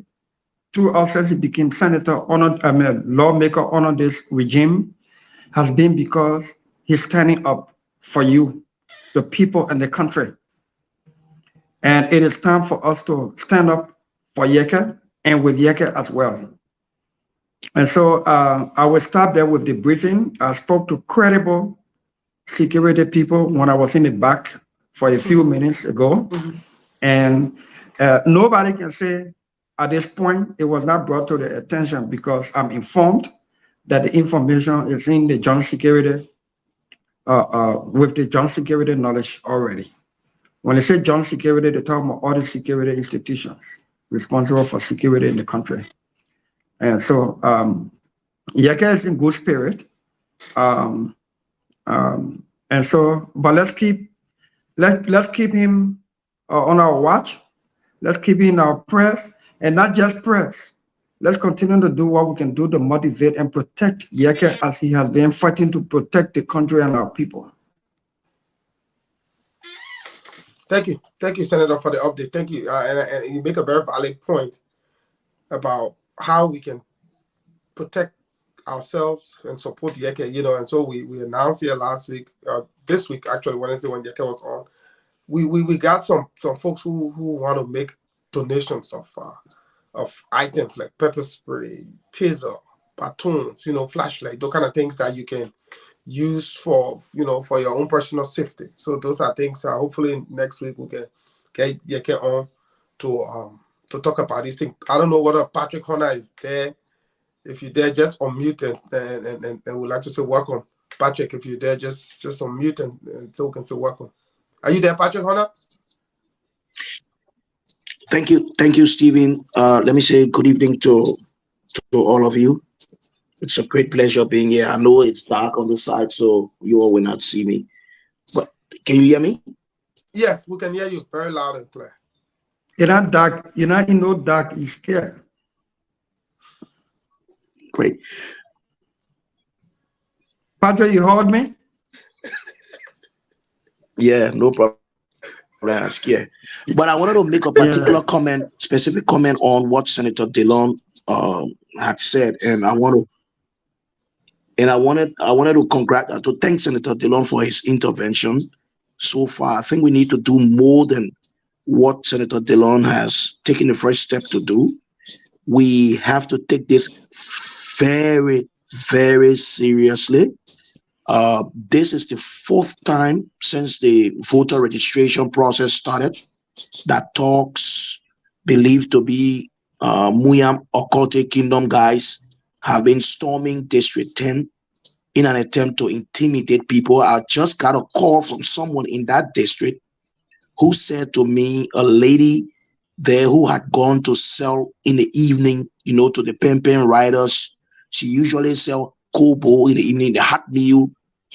through us since he became senator, lawmaker under this regime, has been because he's standing up for you, the people and the country. And it is time for us to stand up for Yeke and with Yeke as well. And so I will start there with the briefing. I spoke to credible security people when I was in the back for a few minutes ago. And nobody can say at this point it was not brought to the attention, because I'm informed that the information is in the joint security, with the joint security knowledge already. When they say joint security, they talk about all the security institutions responsible for security in the country. And so Yeke is in good spirit. And so, but let's keep him on our watch. Let's keep him in our prayers, and not just prayers. Let's continue to do what we can do to motivate and protect Yeke as he has been fighting to protect the country and our people. Thank you, Senator, for the update. Thank you, and you make a very valid point about how we can protect ourselves and support Yeke, you know. And so we announced here last week, this week actually, Wednesday when Yeke was on, we got some folks who want to make donations of items like pepper spray, taser, batons, you know, flashlight, those kind of things that you can use for, you know, for your own personal safety. So those are things. Hopefully next week we can get Yeke on to talk about these things. I don't know whether Patrick Hunter is there. If you're there, just unmute and we'd like to say welcome. Patrick, if you're there, just unmute and so we can say welcome. Are you there, Patrick Hunter? Thank you, Stephen. Let me say good evening to all of you. It's a great pleasure being here. I know it's dark on the side, so you all will not see me. But can you hear me? Yes, we can hear you very loud and clear. You're not dark. You're not in no dark. It's scared. Great. Padre, you heard me? Yeah, no problem. I'm scared. But I wanted to make a particular comment, specific comment on what Senator Dillon had said, and I wanted to thank Senator Dillon for his intervention so far. I think we need to do more than what Senator Dillon has taken the first step to do. We have to take this very, very seriously. This is the fourth time since the voter registration process started that talks believed to be Muyam Okote Kingdom guys have been storming District 10 in an attempt to intimidate people. I just got a call from someone in that district who said to me, a lady there who had gone to sell in the evening, you know, to the pen riders. She usually sell kobo in the evening, the hot meal,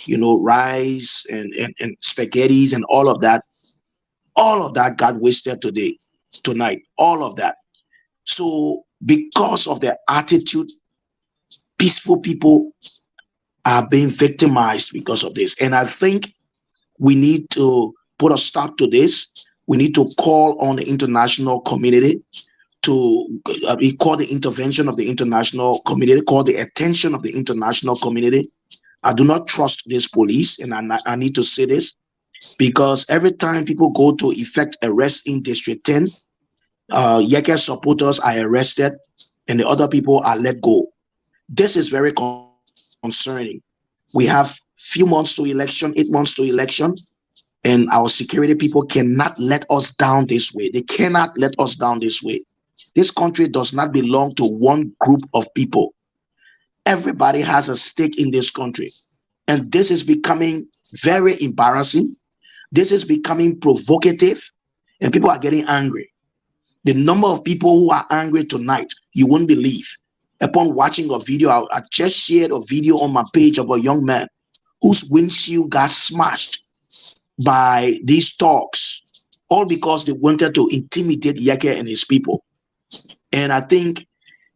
you know, rice and spaghettis and all of that. All of that got wasted tonight, all of that. So because of their attitude, peaceful people are being victimized because of this. And I think we need to put a stop to this. We need to call on the international community to call the intervention of the international community, call the attention of the international community. I do not trust this police, and I need to say this, because every time people go to effect arrest in District 10, Yeke supporters are arrested and the other people are let go. This is very concerning. We have few months to election, 8 months to election, and our security people cannot let us down this way. They cannot let us down this way. This country does not belong to one group of people. Everybody has a stake in this country. And this is becoming very embarrassing. This is becoming provocative, and people are getting angry. The number of people who are angry tonight, you won't believe. Upon watching a video, I just shared a video on my page of a young man whose windshield got smashed by these talks, all because they wanted to intimidate Yeke and his people. And I think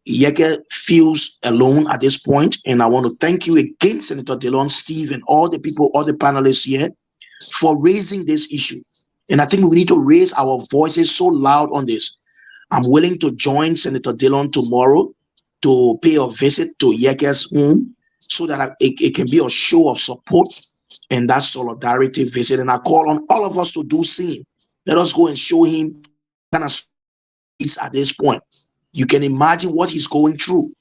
Yeke feels alone at this point. And I want to thank you again, Senator Dillon, Steve, and all the people, all the panelists here for raising this issue. And I think we need to raise our voices so loud on this. I'm willing to join Senator Dillon tomorrow to pay a visit to Yeke's home so that it can be a show of support and that solidarity visit. And I call on all of us to do same. Let us go and show him kind of it's at this point. You can imagine what he's going through.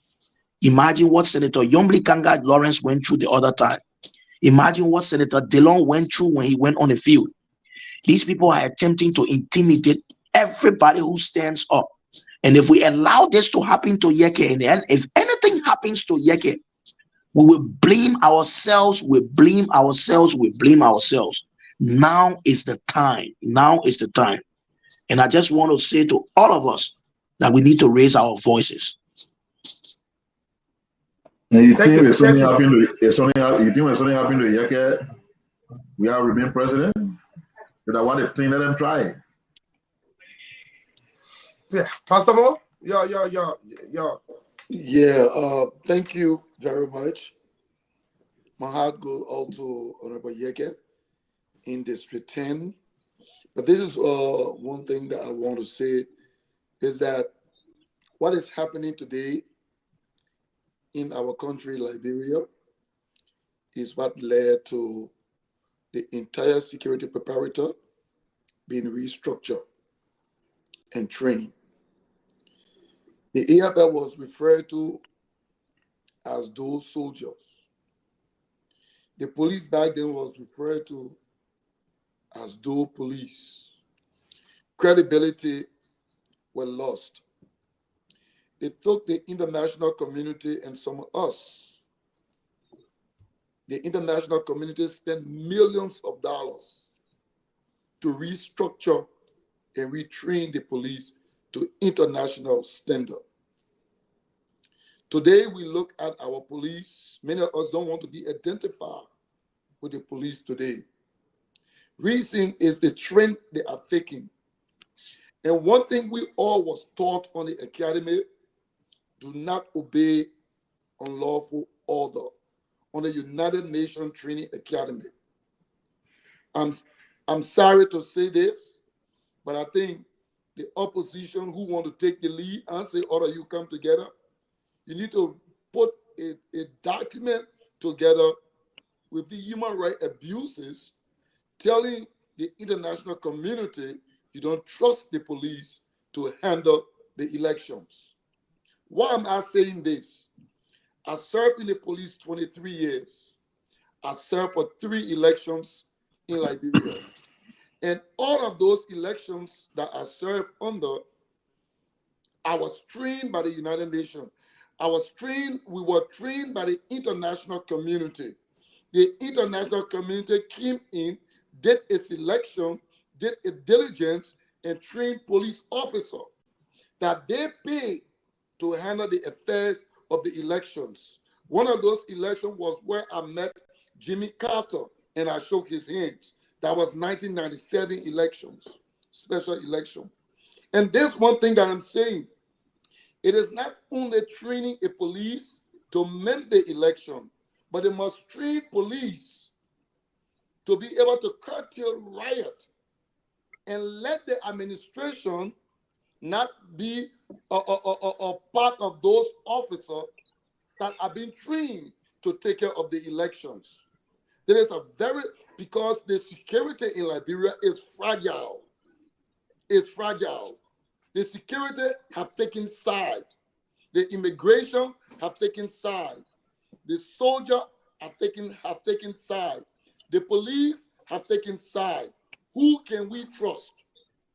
Imagine what Senator Yombli Kanga Lawrence went through the other time. Imagine what Senator Dillon went through when he went on the field. These people are attempting to intimidate everybody who stands up. And if we allow this to happen to Yeke, and if anything happens to Yeke, we will blame ourselves, we blame ourselves, we blame ourselves. Now is the time. Now is the time. And I just want to say to all of us that we need to raise our voices. And you think when something happened to Yeke, we have remain president? But I want to think, let them try. Yeah, Pastor Mo, Yeah, thank you very much. My heart goes out to Honorable Yeke in District 10. But this is one thing that I want to say is that what is happening today in our country, Liberia, is what led to the entire security preparator being restructured and trained. The AFL was referred to as those soldiers. The police back then was referred to as those police. Credibility was lost. It took the international community and some of us. The international community spent millions of dollars to restructure and retrain the police to international standard. Today, we look at our police. Many of us don't want to be identified with the police today. Reason is the trend they are taking. And one thing we all was taught on the academy, do not obey unlawful order on the United Nations Training Academy. I'm sorry to say this, but I think the opposition who want to take the lead and say, all of you come together, you need to put a document together with the human rights abuses, telling the international community you don't trust the police to handle the elections. Why am I saying this? I served in the police 23 years. I served for 3 elections in Liberia. And all of those elections that I served under, I was trained by the United Nations. We were trained by the international community. The international community came in, did a selection, did a diligence, and trained police officers that they paid to handle the affairs of the elections. One of those elections was where I met Jimmy Carter and I shook his hands. That was 1997 elections, special election. And there's one thing that I'm saying. It is not only training a police to mend the election, but they must train police to be able to curtail riot and let the administration not be a part of those officers that have been trained to take care of the elections. There is because the security in Liberia is fragile. It's fragile. The security have taken side. The immigration have taken side. The soldier have taken side. The police have taken side. Who can we trust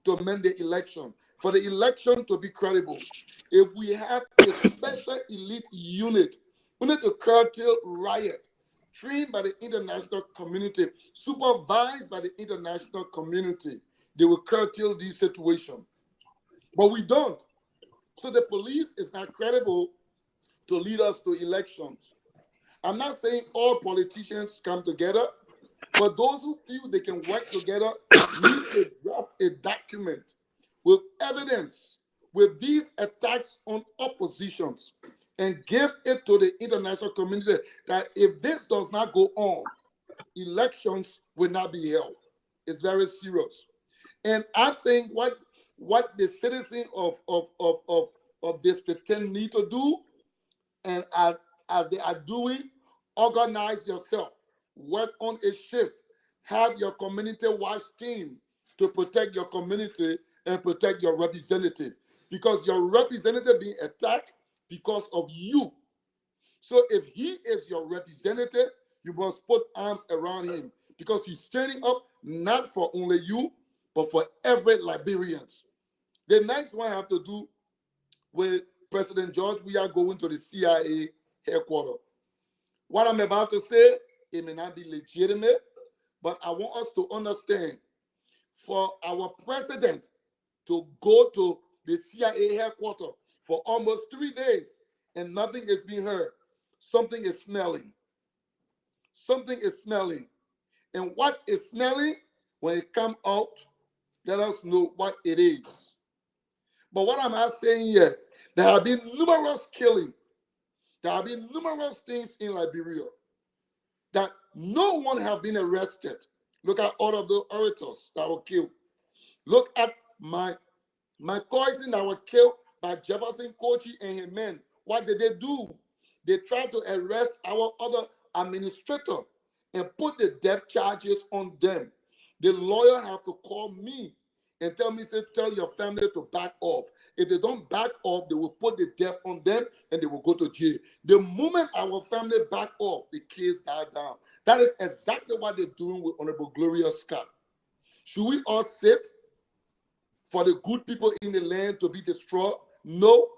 to amend the election? For the election to be credible, if we have a special elite unit, we need to curtail riot, trained by the international community, supervised by the international community, they will curtail this situation. But we don't. So the police is not credible to lead us to elections. I'm not saying all politicians come together, but those who feel they can work together need to draft a document with evidence with these attacks on oppositions and give it to the international community that if this does not go on, elections will not be held. It's very serious. And I think what the citizens of District 10 need to do, and as they are doing, organize yourself, work on a shift, have your community watch team to protect your community and protect your representative, because your representative being attacked because of you. So if he is your representative, you must put arms around him, because he's standing up not for only you, but for every Liberian. The next one I have to do with President George. We are going to the CIA headquarters. What I'm about to say, it may not be legitimate, but I want us to understand, for our president to go to the CIA headquarters for almost 3 days and nothing is being heard, something is smelling. Something is smelling. And what is smelling, when it comes out, let us know what it is. But what am I saying here? There have been numerous killings. There have been numerous things in Liberia that no one have been arrested. Look at all of the orators that were killed. Look at my cousins that were killed by Jefferson Kochi and his men. What did they do? They tried to arrest our other administrator and put the death charges on them. The lawyer have to call me and tell me, say, tell your family to back off. If they don't back off, they will put the death on them and they will go to jail. The moment our family back off, the case died down. That is exactly what they're doing with Honorable Gloria Scott. Should we all sit for the good people in the land to be destroyed? No.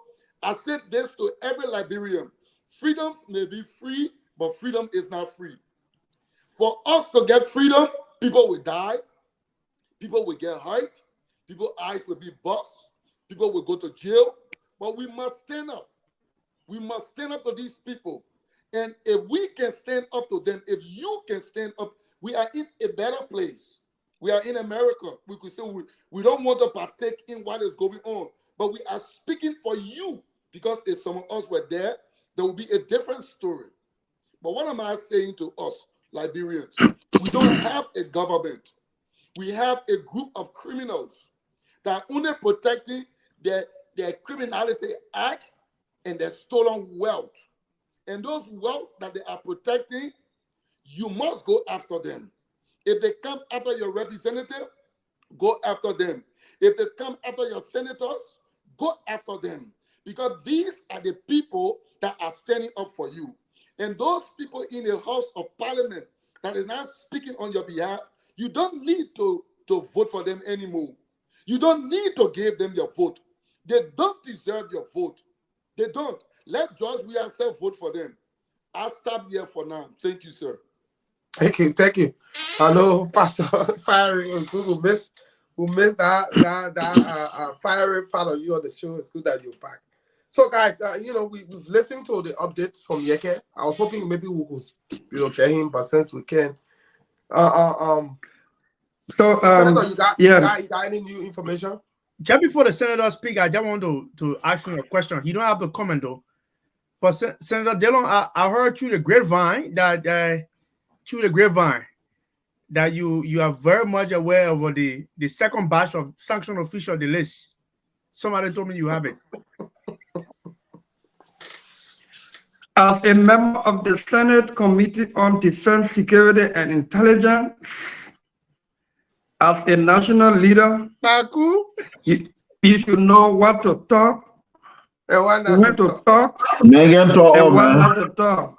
I said this to every Liberian. Freedoms may be free, but freedom is not free. For us to get freedom, people will die, people will get hurt, people's eyes will be bust, people will go to jail, but we must stand up. We must stand up to these people. And if we can stand up to them, if you can stand up, we are in a better place. We are in America. We could say we don't want to partake in what is going on, but we are speaking for you, because if some of us were there, there will be a different story. But what am I saying to us, Liberians? We don't have a government. We have a group of criminals that are only protecting their criminality act and their stolen wealth. And those wealth that they are protecting, you must go after them. If they come after your representative, go after them. If they come after your senators, go after them. Because these are the people that are standing up for you. And those people in the House of Parliament that is not speaking on your behalf, you don't need to vote for them anymore. You don't need to give them your vote. They don't deserve your vote. They don't. Let George Weah vote for them. I'll stop here for now. Thank you, sir. Thank you, thank you. I know Pastor Fiery who missed that fiery part of you on the show. It's good that you're back. So, guys, we've listened to the updates from Yeke. I was hoping maybe we could, get him, but since we can, Senator, you got any new information? Just before the senator speak, I just want to ask him a question. He don't have to comment though. But Senator Delon, I heard through the grapevine that you are very much aware of the second batch of sanctioned officials on the list. Somebody told me you have it. As a member of the Senate Committee on Defense, Security, and Intelligence, as a national leader, you should know what to talk, when to talk, and when not to talk.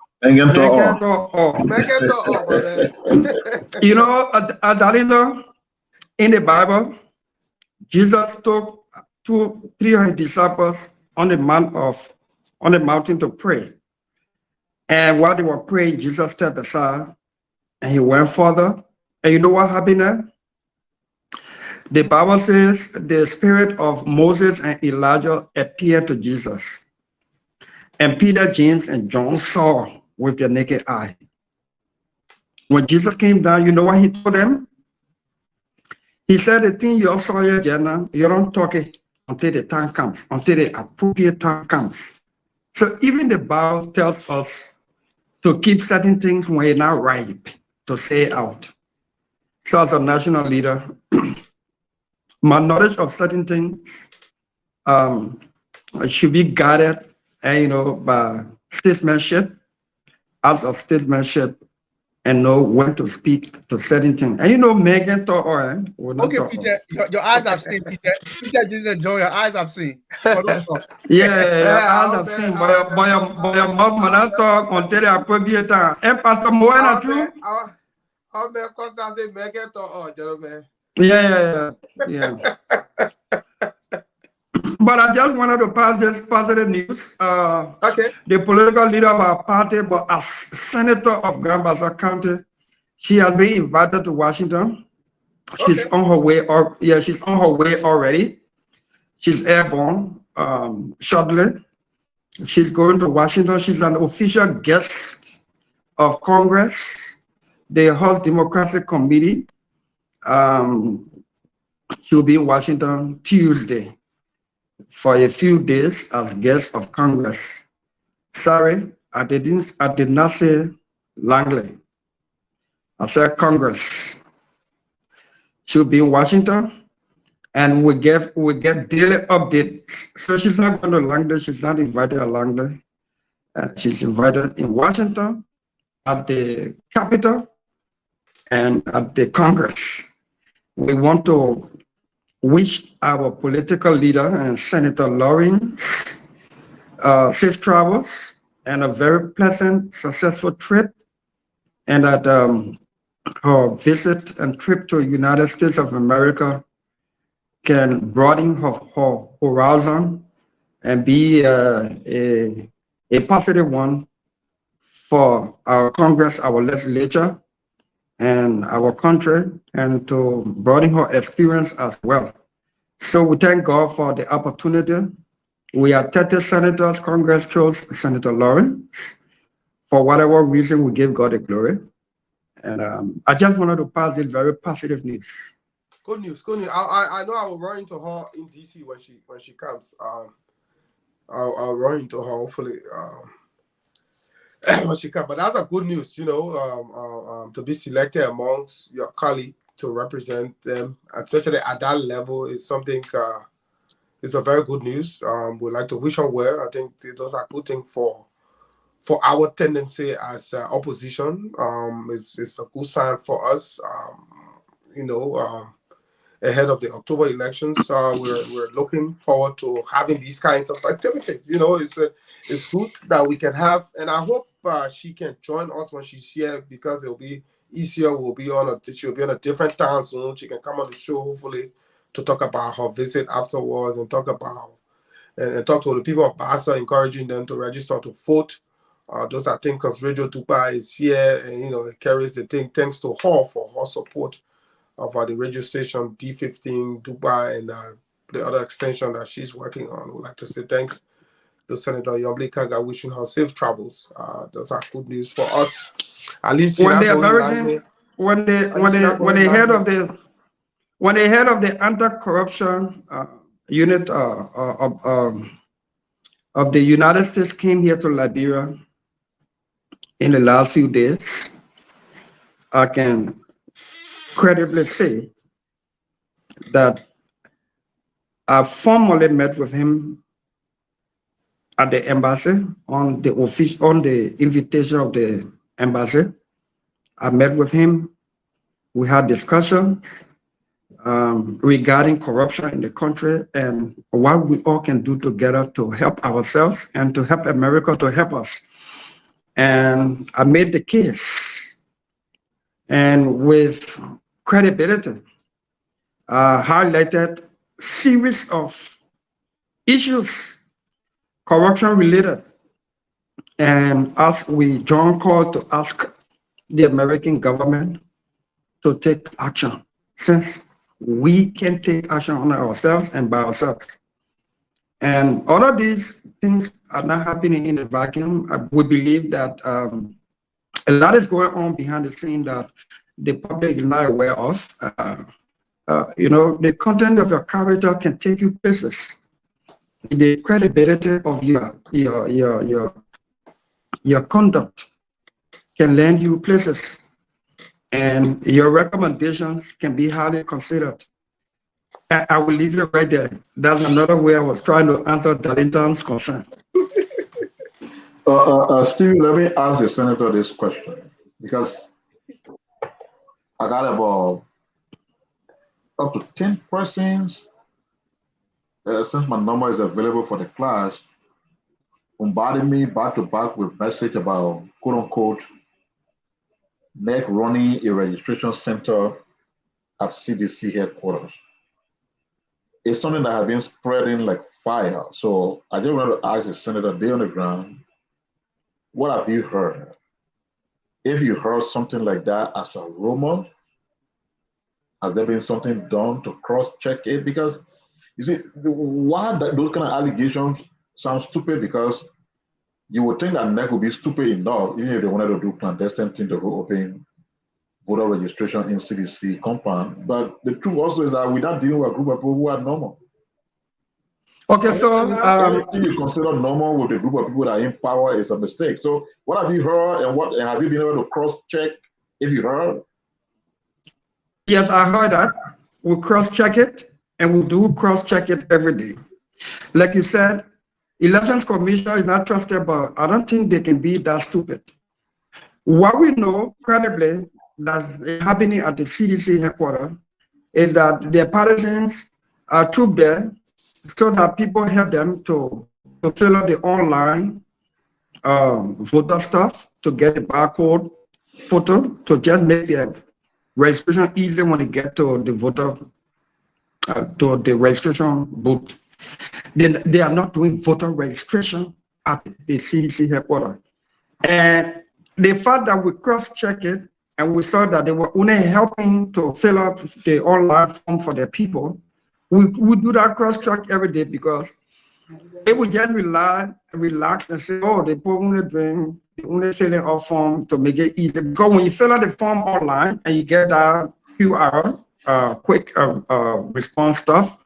Adalito, in the Bible, Jesus took 3 of his disciples on the mountain to pray. And while they were praying, Jesus stepped aside and he went further. And you know what happened there? The Bible says the spirit of Moses and Elijah appeared to Jesus. And Peter, James, and John saw with their naked eye. When Jesus came down, you know what he told them? He said, the thing you saw here, Jenna, you don't talk it until the time comes, until the appropriate time comes. So even the Bible tells us to keep certain things when it's not ripe, to say out. So as a national leader, my knowledge of certain things should be guided, by statesmanship, as of statesmanship, and know when to speak to certain things. And Megan thought, all right. Okay, Peter, your eyes have seen, Peter. Peter didn't enjoy your eyes have seen. Eyes have seen, but your mom and talk until the appropriate time. And Pastor Moana too. Of course, I say Megan thought, gentlemen. Yeah. But I just wanted to pass this positive news. Okay. The political leader of our party, but as senator of Grand Bassa County, she has been invited to Washington. Okay. She's on her way. She's on her way already. She's airborne shortly. She's going to Washington. She's an official guest of Congress, the House Democratic Committee. She'll be in Washington Tuesday for a few days as guest of Congress. Sorry, I did not say Langley. I said Congress. She'll be in Washington, and we get daily updates. So she's not going to Langley. She's not invited to Langley. She's invited in Washington, at the Capitol, and at the Congress. We want to wish our political leader and Senator Loring safe travels and a very pleasant, successful trip, and that her visit and trip to the United States of America can broaden her horizon and be a positive one for our Congress, our legislature, and our country, and to broaden her experience as well. So we thank God for the opportunity. We are 30 senators. Congress chose Senator Lawrence. For whatever reason, we give God the glory. And I just wanted to pass this very positive news. Good news, good news. I know I will run into her in DC when she comes. I'll run into her hopefully when she comes. But that's a good news, you know, to be selected amongst your colleagues to represent them, especially at that level, is something. It's a very good news. We'd like to wish her well. I think those are good things for our tendency as opposition. It's a good sign for us. You know, ahead of the October elections, we're looking forward to having these kinds of activities. You know, it's good that we can have, and I hope she can join us when she's here, because it'll be easier. She'll be on a different time zone. She can come on the show hopefully to talk about her visit afterwards and talk about and talk to the people of Bassa, encouraging them to register to vote. Those are things, because Radio Dubai is here, and you know, it carries the thing. Thanks to her for her support of the radio station D15 Dubai and the other extension that she's working on. We'd like to say thanks to Senator Yomli Kaga, wishing her safe travels. Those are good news for us. At least when the head of the anti-corruption unit of the United States came here to Liberia in the last few days, I can credibly say that I formally met with him at the embassy on the invitation of the embassy. I met with him. We had discussions regarding corruption in the country and what we all can do together to help ourselves and to help America to help us. And I made the case, and with credibility, highlighted series of issues, corruption related, and as we joined call to ask the American government to take action, since we can take action on ourselves and by ourselves. And all of these things are not happening in a vacuum. We believe that a lot is going on behind the scene that the public is not aware of. You know, the content of your character can take you places. The credibility of your conduct can land you places, and your recommendations can be highly considered. I will leave it right there. That's another way I was trying to answer Darlington's concern. Steve, let me ask the senator this question, because I got about up to 10 persons, since my number is available for the class, bombarding me back to back with message about quote unquote MEC running a registration center at CDC headquarters. It's something that has been spreading like fire. So I just want to ask the senator, day on the ground, what have you heard? If you heard something like that as a rumor, has there been something done to cross-check it? Because you see, why those kind of allegations sound stupid, because you would think that NEC would be stupid enough, even if they wanted to do clandestine thing to go open voter registration in CDC compound. But the truth also is that we're not dealing with a group of people who are normal. Okay, so everything you consider normal with a group of people that are in power is a mistake. So what have you heard, and have you been able to cross-check if you heard? Yes, I heard that. We'll cross-check it, and we'll do cross-check it every day. Like you said, Elections Commission is not trusted, but I don't think they can be that stupid. What we know credibly that is happening at the CDC headquarters is that their partisans are trooped there so that people help them to fill out the online voter stuff, to get the barcode photo, to just make their registration easy when they get to the voter, to the registration booth. They are not doing voter registration at the CDC headquarters. And the fact that we cross-checked it and we saw that they were only helping to fill out the online form for their people, we do that cross-check every day, because if we just relax and say, oh, the people only filling out form to make it easy. Because when you fill out the form online and you get that QR, quick response stuff,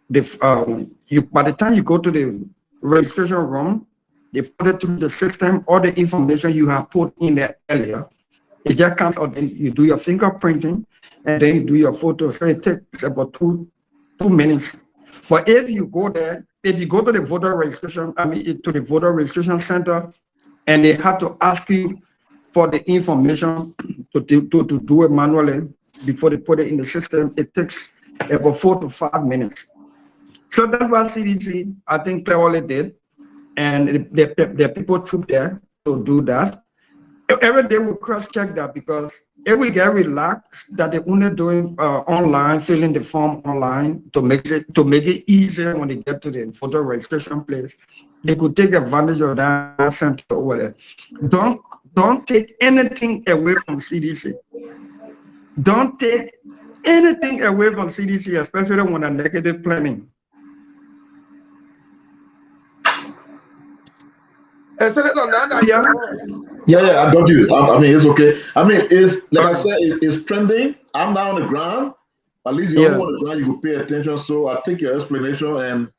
by the time you go to the registration room, they put it through the system, all the information you have put in there earlier. It just comes out, then you do your fingerprinting, and then you do your photo. So it takes about two minutes. But if you go there, if you go to the voter registration, to the voter registration center, and they have to ask you for the information to do it manually before they put it in the system, it takes about 4 to 5 minutes. So that's what CDC, I think, clearly did. And the people trooped there to do that. Every day we cross-check that, because if we get relaxed that they're only doing online, filling the form online to make it easier when they get to the voter registration place, they could take advantage of that center over there. Don't take anything away from CDC. Don't take anything away from CDC, especially when a negative planning. Yeah, I got you. I mean, it's okay. I mean, it's like I said, it's trending. I'm now on the ground. At least you're on the ground, you will pay attention. So I take your explanation, and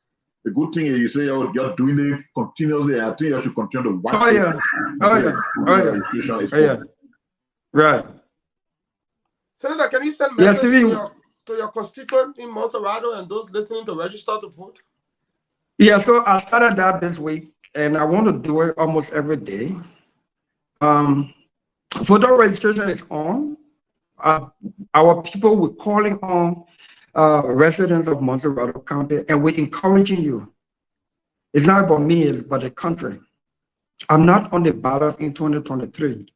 the good thing is you say you're doing it continuously. I think you should continue to watch it. Right. Senator, can you send message to your constituent in Monserrado and those listening to register to vote? Yeah, so I started that this week, and I want to do it almost every day. Voter registration is on. Our people, we're calling on residents of Monserrado County, and we're encouraging you. It's not about me, it's about the country. I'm not on the ballot in 2023.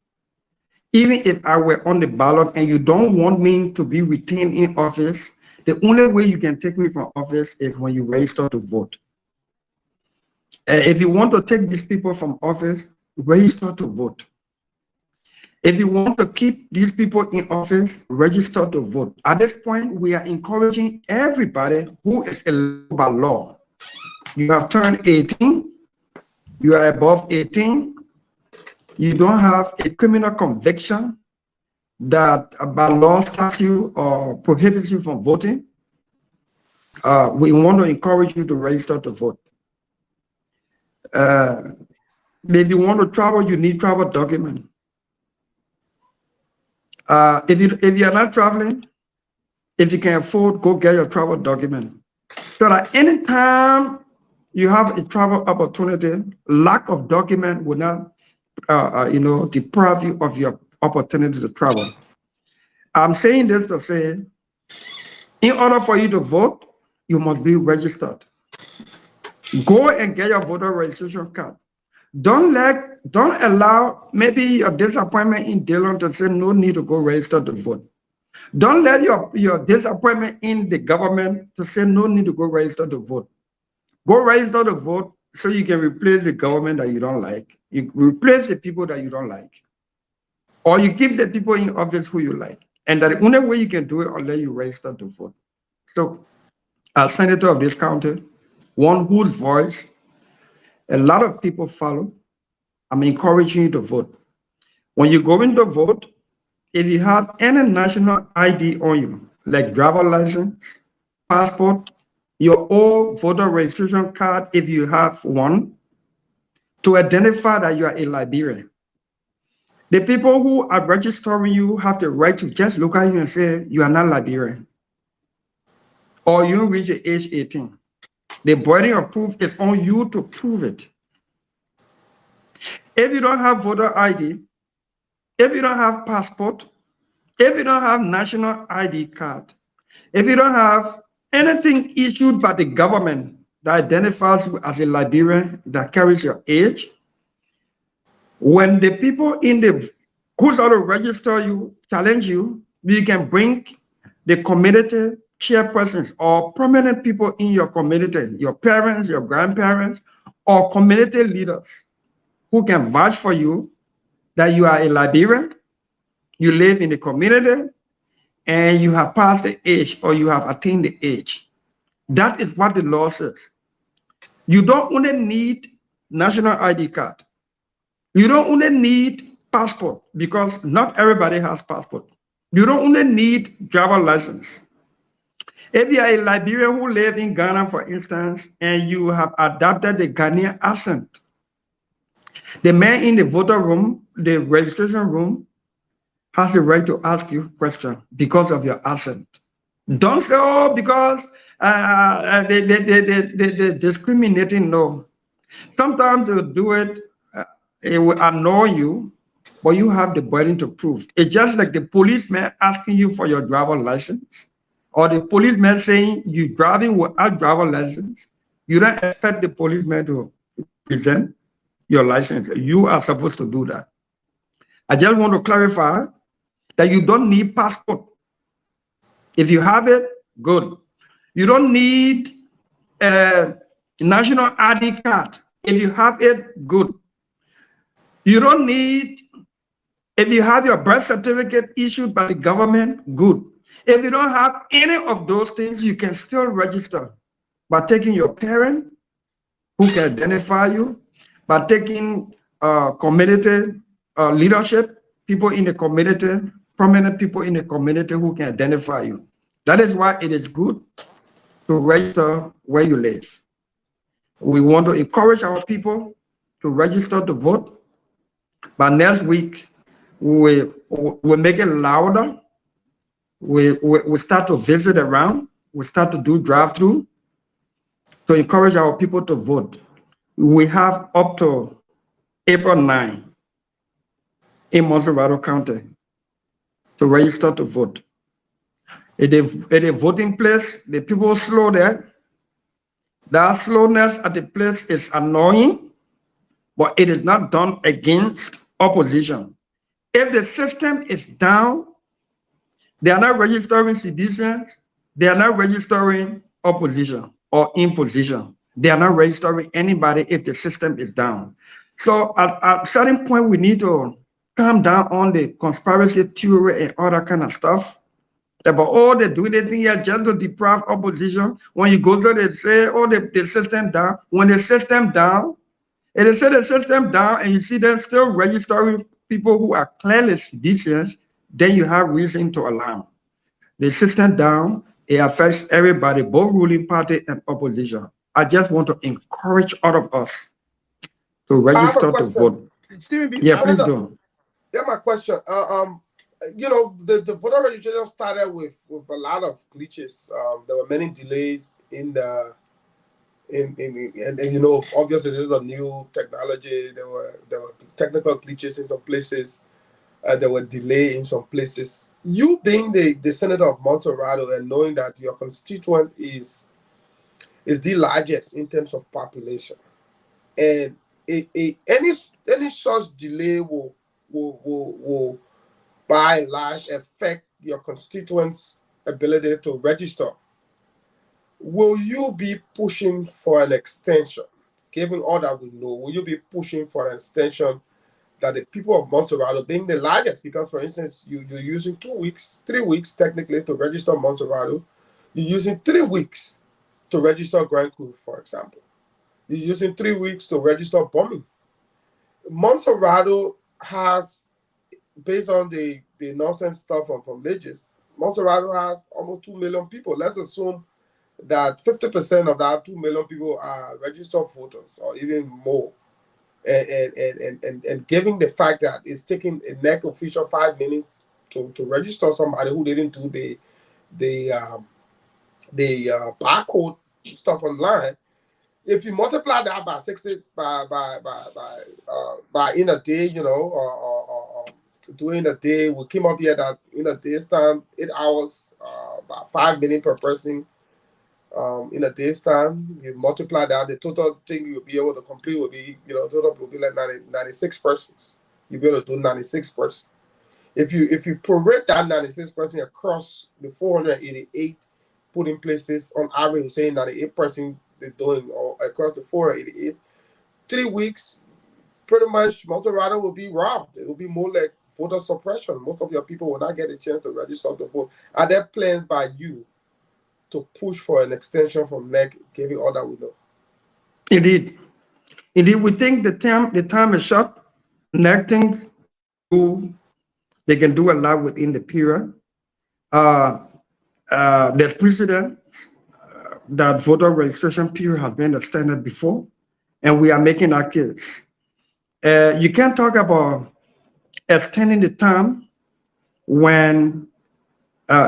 Even if I were on the ballot and you don't want me to be retained in office, the only way you can take me from office is when you register to vote. If you want to take these people from office, register to vote. If you want to keep these people in office, register to vote. At this point, we are encouraging everybody who is eligible by law. You have turned 18, you are above 18, you don't have a criminal conviction that by law stops you or prohibits you from voting. We want to encourage you to register to vote. If you want to travel, you need travel document. If you're not traveling, if you can afford, go get your travel document. So that anytime you have a travel opportunity, lack of document will not, deprive you of your opportunity to travel. I'm saying this to say, in order for you to vote, you must be registered. Go and get your voter registration card. Don't allow maybe your disappointment in Dillon to say no need to go register to vote. Don't let your disappointment in the government to say no need to go register to vote. Go register to vote so you can replace the government that you don't like. You replace the people that you don't like. Or you keep the people in office who you like. And that the only way you can do it unless you register to vote. So, as senator of this county, one whose voice a lot of people follow, I'm encouraging you to vote. When you go in to vote, if you have any national ID on you, like driver license, passport, your old voter registration card, if you have one, to identify that you are a Liberian. The people who are registering you have the right to just look at you and say, you are not Liberian, or you don't reach the age 18. The burden of proof is on you to prove it. If you don't have voter ID, if you don't have passport, if you don't have national ID card, if you don't have anything issued by the government that identifies you as a Liberian that carries your age, when the people in the who's out to register you challenge you, you can bring the community chairpersons or prominent people in your community, your parents, your grandparents, or community leaders who can vouch for you that you are a Liberian, you live in the community, and you have passed the age or you have attained the age. That is what the law says. You don't only need national ID card. You don't only need passport, because not everybody has passport. You don't only need driver license. If you are a Liberian who lives in Ghana, for instance, and you have adopted the Ghanaian accent, the man in the voter room, the registration room, has the right to ask you questions because of your accent. Don't say, oh, because they discriminating. No. Sometimes they'll do it, it will annoy you, but you have the burden to prove. It's just like the policeman asking you for your driver license, or the policeman saying you driving without driver license. You don't expect the policeman to present your license. You are supposed to do that. I just want to clarify that you don't need passport. If you have it, good. You don't need a national ID card. If you have it, good. You don't need, if you have your birth certificate issued by the government, good. If you don't have any of those things, you can still register by taking your parent who can identify you, by taking community leadership, people in the community, prominent people in the community who can identify you. That is why it is good to register where you live. We want to encourage our people to register to vote. By next week, we'll make it louder. We start to visit around. We start to do drive-through to encourage our people to vote. We have up to April 9 in Monserrado County to register to vote. At a voting place, the people slow there. That slowness at the place is annoying, but it is not done against opposition. If the system is down, they are not registering citizens, they are not registering opposition or imposition. They are not registering anybody if the system is down. So at a certain point, we need to calm down on the conspiracy theory and all that kind of stuff. About all they do anything here just to deprive opposition. When you go through, they say, oh, the system down. When the system down, and they say the system down, and you see them still registering people who are clearly citizens, then you have reason to alarm. The system down, it affects everybody, both ruling party and opposition. I just want to encourage all of us to register to vote. Stephen, yeah, please do. Yeah, my question. You know, the voter registration started with a lot of glitches. There were many delays and you know, obviously this is a new technology. There were technical glitches in some places. There were delays in some places. You being the senator of Monserrado and knowing that your constituent is the largest in terms of population, and any such delay will by and large affect your constituents' ability to register. Will you be pushing for an extension? Given all that we know, will you be pushing for an extension that the people of Monserrado, being the largest, because for instance, you're using 3 weeks technically to register Monserrado, you're using 3 weeks to register Grand Cruz, for example. You're using 3 weeks to register Bombing. Monserrado has, based on the nonsense stuff from Legis, Monserrado has almost 2 million people. Let's assume that 50% of that 2 million people are registered voters or even more. And given the fact that it's taking a neck official 5 minutes to register somebody who didn't do the barcode stuff online, if you multiply that by 60 by in a day, you know, or during the day, we came up here that in a day's time, 8 hours, about 5 million per person. In a day's time, you multiply that, the total thing you'll be able to complete will be, you know, total will be like 96 persons. You'll be able to do 96 persons. If you prorate that 96 persons across the 488 putting places, on average, we're saying 98 persons they're doing, or across the 488, 3 weeks, pretty much Monterrey will be robbed. It will be more like voter suppression. Most of your people will not get a chance to register to vote. Are there plans by you to push for an extension from NEC, giving all that we know? Indeed, we think the time is short. NEC thinks they can do a lot within the period. There's precedent that voter registration period has been extended before, and we are making our case. You can't talk about extending the time when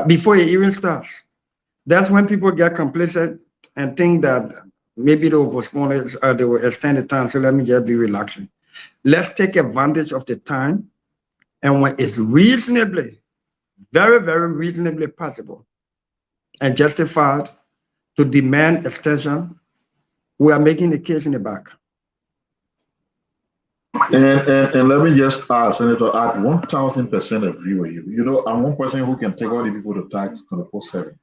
before it even starts. That's when people get complacent and think that maybe they will postpone it or they will extend the time. So let me just be relaxing. Let's take advantage of the time, and when it's reasonably, very, very reasonably possible and justified to demand extension, we are making the case in the back. And let me just ask, Senator, at 1,000% agree with you. You know, I'm one person who can take all the people to tax 24/7.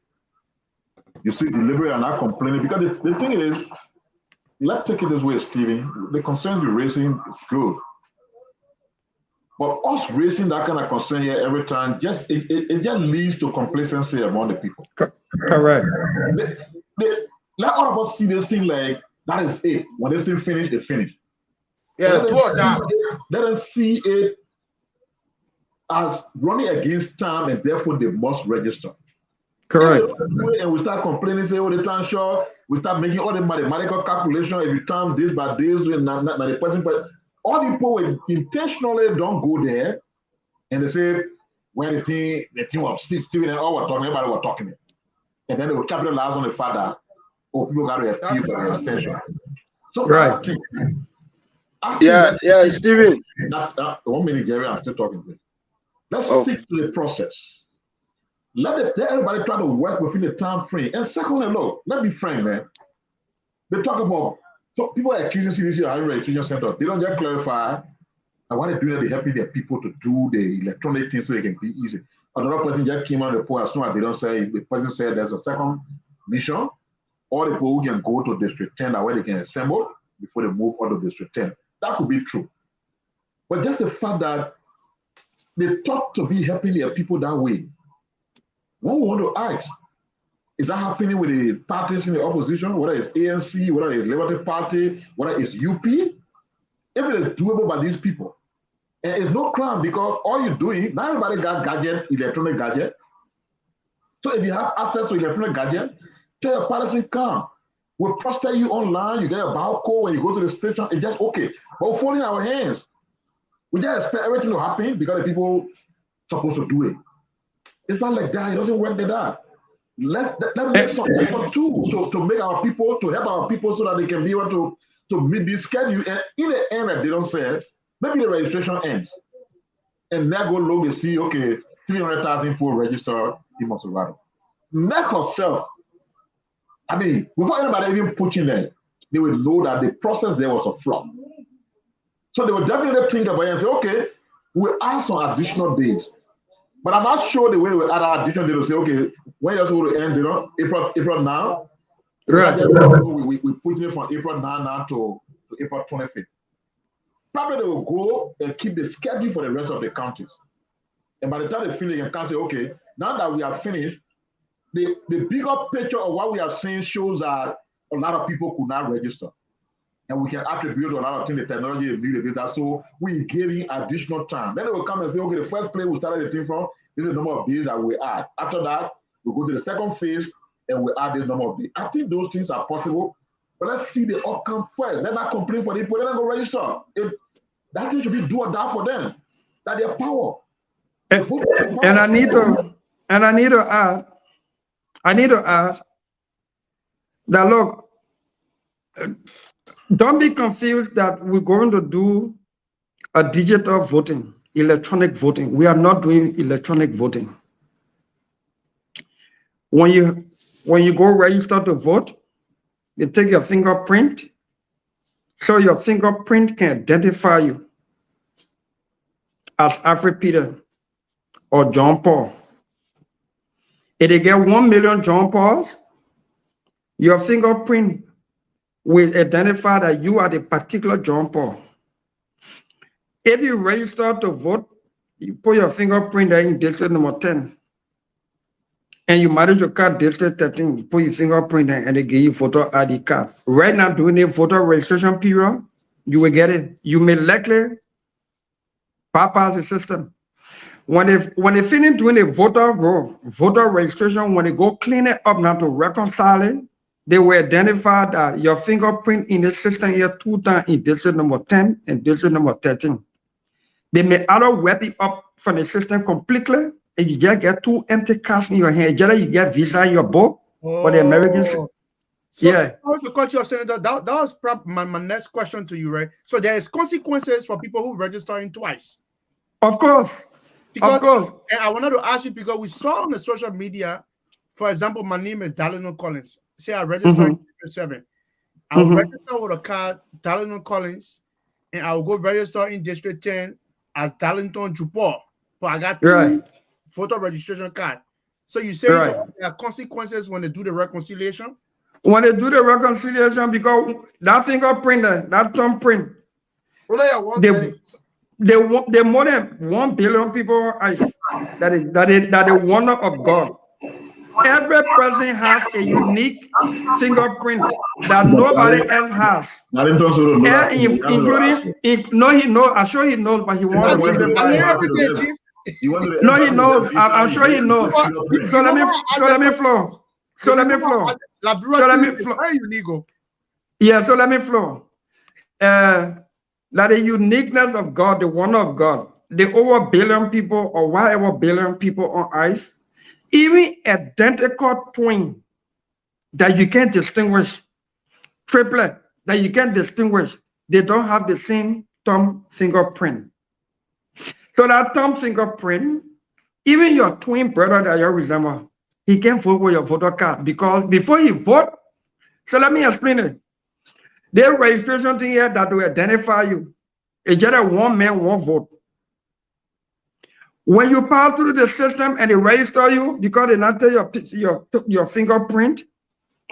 You see, deliberate and not complaining, because the thing is, let's take it this way, Stephen. The concerns you're raising is good. But us raising that kind of concern here every time, it just leads to complacency among the people. Correct. Let all of us see this thing like, that is it. When this thing finished, it finished. Yeah, do or die. Let us see it as running against time, and therefore they must register. Correct. And we start complaining, say, oh, the time short. We start making all the mathematical calculation every time, this by this, not the person. But all the people will intentionally don't go there, and they say, when the team of 16 and all were talking, everybody were talking it. And then they will capitalize on the fact that, oh, people got to appeal for the extension. So, right. Yeah, Stephen. 1 minute, Jerry, I'm still talking. Please. Let's stick to the process. Let everybody try to work within the time frame. And secondly, look, let me frank, man. They talk about, so people are accusing CDC of having registration center. They don't just clarify what they're doing. They're helping their people to do the electronic thing so it can be easy. Another person just came on the report as soon as they don't say, the person said there's a second mission. All the people who can go to District 10 are where they can assemble before they move out of District 10. That could be true. But just the fact that they thought to be helping their people that way, what we want to ask, is that happening with the parties in the opposition, whether it's ANC, whether it's Liberty Party, whether it's UP? If it is doable by these people, and it's no crime, because all you're doing, not everybody got gadget, electronic gadget. So if you have access to electronic gadget, tell your partisan, come. We'll prostate you online, you get a barcode when you go to the station, it's just okay. But we're folding our hands. We just expect everything to happen because the people supposed to do it. It's not like that. It doesn't work like that. Let make some effort too to make our people, to help our people so that they can be able to meet this schedule. And in the end, if they don't say, maybe the registration ends. And now go look and see, okay, 300,000 people registered in Monserrate. NEC herself, I mean, without anybody even pushing there, they will know that the process there was a flop. So they will definitely think about it and say, okay, we'll add some additional days. But I'm not sure the way we add additional days to say, okay, when you're supposed to end, you know, April now, right? We put it from April now to April 25th. Probably they will go and keep the schedule for the rest of the counties. And by the time they finish, they can say, okay, now that we are finished, the bigger picture of what we are seeing shows that a lot of people could not register. And we can attribute a lot of things, the technology, the media, so we giving additional time. Then they will come and say, okay, the first place we started the thing from, this is the number of days that we add. After that, we go to the second phase and we add this number of days. I think those things are possible, but let's see the outcome first. Let not complain for the people, let them go register. If that thing should be do or die for them. That their power. And I need to add that, look, Don't be confused that we're going to do a digital voting, electronic voting. We are not doing electronic voting. When you go register to vote, you take your fingerprint, so your fingerprint can identify you as Alfred Peter or John Paul. If they get 1 million John Pauls, your fingerprint will identify that you are the particular John Paul. If you register to vote, you put your fingerprint there in district number 10. And you manage your card district 13, you put your fingerprint there and they give you photo ID card. Right now, during the voter registration period, you will get it. You may likely bypass the system. When they finish doing the voter registration, when they go clean it up now to reconcile it, they will identify that your fingerprint in the system here 2 times in district number 10 and district number 13. They may either wipe it up from the system completely, and you just get 2 empty cards in your hand. Either you get Visa in your book for the Americans. So, Yeah. sorry to cut you off, Senator. That was my next question to you, right? So there is consequences for people who register in twice. Of course. Because, of course. And I wanted to ask you because we saw on the social media, for example, my name is Dalino Collins. Say I register in District 7. I'll register with a card, Dalino Collins, and I'll go register in District 10 as Darlington Jupor. But I got 2 photo registration card. So you say there are consequences when they do the reconciliation? When they do the reconciliation, because that fingerprint, that thumbprint, they more than 1 billion people that is the wonder of God. Every person has a unique fingerprint that nobody else has. Including, no, he knows. I'm sure he knows, but he wants to simplify it. No, he knows. I'm sure he knows. So let me flow. Yeah, so let me flow. That the uniqueness of God, the wonder of God, the over 1 billion people or whatever billion people on earth, even identical twin that you can't distinguish, triplet that you can't distinguish, they don't have the same thumb fingerprint. So that thumb fingerprint, even your twin brother that you resemble, he can vote with your voter card because before he vote, so let me explain it. There's registration thing here that will identify you. It's just a 1 man, 1 vote. When you pass through the system and they register you, because they not tell your fingerprint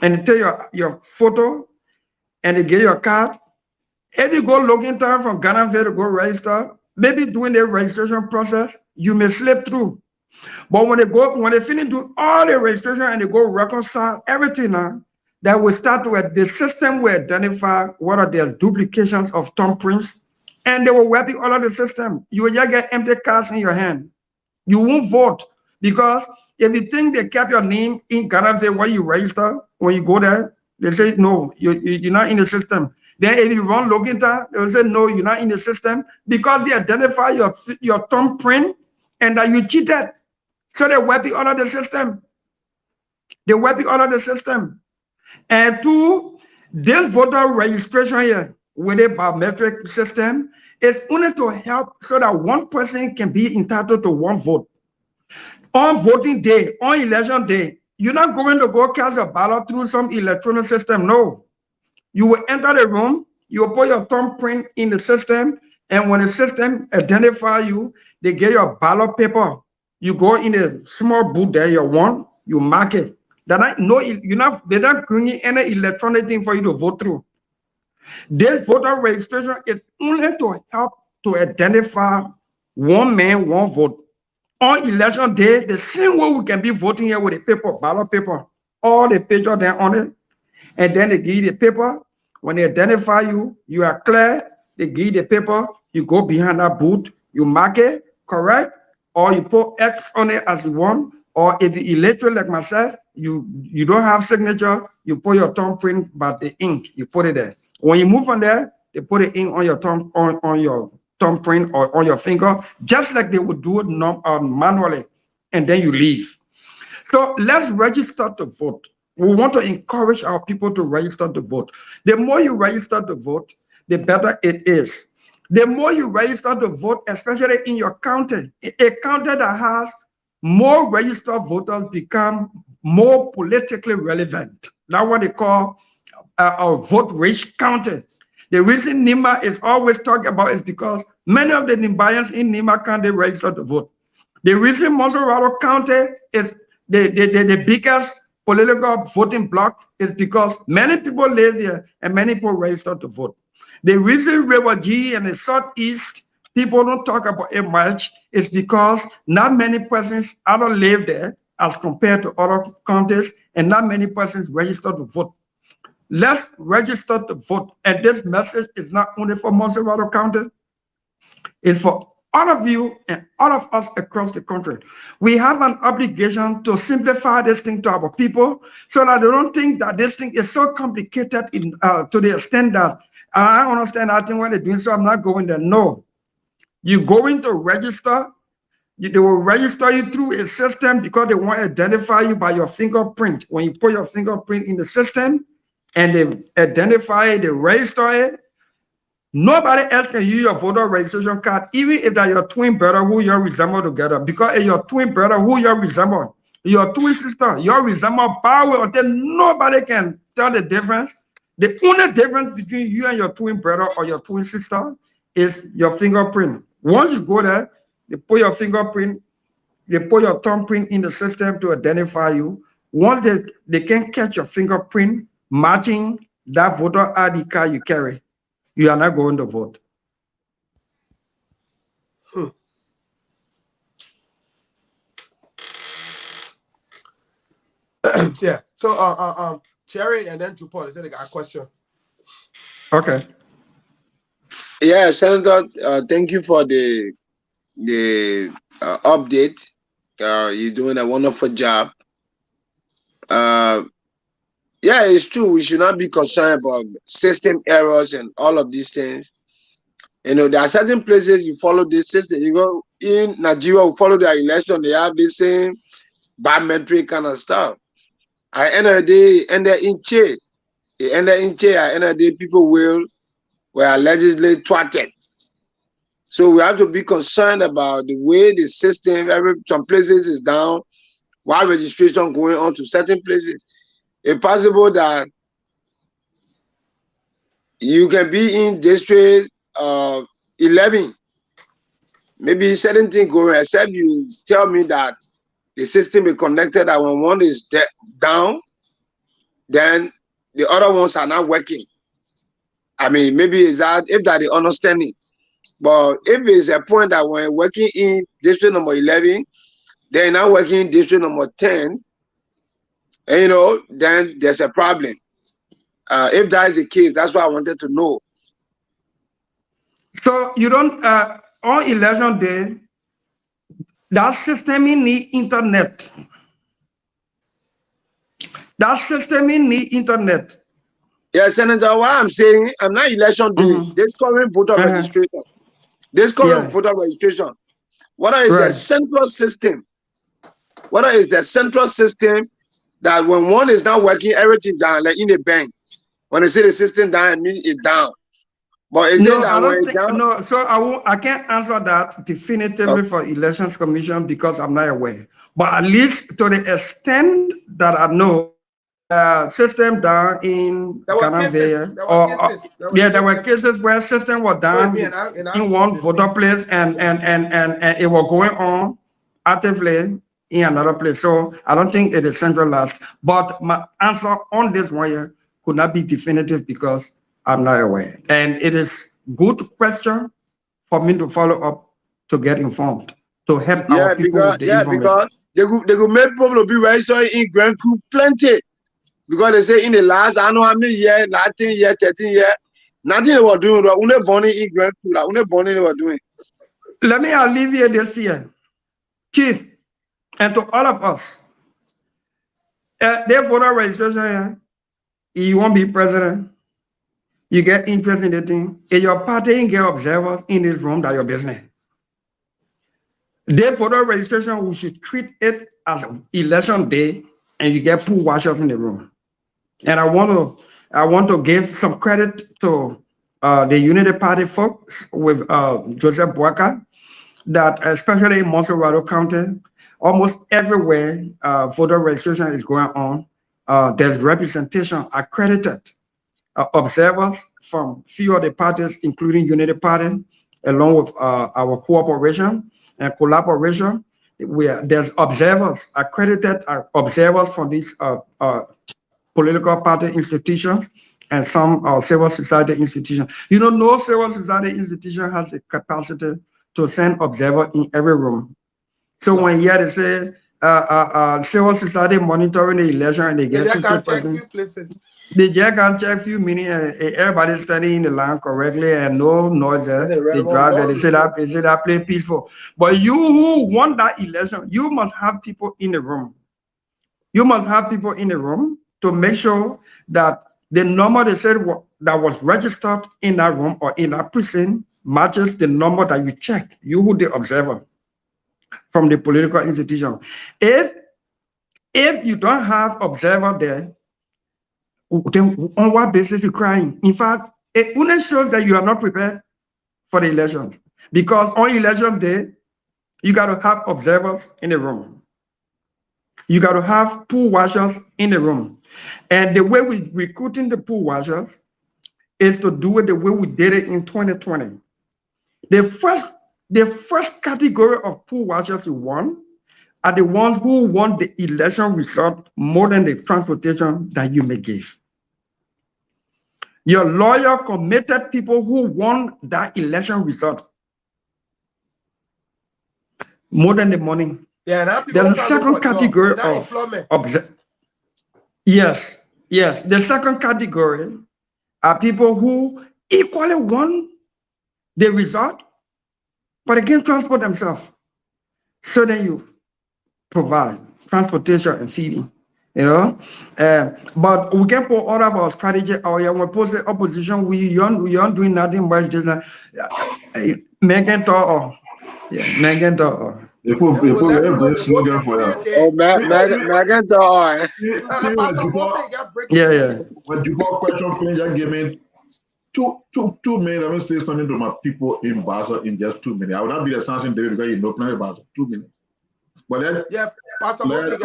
and they tell your photo and they get your card. If you go looking time from Ghanaville to go register, maybe during the registration process, you may slip through. But when they finish doing all the registration and they go reconcile everything now, that will start with the system will identify whether there's duplications of thumbprints, and they will wipe it all of the system. You will just get empty cards in your hand. You won't vote because if you think they kept your name in Ghanaville where you register, when you go there, they say no, you're not in the system. Then if you run login time, they will say no, you're not in the system because they identify your thumbprint and that you cheated. So they wipe it all of the system. They wipe it all of the system. And 2, this voter registration here with a biometric system is only to help so that 1 person can be entitled to 1 vote. On voting day, on election day, you're not going to go cast a ballot through some electronic system. No. You will enter the room, you will put your thumbprint in the system, and when the system identify you, they get your ballot paper. You go in a small booth there, you want, you mark it. They're not bringing any electronic thing for you to vote through. This voter registration is only to help to identify 1 man, 1 vote. On election day, the same way we can be voting here with a paper, ballot paper, all the picture there on it, and then they give you the paper. When they identify you, you are clear, they give you the paper, you go behind that booth, you mark it, correct, or you put X on it as you want, or if you illiterate like myself, you don't have signature, you put your thumbprint, but the ink, you put it there. When you move from there, they put it in on your thumb, on your thumbprint or on your finger, just like they would do it manually, and then you leave. So let's register to vote. We want to encourage our people to register to vote. The more you register to vote, the better it is. The more you register to vote, especially in your county, a county that has more registered voters become more politically relevant. That's what they call a vote-rich county. The reason NIMA is always talked about is because many of the Nimbayans in NIMA County register to vote. The reason Montserrado County is the biggest political voting bloc is because many people live here and many people register to vote. The reason River G and the Southeast people don't talk about it much is because not many persons ever live there as compared to other counties, and not many persons register to vote. Let's register to vote. And this message is not only for Montserrado County, it's for all of you and all of us across the country. We have an obligation to simplify this thing to our people so that they don't think that this thing is so complicated to the extent that I understand I think what they're doing, so I'm not going there. No. You're going to register. They will register you through a system because they want to identify you by your fingerprint. When you put your fingerprint in the system and they identify it, they register it, nobody else can use your voter registration card, even if they're your twin brother who you resemble together. Because if your twin brother who you resemble, your twin sister, you resemble power until nobody can tell the difference. The only difference between you and your twin brother or your twin sister is your fingerprint. Once you go there, they put your fingerprint, they put your thumbprint in the system to identify you. Once they can catch your fingerprint matching that voter ID card you carry, you are not going to vote. Yeah. So Cherry and then Jupol, they said they got a question. Okay. Yeah, Senator, thank you for the update. You're doing a wonderful job. Yeah, it's true. We should not be concerned about system errors and all of these things. You know, there are certain places you follow this system. You go in Nigeria, we follow their election. They have the same biometric kind of stuff. At the end of the day, and they're in chair. And at the end of the day, people were allegedly twatted. So we have to be concerned about the way the system, some places is down, while registration going on to certain places. It's possible that you can be in district 11, maybe certain things going, except you tell me that the system is connected, that when one is down, then the other ones are not working. I mean, maybe is that if that the understanding. But if it's a point that when working in district number 11, they're not working in district number 10, and, you know, then there's a problem. If that is the case, that's what I wanted to know. So you don't, on election day, that system need internet. That system need internet. Yes, Senator, what I'm saying, I'm not election day. This current voter registration. This current voter registration. What is a central system? What is a central system that when one is not working, everything down, like in a bank. When they say the system down, it means it's down. But is it that when it's down? No, so I can't answer that definitively for Elections Commission because I'm not aware. But at least to the extent that I know, system down in Ghana, there were cases where system was down in one voter place and it was going on actively in another place. So I don't think it is centralized. But my answer on this one here could not be definitive because I'm not aware. And it is good question for me to follow up to get informed, to help our people with the information. Because they could make people be registered in Grand Coup plenty. Because they say in the last, I don't know how many years, 19 years, 13 years, nothing they were doing. Only born in Grand Coup, only born they were doing. Let me alleviate this fear, Chief, and to all of us. Their voter registration, you won't be president. You get interest in the thing. If your party get observers in this room, that's your business. Their voter registration, we should treat it as election day and you get pool washers in the room. And I want to give some credit to the Unity Party folks with Joseph Boakai, that especially in Montserrat County, almost everywhere voter registration is going on, there's representation, accredited observers from few of the parties, including Unity Party, along with our cooperation and collaboration. There's observers, accredited observers from these political party institutions and some civil society institutions. You know, no civil society institution has the capacity to send observers in every room. So when you hear they say civil society monitoring the election and they get 50%, they just can check few minutes and everybody's standing in the line correctly and no noise there. They drive there, they say that play peaceful. But you who won that election, you must have people in the room. You must have people in the room to make sure that the number they said that was registered in that room or in that precinct matches the number that you check, you who the observer from the political institution. If you don't have observer there, then on what basis you crying? In fact, it only shows that you are not prepared for the elections, because on elections day, you got to have observers in the room. You got to have pool washers in the room. And the way we recruiting the pool washers is to do it the way we did it in 2020. The first category of pool washers you won are the ones who won the election result more than the transportation that you may give. Your lawyer committed people who won that election result more than the money. Yeah, there's a second category of yes. The second category are people who equally won the result, but they can't transport themselves. So then you provide transportation and feeding, you know. But we can put all of our strategy out here. When we post the opposition, we aren't doing nothing but just Megan talk. Megan talk. When you got question finish, just give me two minutes. Let me say something to my people in Basel in just 2 minutes. I will not be the Samson David because you know plenty about 2 minutes. But then, Pastor, let you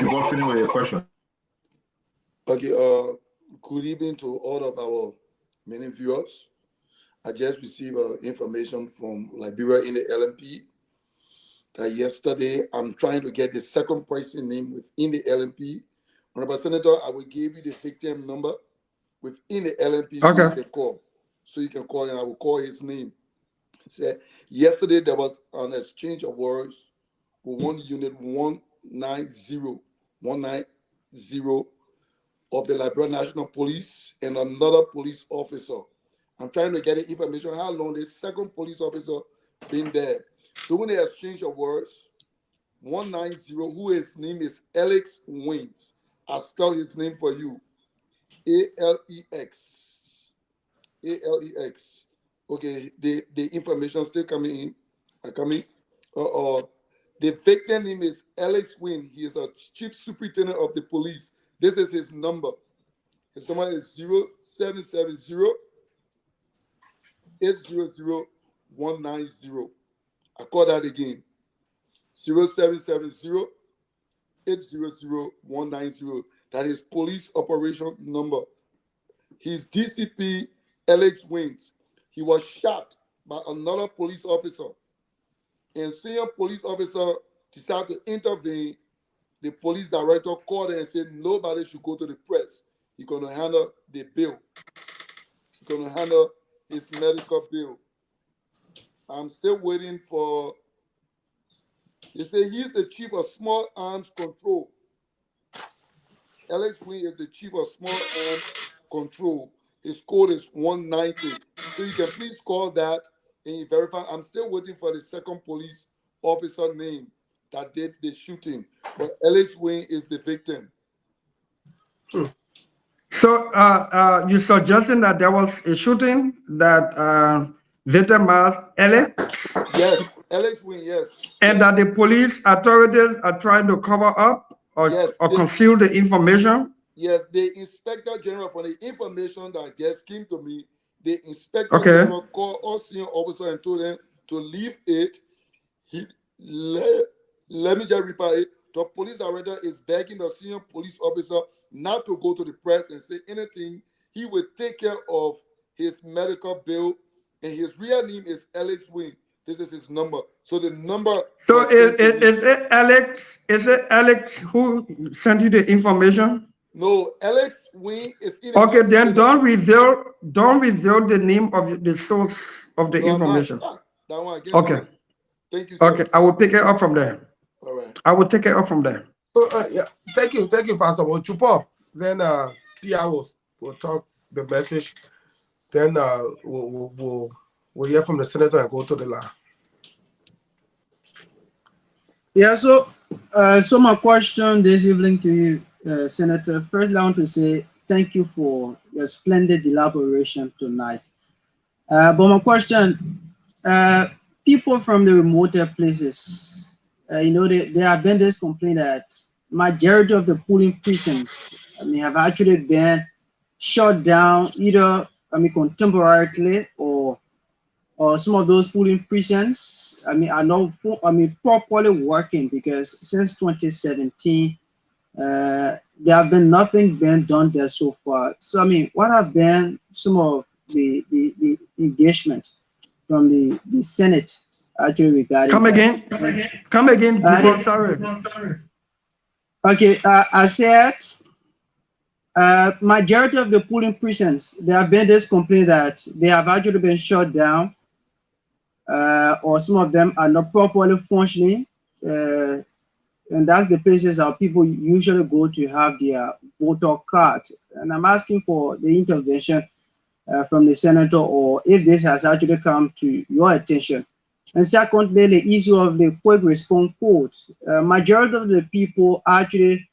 go finish with your question. Okay. Good evening to all of our many viewers. I just received information from Liberia in the LMP. Yesterday, I'm trying to get the second person name within the LMP. Honorable Senator, I will give you the victim number within the LMP so you can call. So you can call and I will call his name. So yesterday, there was an exchange of words with one unit 190 of the Liberia National Police and another police officer. I'm trying to get the information how long the second police officer been there. During the exchange of words, 190, who his name is Alex Wins. I'll spell his name for you. A-L-E-X. A-L-E-X. Okay, the information still coming in. The victim name is Alex Wynn. He is a chief superintendent of the police. This is his number. His number is 0770 800 190. I call that again. 0770 800 190. That is police operation number. His DCP, Alex Wings. He was shot by another police officer. And senior police officer decided to intervene. The police director called and said nobody should go to the press. He's going to handle the bill. He's going to handle his medical bill. I'm still waiting for, they say he's the chief of small arms control. Alex Wynn is the chief of small arms control. His code is 190. So you can please call that and you verify. I'm still waiting for the second police officer name that did the shooting. But Alex Wynn is the victim. So you're suggesting that there was a shooting that victim was Alex? Yes, Alex Wynn, yes. And that the police authorities are trying to cover up Yes, or conceal the information? Yes, the Inspector General, for the information that just came to me, the Inspector Okay. General called all senior officers and told them to leave it. Let me just repeat it. The police director is begging the senior police officer not to go to the press and say anything. He will take care of his medical bill, and his real name is Alex Wing. This is his number. So the number. So is it Alex? Is it Alex who sent you the information? No, Alex Wing is in. Okay, then don't reveal the name of the source of the information. That one again. Okay. Thank you, sir. Okay, I will pick it up from there. All right. I will take it up from there. So, yeah, thank you, Pastor. Well, Chupo, then PR will talk the message. Then we'll hear from the senator and go to the line. Yeah. So my question this evening to you, Senator. First, I want to say thank you for your splendid elaboration tonight. But my question, people from the remoter places, there have been this complaint that majority of the polling precincts, have actually been shut down either, contemporarily or some of those polling precincts, are not, properly working because since 2017, there have been nothing been done there so far. So, what have been some of the engagement from the Senate actually regarding Come again, sorry. Okay, I said majority of the polling precincts, there have been this complaint that they have actually been shut down, or some of them are not properly functioning, and that's the places that people usually go to have their voter card. And I'm asking for the intervention from the senator, or if this has actually come to your attention. And secondly, the issue of the quick response code. Majority of the people actually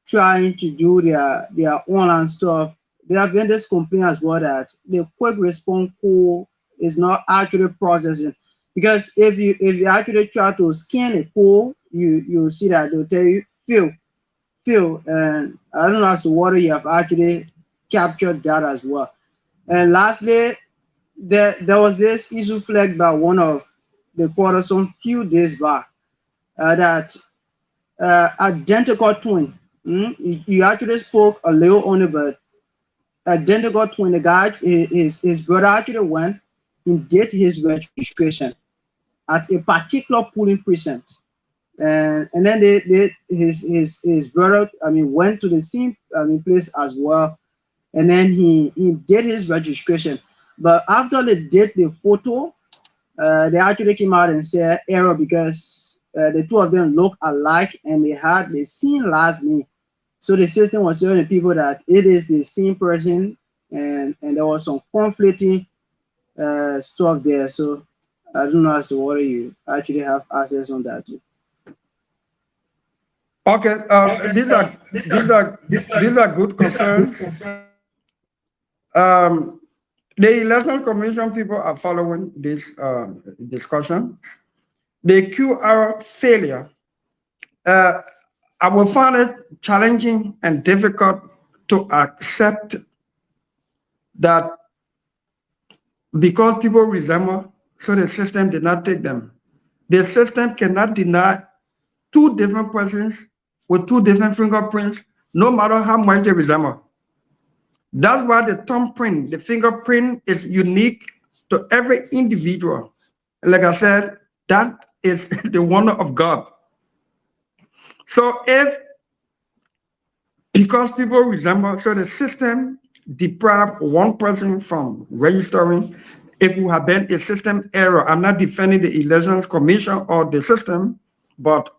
trying to do their online stuff. There have been this complaint as well that the quick response code is not actually processing. Because if you actually try to scan a code, you see that they'll tell you fill, and I don't know as to whether you have actually captured that as well. And lastly, there was this issue flagged by one of the quarters some few days back that identical twin. You actually spoke a little on it, but identical twin. The guy, his brother actually went and did his registration at a particular polling precinct, and then his brother, went to the same place as well, and then he did his registration. But after they did the photo, they actually came out and said error because the two of them look alike and they had the same last name. So the system was telling the people that it is the same person, and there was some conflicting stuff there. So I don't know as to whether you actually have access on that too. Okay, these are good concerns. The Election Commission people are following this discussion. The QR failure, I will find it challenging and difficult to accept that because people resemble, so the system did not take them. The system cannot deny two different persons with two different fingerprints, no matter how much they resemble. That's why the thumbprint, the fingerprint is unique to every individual. Like I said, that is the wonder of God. So because people resemble, so the system deprived one person from registering, it would have been a system error. I'm not defending the Elections Commission or the system, but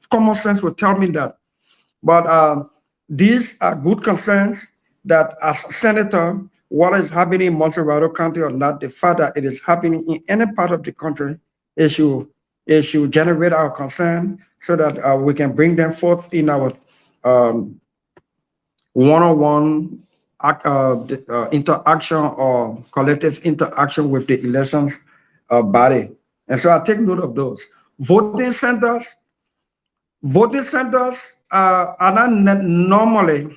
common sense would tell me that. But these are good concerns that as senator, what is happening in Montserrado County or not, the fact that it is happening in any part of the country, it should generate our concern so that we can bring them forth in our one-on-one interaction or collective interaction with the elections body. And so I take note of those. Voting centers, Voting centers are not normally.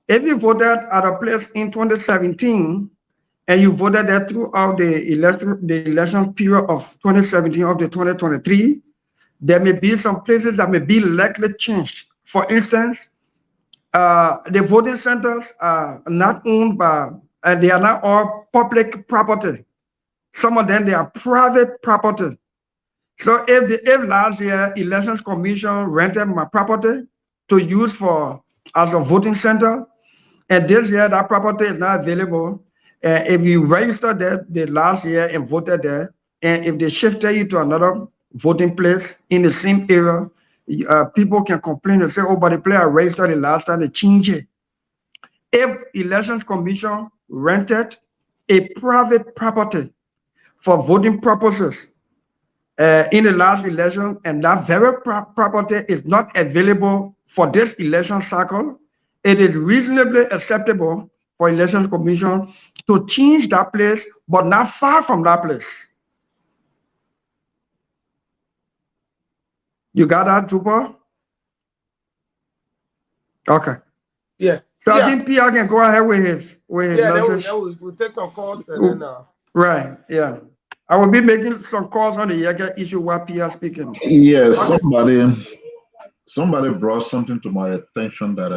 If you voted at a place in 2017 and you voted there throughout the election period of 2017 up to 2023, there may be some places that may be likely changed. For instance, the voting centers are not owned by, they are not all public property. Some of them, they are private property. So if last year Elections Commission rented my property to use as a voting center, and this year that property is not available, if you registered there the last year and voted there, and if they shifted you to another voting place in the same area, people can complain and say, oh, but the place I registered the last time, they changed it. If Elections Commission rented a private property for voting purposes in the last election, and that very property is not available for this election cycle, it is reasonably acceptable for Elections Commission to change that place, but not far from that place. You got that, Juba? Okay. Yeah. So I think Pierre can go ahead with his message. We'll take some calls and then. Right. Yeah. I will be making some calls on the Yaga issue while Pierre speaking. Yes, somebody brought something to my attention that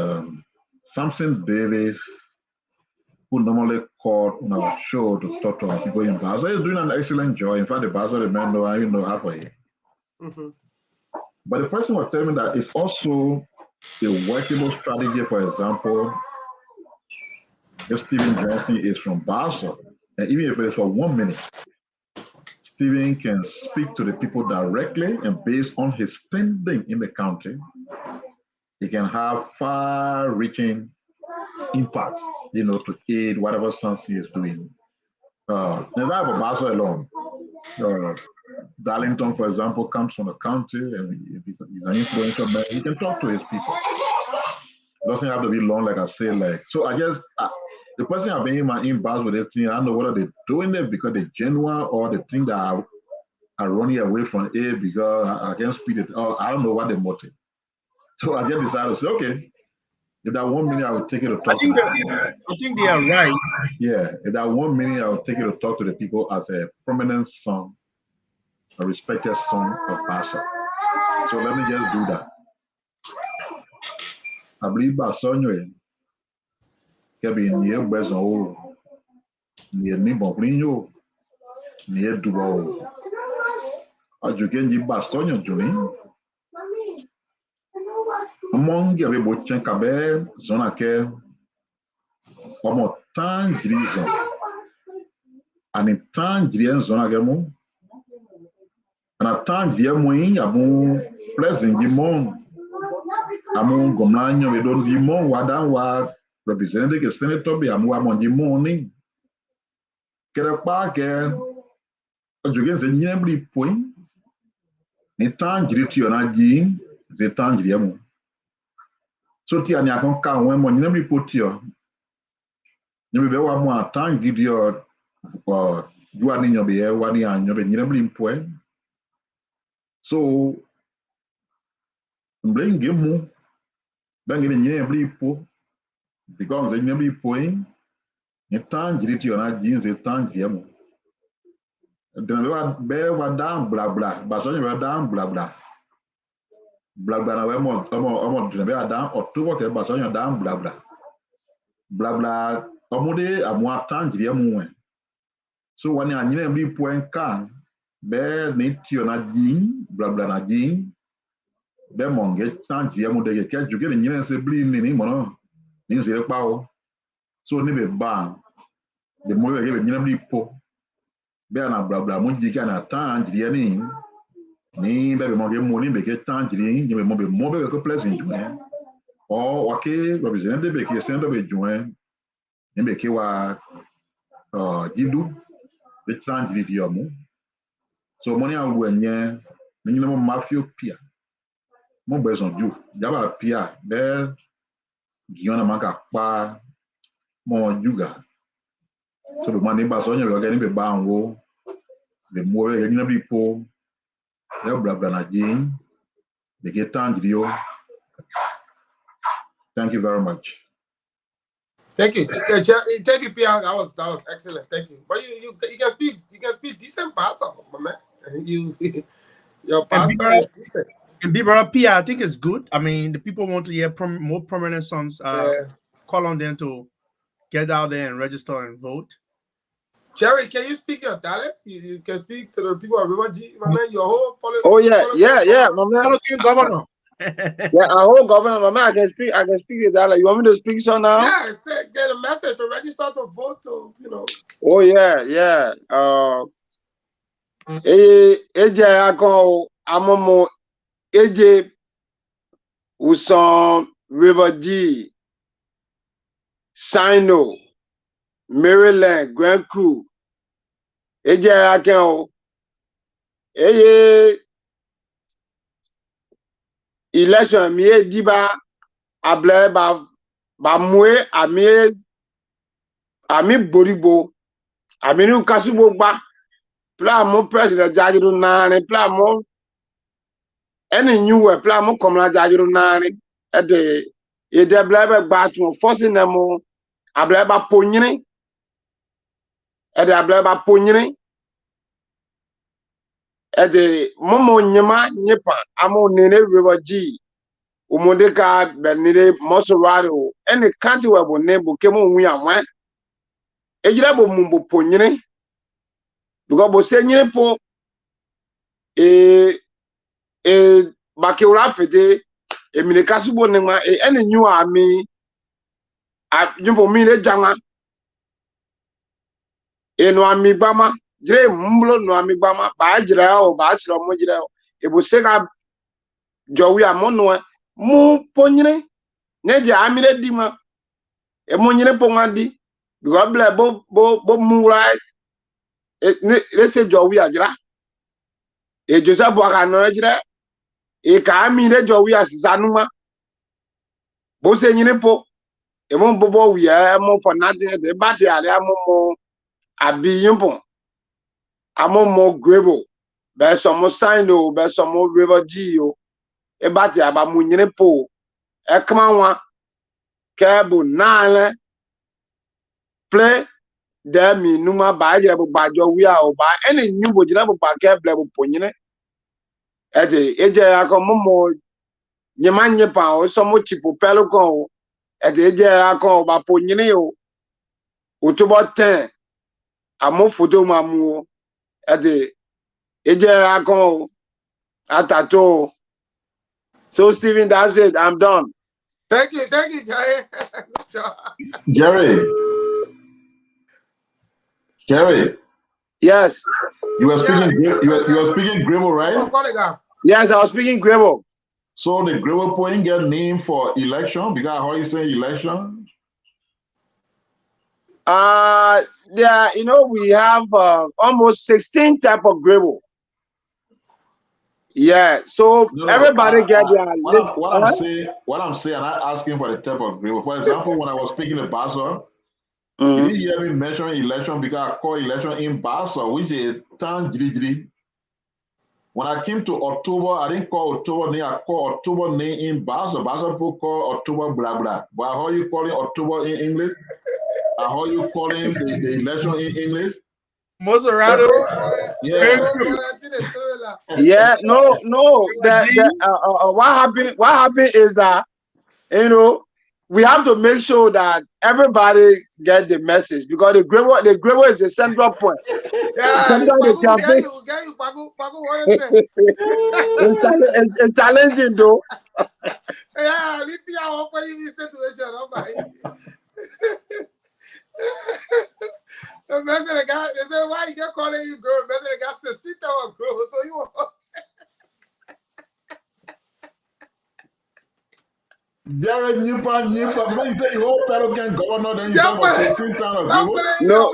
Samson Davis, who normally called on our show to talk to our people in Basel, is doing an excellent job. In fact, the Basel, the men know, I know half of it. But the person was telling me that it's also a workable strategy. For example, if Stephen Johnson is from Basel, and even if it's for 1 minute, Stephen can speak to the people directly, and based on his standing in the county, he can have far-reaching impact, to aid whatever something he is doing. And that for Basel alone. Darlington, for example, comes from the county, and if he's an influential man, he can talk to his people. It doesn't have to be long, like I say. So I guess the person I've been in Basel with this thing, I don't know whether they're doing it because they're genuine or they think that are running away from it because I can't speak it. I don't know what the motive. So I just decided to say, okay, if that 1 minute I will take it to talk to them. I think they are right. Yeah, if that 1 minute I will take it to talk to the people as a prominent son, a respected son of Basel. So let me just do that. I believe Basel can be near Bezo, near Nibobrino, near Dubo. You can give Basel, Johnny. Among the Bochan Cabe, Zonake, almost 10 reasons. And in 10 reasons, Zonagamo, and a 10 reasons, Abu Pleasant Gimon, Amu Gomlano, we don't Gimon, Wadan, representing a senator, be Amu Gimoni. Get a park, and you get the Yambly point. In 10 reasons, the 10 reasons. So tia ni akon ka wen mo nyina mi potio nyobe be wa mo atan gidio duwa ni nyobe e wa ni anyobe nyina mi mpoe so mbling gemu bangi ni nyina mi po because nyina mi poe ni tan gidio na jinze tan giemu den be wa dan bla bla ba so nyobe dan bla bla bla bla na we mo be adan October ke ba so yan dan bla bla bla bla omude amu atangire mu wen so wani anyine bi point kan be ni tio na jin bla bla na jin be monge tangire mu de ke juge ni nyine se bli ni mo no ni se pa o so ni be ban de mo be nyine bi po be na bla bla mu ji kan atangire ni be mo ge mo ni be ke tangire ni be mo be ko pleasant join o okay represent be ke send be join ni be ke wa jindu be tangire di omo so mo ni awu enye ni mo mafio pia mo be son ju jaba pia be giona maka pa mo juga so be mani ba so nyo be ni be ba nwo be mo be ni na bi po ya bla bla na jin they get video. Thank you very much. Thank you. Thank you, Pierre. That was excellent. Thank you. But you can speak decent Bassa, my man. Your Bassa is decent. And Big Brother Pierre, I think it's good. I mean, the people want to hear more prominent songs. Call on them to get out there and register and vote. Jerry, can you speak your dialect? You can speak to the people of River G, my man. Your whole yeah, my man. Governor. Yeah, our whole governor, my man. I can speak your dialect. You want me to speak so now? Yeah, get a message to register to vote to, Oh yeah. Amomo AJ Uson River G Sino Maryland Grand Crew AJ Akon election mi diba able ba mwe ami boribo ami nu kasubo gba plan mo president jajiru nane plan mo any new plan mo komla jajiru nane e de blebe gba tun forcing them ableba ponyini e de ableba ponyini e de momo nyema nyepa amo nene River G umodeka benire mosorado any country we bo nebo kemo wi anwa ejira bo mumbo ponyini because bo se nyini po bakewura fete emine kasubo nema any new army nyumbo mi le jama no ami gbama jire mblo no ami gbama ba jira o ba siro mo jira o ebo se ka jowi amono mu ponyire neje ami le dima e mo nyire po ngadi because ble bo mu right le se jowi ajira e Joseph Boaka no jira e ka ami le jowi asisanuma bo se nyire po e mo bobo wi e mo for nothing de bati ale amomo abi yimpo amomo grebo be so mo sign o be so mo River G o e bati aba mu nyire po e kama wa kebo nale play de mi numa ba je bo bajo wi a o ba eni nyumbo jira bo ba keble bo ponyine e de eje akomomo nyema nyepa o so mo chipo pelo kon e de eje akon ba ponyine o otubo 10 amo foto mamu e de eje akon atato. So Stephen, that's it. I'm done. Thank you, Jerry. Jerry. Yes. You were speaking. You were speaking Grebo, right? Yes, I was speaking Grebo. So the Grebo point get named for election because how you say election? Yeah, we have almost 16 type of Grebo. Yeah, so everybody get their what I'm saying, I'm not asking for the type of Grebo. For example, when I was speaking to Bassa, you didn't hear me mention election because I call election in Bassa, which is Tan Jiri. When I came to October, I didn't call October name, I called October name in Bassa. Bassa people call October blah blah. But how you calling October in English? How you calling the election in English? Mozzarella. Yeah, no. What happened is that we have to make sure that everybody get the message because the Grebo is the central point. It's challenging though. Yeah, we be our situation. The message guy, they say, why you just calling you girl? The message guy says, "Street tower girl." So you want. Jared Nipa, when you say you whole Peruvian governor, then you talk about 15 town of people. No.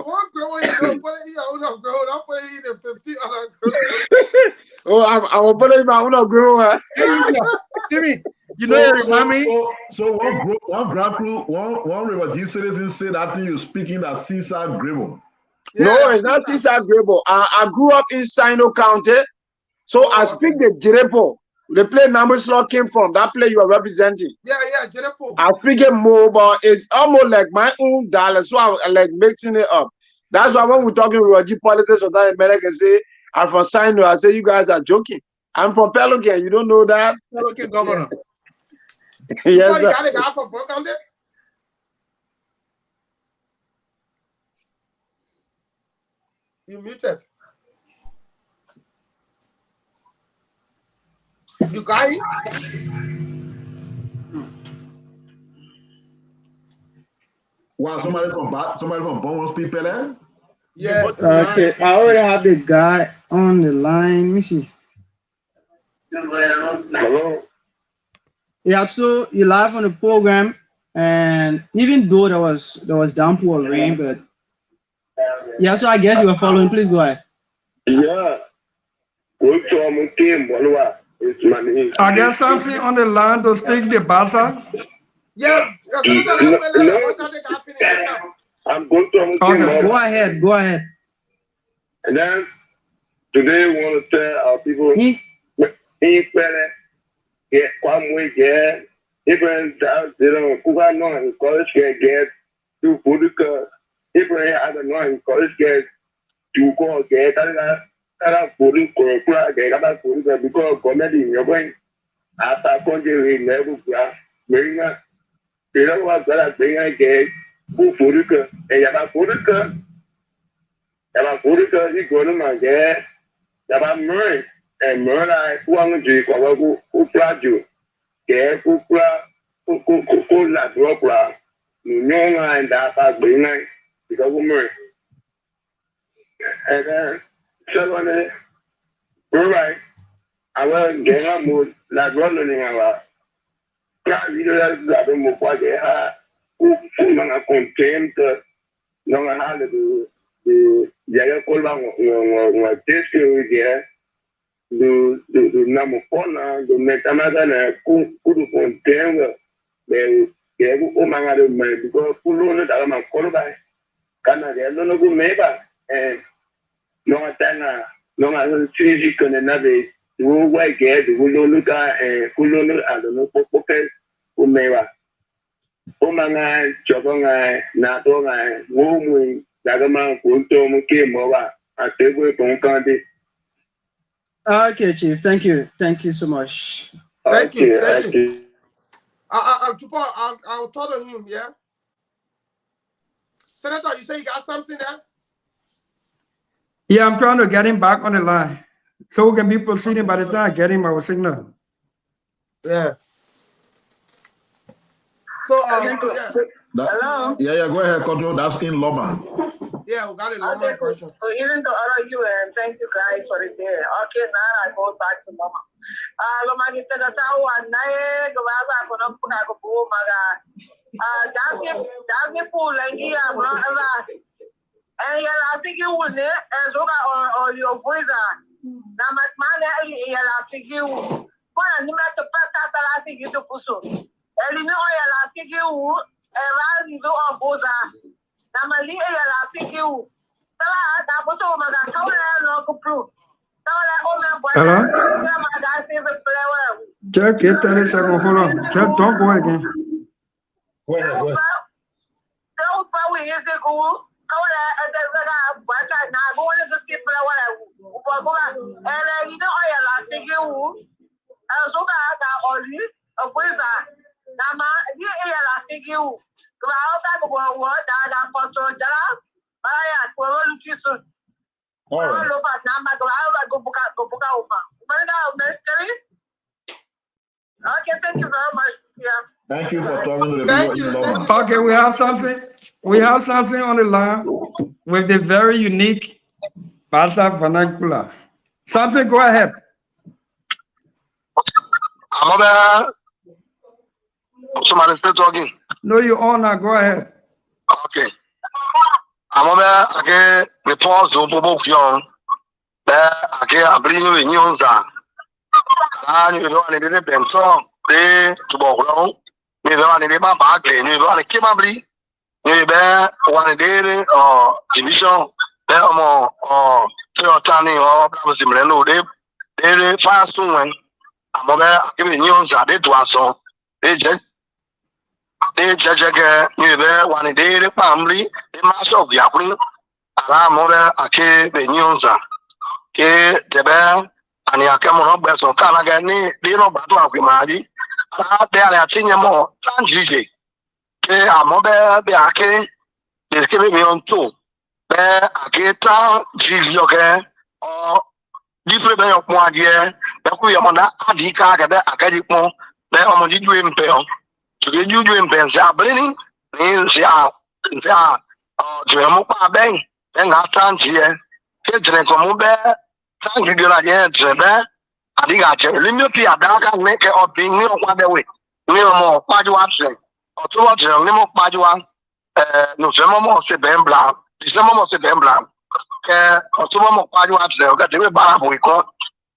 One girl, you don't put it in your own girl. Don't put it in the 15 other girl. Oh, I will put it in my own girl. Timmy, you know, remind me. So one Grand Crew, one River G citizen said that thing you speaking that Seaside Grebo. Yeah, no, it's not Seaside Grebo. I grew up in Sino County, so I speak the Jirepo. the place Namuslaw came from, that place you are representing. Yeah, Jerepo. I speak more, but it's almost like my own dollar, so I'm like mixing it up. That's why when we're talking with Roger politics or that American say, I'm from Sino, I say you guys are joking. I'm from Pelican, you don't know that? Pelican governor. Yes, you got a guy from Buck on there? You muted. You got it? Wow, somebody from Bon will speak Pele? Yeah. Okay, I already have the guy on the line. Let me see. Hello. Yeah, so you're live on the program, and even though there was downpour rain, but yeah, so I guess you were following. Please go ahead. Yeah. Are there something on the line to speak the Basa? Yeah. I'm going to. Okay, go ahead. Go ahead. And then today we want to tell our people. Get one way, get even Kuba no in college get to Puduka, even I don't know in college get to go get that Puduka, get about Puduka because comedy in your brain. After conjuring level glass, Marina, they don't want that bring I get Puduka, and Yaba Puduka, you go to my get Yaba Murray. And Murray, who I'm going to go, get la dropla, no and that I bring night because of Murray. And then, so Murray, I will get a mood like running around. You know, that I'm quite a who contempt, no one had to do the Yakola or this here. Do number 4 now, do make another kudu container. They gave Omanga because Pulu that I'm a quarterback. Canada, no good neighbor, and no Atana, no other trees can another. The way get the Wuluka and Kulunu, I don't know, Pocket, Umeva. Omanga, Chobanga, Natonga, Womui, Dagama, Kuntum, came over. I take away from County. Okay, Chief. Thank you. Thank you so much. Thank you. I'll talk to him, yeah? Senator, you say you got something there? Yeah, I'm trying to get him back on the line. So we can be proceeding by the time I get him our signal. Yeah. So, Hello? Yeah, go ahead, Koto. That's in Loma. Yeah, we got it. Loma version. So even to honor you and thank you guys for it there. Okay, now I go back to Loma. Loma kita kata wan naik ke bahasa kono pun aku bu maga. Dasnya pun lagi ya bro. And ya lasi ki wune and so ka your voice na mat mana ya lasi ki wu. Kona ni ma to pata ta lasi ki to puso. Eli no ya lasi ki wu e va di zo on boza. Na mali ya lasi ki wu. Tala ta puso maga kawala no ku pro. Hello? Check it, 30 seconds. Hold on. Check, don't go again. Go ahead. All right. Okay, thank you very much. Yeah. Thank you for talking to the people. Okay, we have something. We have something on the line with the very unique Basa vernacular. Something, go ahead. Somebody still talking. No, you're on now. Go ahead. Okay. I'm over the pause of both young. I can't bring you in your zone. And you don't need to be so. They to walk along. You don't need my back. You don't keep my breath. You bear one day or division. There are more or turning or similar. They fast soon. Amobe akibi nyonza de to aso. De jege nyebe wani de family de maso biakuni. Ara amobe akibi nyonza. Ke debe ani akemo no beso kana ga ni de no batu akwimaji. Ara de ala tinye mo tanjije. Ke amobe be ake de kebe mi onto. Be aketa jivio ke o different be yo mo adie. Be ku yo mo na adika ga be akaji mo. Be omo di ju empe o. To get you doing pens, abrini, means ya, to a mopa bang, and our times here. Children come over, thank you, good idea, Trebe. I think I tell you, a dark and make it being near one way. Near more, Paduan, or two watch a limo Paduan, no, some more say Bemblam, some more say Bemblam, or two more Paduan, got the bar we call.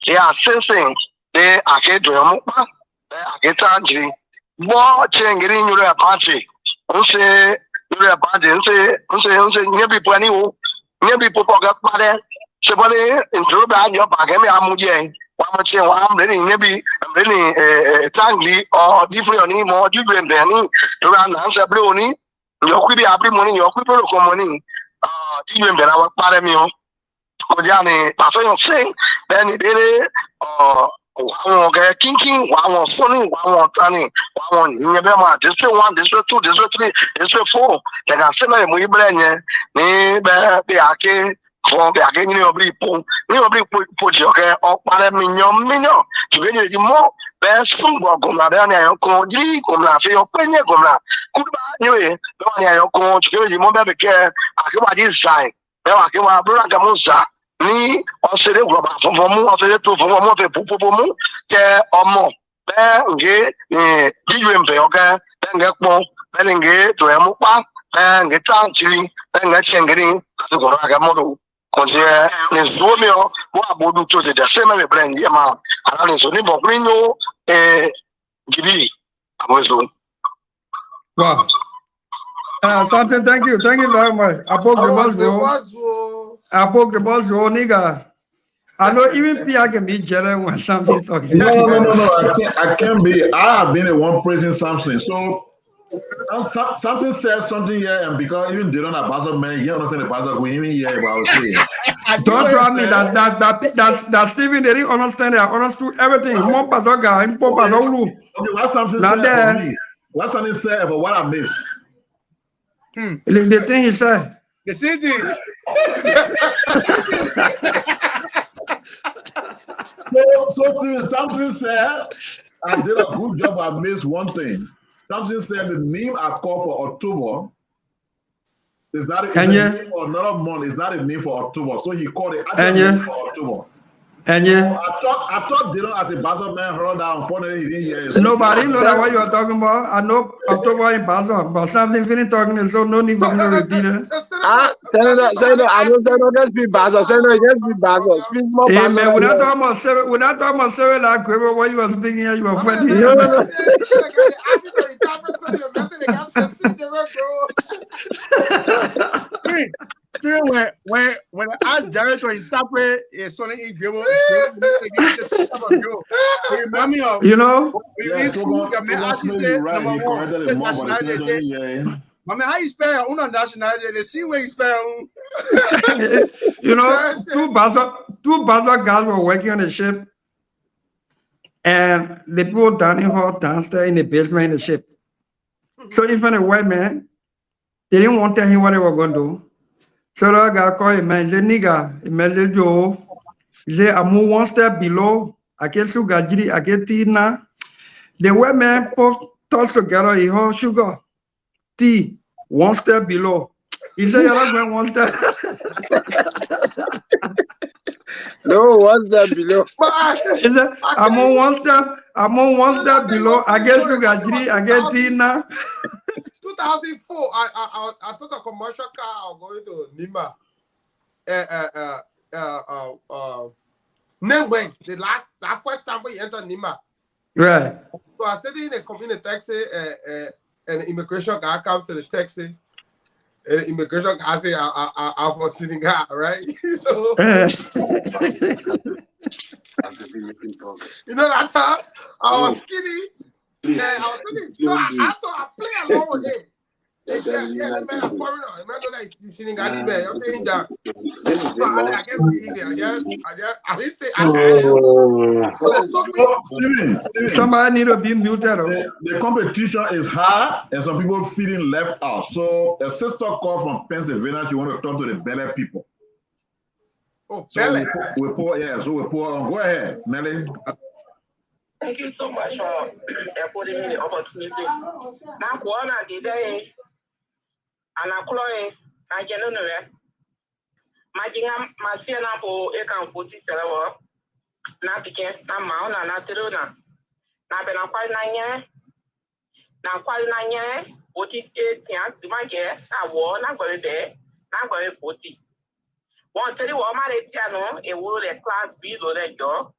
They are sensing, they are get to a mopa, I get angry. More changing in your party. Unse your party, unse, never people, maybe people got bad. Somebody in Truba, your bagame, Amuja, one chain, I'm ready, maybe I'm really tangly or different more different than me to run answer brony. Your quippy happy money, your quippy money, even than our paramio. Ojani, Paso saying, then it one okay, kinking, one was funny, one was turning, one never mind. This one, this two, this three, this four. Then I said, we blend me, be ake, for the again, you'll be put your care up by a minion, to get you more. Best food, come out there, and come la feel penny, come la. Goodbye, anyway, no one come to give you more baby care. I give my this side. Now I give my brother Musa. Ni ọsẹrẹ gbọba fọfọ mú ọsẹrẹ tó fọfọ mú ọfẹ púpọ̀ mú kẹ ọmọ bẹ́ẹ̀ nge jíjù ẹnfẹ ọkẹ bẹ́ẹ̀ nge pọn bẹ́ẹ̀ nge tó ẹ mú pa bẹ́ẹ̀ nge táǹtìrì bẹ́ẹ̀ nge tiẹngiri àti kọrọ akẹmọdò kọjẹ ní zoomi ọ wọn àbòdù tó ti dẹ sẹmẹ mi bẹrẹ nìyẹn máa àná ní sọ ní bọkùnrin ní ó jìbì àbọ̀ èso. Wow. Something, thank you very much. I broke the balls, bro. I broke the balls, bro, nigga. I know even Pia can be jealous when something talking. No. I can't be. I have been the one praising something. So something said something here, and because even they don't have Basel man, you don't understand the Basel. We even hear about it. Don't try me that Stephen they didn't understand. I understood everything. More Basel guy, more Basel rule. Okay, what something said about me? What something said about what I missed? The thing he said. The city. So something said I did a good job. I missed one thing. Something said the name I called for October is not a name for another month. It's not a name for October. So he called it name for October. And I thought Dylan as a Basel man heard that. Unfortunately, he didn't hear it. Nobody know that what you are talking about. I know October in Basel, but something finished talking is so no need for me to repeat it. Senator, I know Senator just be Basel. Senator just be Basel. Speak more Hey Basel. man, we're not talking about seven like what you were speaking here, you were funny. When I asked Jared to interpret Sonny Igbo, remind me of in school. Mama, how you spell una nationality? The same way you spell. Two Basel guys were working on the ship, and the people dining hall downstairs in the basement in the ship. So even a white man, they didn't want to tell him what they were going to do. So the guy called him and he said, nigga, he said, Joe, he said, I move one step below. I get sugar, I get tea now. The white man tossed together, he hold sugar, tea, one step below. He said, you're not going one step. No, one step below. He said, I'm on one step below. I get sugar, I get tea now. 2004, I took a commercial car going to Nima. Nengweng, that first time we entered Nima. Right. So I sitting in a taxi, and the immigration guy comes to the taxi. And the immigration guy say, I'm for sitting out, right? So making progress. You know that time I was skinny. Yeah, I was skinny. So I thought I play along with it. Yeah, that man a foreigner. The man know that he's Senegalese man. I'm telling you that. So I guess I didn't say I am. So they took me. Steven, Somebody need to be muted. The competition is hard and some people feeling left out. So a sister called from Pennsylvania, she want to talk to the Bel people. Oh, so we pour on. Go ahead, Nelly. Thank you so much for putting me the opportunity. Now, Kuana did and I call I get on the Majinga Masiana po Ekan Poti Selawa. Now, because now, Mauna, not Tiruna. Now, been a quite 9 years. Now, quite 9 years. 48 years, the man here, I war, not going there, not going 40. One tell you what, my Tiano, a wood at class B, or that job.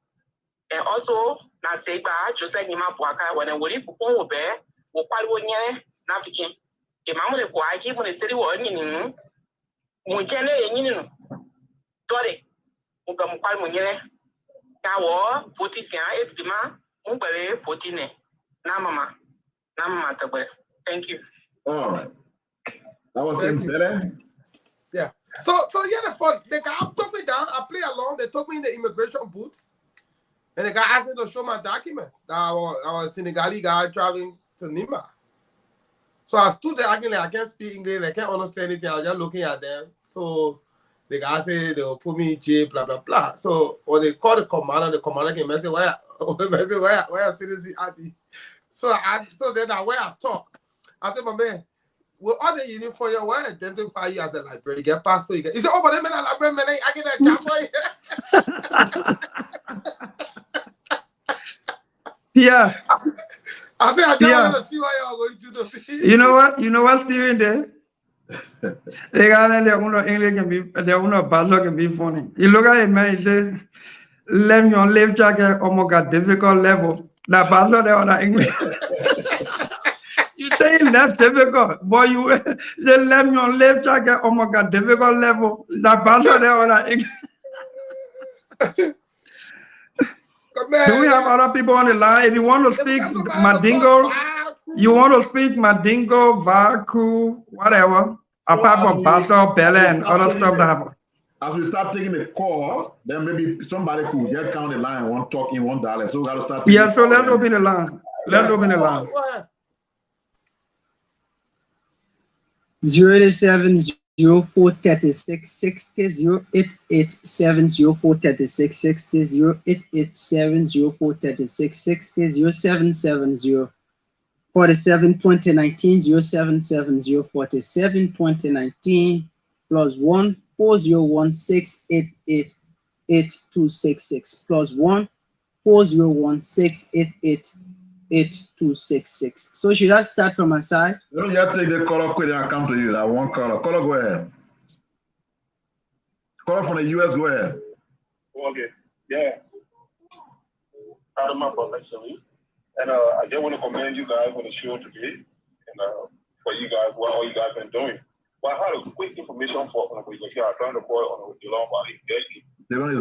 And also, na say ba Jose Nima Puaka when I would put on bear, or quite 1 year, not picking. A mamma of Quaki when they tell you what, Mujane, you Tori, Ukam Qualmuye, Now, 40 cents, it's the man, Mubere, 14. Namama, Namama. Thank you. All right. That was better. Yeah. So yeah, the fun. The guy took me down. I play along. They took me in the immigration booth, and the guy asked me to show my documents. I was a Senegalese guy traveling to Nima. So I stood there acting like I can't speak English. I can't understand anything. I was just looking at them. So the guy said they'll put me in jail, blah blah blah. So when they called the commander came and said, "Where citizen Adi?" So then when I talk, I said, "My man, with all the uniform, you want to identify you as a librarian. You get passport. You said, oh, but I'm a librarian, man. I get that job. Yeah. I said, I don't want to see why you're going to do. You know what, Steven, there? They got English can be, they Basel can be funny. You look at it, man, he says, let me on live jacket, almost difficult level. That Basel, they are English. You say that's difficult, boy. You let me on left jacket. Oh my God, difficult level. That Basel, they are English. Do we have other people on the line? If you want to speak Mandingo, Vaku, whatever, apart from Basel, Bele, and other stuff that happen. As we start taking the call, then maybe somebody could just count the line, one talk in one dialect. So we got to start. Yeah, so let's open the line. Let's open the line. 087043660 087043660 087043660 0770470 0770470 plus 1 4016888266 plus 1 4016888266. So should I start from my side? You have to take the caller quick and come to you. That one caller. Caller, go ahead. Caller from the US, go ahead. Okay. Yeah. Adama professionally. And I just want to commend you guys for the show today. And for you guys, what all you guys been doing. But I had a quick information for I'm trying to call on the long body. They don't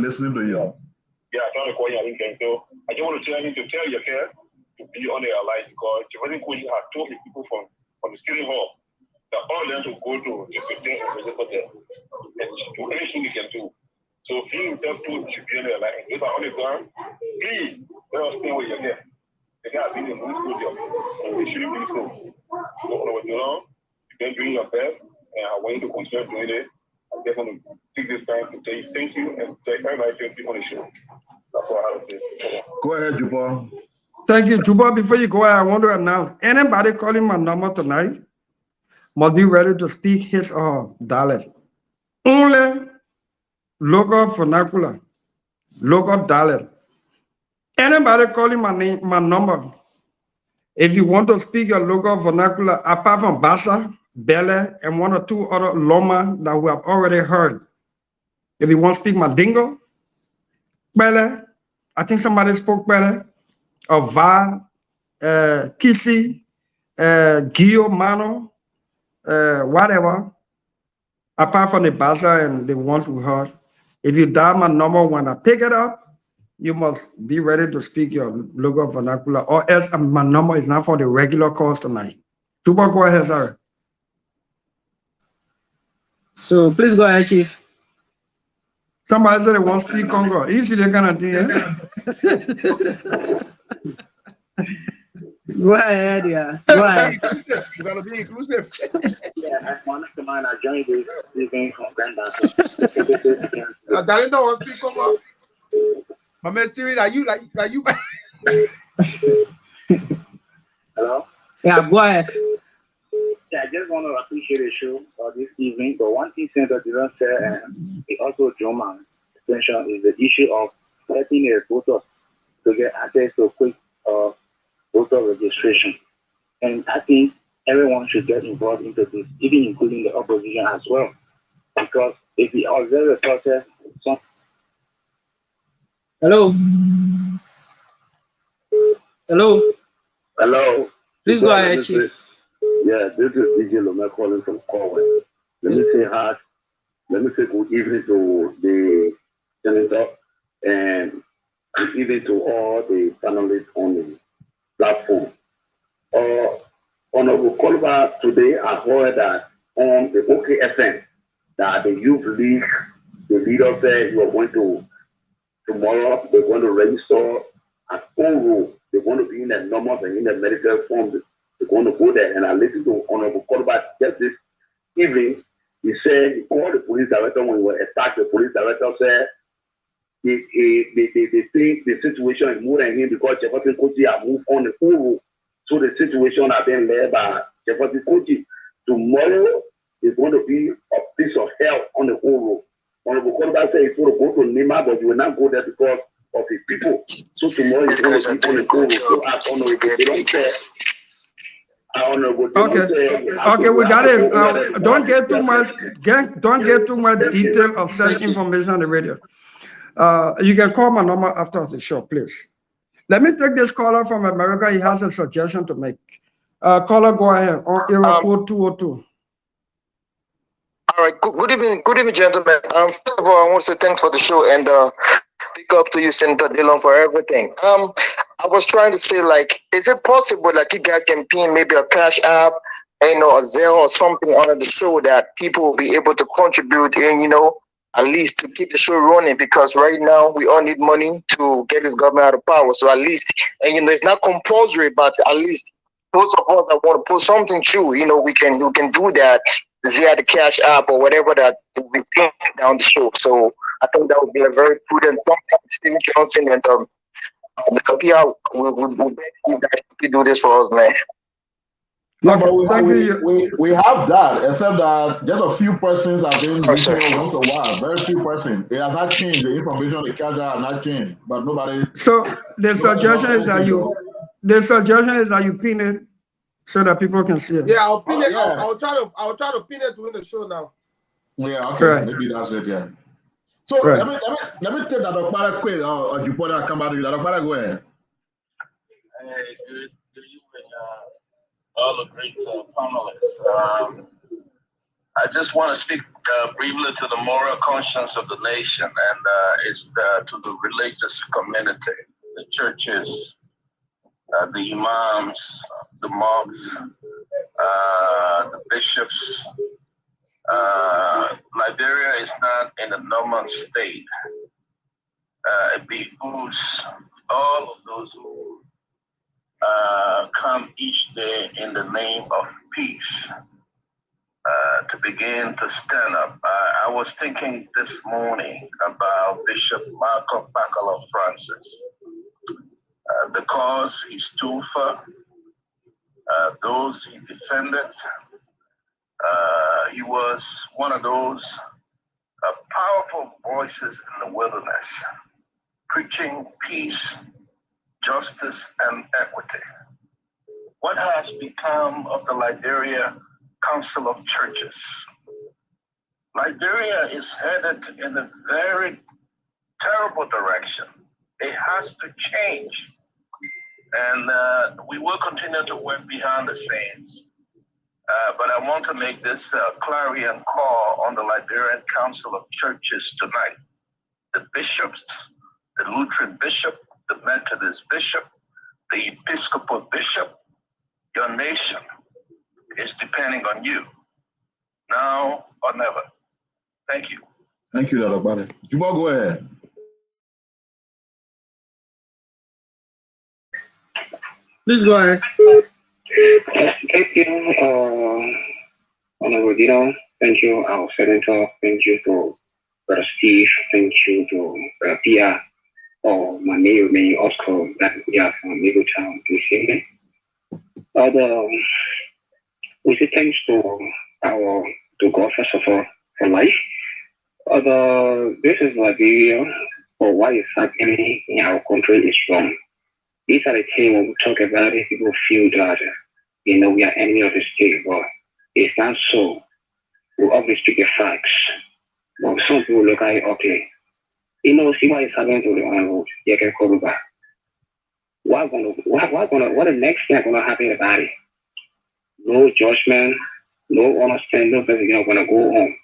listening to you. Yeah, I'm trying to call you. So I just want to tell him to tell your care to be on their line because Giovanni Koji had told the people from the steering hall that all them to go to the protect and register there and do anything they can do. So he himself too should be on their line. If I on the ground, please let us stay with your care. The guy has been in the studio and we shouldn't be so. Don't know what you're on. You've been doing your best and I want you to continue doing it. I'm just going to take this time to say thank you and thank everybody for being on the show. That's what I have to say. Go ahead, Juba. Thank you, Juba. Before you go, I want to announce anybody calling my number tonight must be ready to speak his or her dialect. Only local vernacular, local dialect. Anybody calling my number, if you want to speak your local vernacular, apart from Bassa, Bele, and 1 or 2 other Loma that we have already heard. If you want to speak Mandingo, Bele, I think somebody spoke Bele, or Va, Kisi, Gio, Mano, whatever, apart from the Bassa and the ones we heard. If you dial my number, when I pick it up, you must be ready to speak your local vernacular, or else my number is not for the regular calls tonight. Tuba, go ahead, sir. So please go ahead, Chief. Somebody said they want to speak Congo. Easy, they kind of thing. Go ahead, yeah. Go ahead. You gotta be inclusive. Yeah, I want to come on. I joined this event from Grandma. Darita wants to speak Congo. My man, Siri, are you like you? Hello? Yeah, go ahead. Yeah, I just want to appreciate the show this evening. But one thing Senator Dillon said, and it also drew my attention, is the issue of helping a voter to get access to quick voter registration. And I think everyone should get involved into this, even including the opposition as well. Because if we observe the process, Hello. Hello. Hello. Please go ahead, Chief. Yeah, this is DJ Lomé calling from Corwin. Let me say good evening to the senator and good evening to all the panelists on the platform. Honorable Kolba, today I heard that on the OKFM that the youth league, the leader said you are going to, tomorrow they're going to register at Oro. They're going to be in the numbers and in the medical forms. They're going to go there. And I listened to Honorable Kolba just this evening. He said he called the police director when he was attacked. The police director said they think the situation is more than him because Jefferson Koji have moved on the Oro. So the situation has been led by Jefferson Koji. Tomorrow is going to be a piece of hell on the Oro. Honorable Kolba said he's going to go to Nima, but you will not go there because of his people. So tomorrow is going to be on the Oro. So as Honorable Dillon said, Okay, we got it. Don't get too much detail of such information on the radio. You can call my number after the show, please. Let me take this caller from America. He has a suggestion to make. Caller, go ahead. On area code 202. All right. Good evening, gentlemen. First of all, I want to say thanks for the show and big up to you, Senator Dillon, for everything. I was trying to say, like, is it possible, like, you guys can pin maybe a Cash App, a Zelle or something on the show that people will be able to contribute and, at least to keep the show running, because right now we all need money to get this government out of power. So at least, and it's not compulsory, but at least those of us that want to put something through, we can do that via the Cash App or whatever that we put down the show. So I think that would be a very prudent thing. Stephen Johnson and we beg you guys to do this for us, man. No, but we have that, except that just a few persons have been once a while. Very few persons. It has not changed. The information they carry has not changed, but nobody. So the suggestion is that you pin it so that people can see it. Yeah, I'll pin it. Yeah. I'll try to pin it during the show now. Yeah, okay, right. Maybe that's it. Yeah. So right. let me take that Okpara quick or Jupoda come out to you. That Okpara, go ahead. Hey, good evening, all the great panelists. I just want to speak briefly to the moral conscience of the nation, and it's to the religious community, the churches, the imams, the mosques, the bishops. Liberia is not in a normal state. It behooves all of those who come each day in the name of peace to begin to stand up. I was thinking this morning about Bishop Malcolm Bacalo Francis. The cause he stood for, those he defended. He was one of those powerful voices in the wilderness, preaching peace, justice, and equity. What has become of the Liberia Council of Churches? Liberia is headed in a very terrible direction. It has to change. And we will continue to work behind the scenes. But I want to make this clarion call on the Liberian Council of Churches tonight. The bishops the Lutheran bishop, the Methodist bishop, the Episcopal bishop. Your nation is depending on you, now or never. Thank you. Thank you, Dr. Bade. Juma, go ahead. Please go ahead. Thank you, Honorable Dino. Thank you, our Senator. Thank you to Brother Steve. Thank you to Pia or my name, Oscar, that we are from Middle Town to see. We say thanks to God, first of all, for life. This is Liberia, or what is happening in our country is wrong. These are the things when we talk about it, people feel that, we are enemy of the state, but it's not so. We always speak the facts. But some people look at it, okay, see what is happening to the honorable Yeke Koruba. What the next thing gonna happen about it? No judgment, no understanding, no person gonna go home.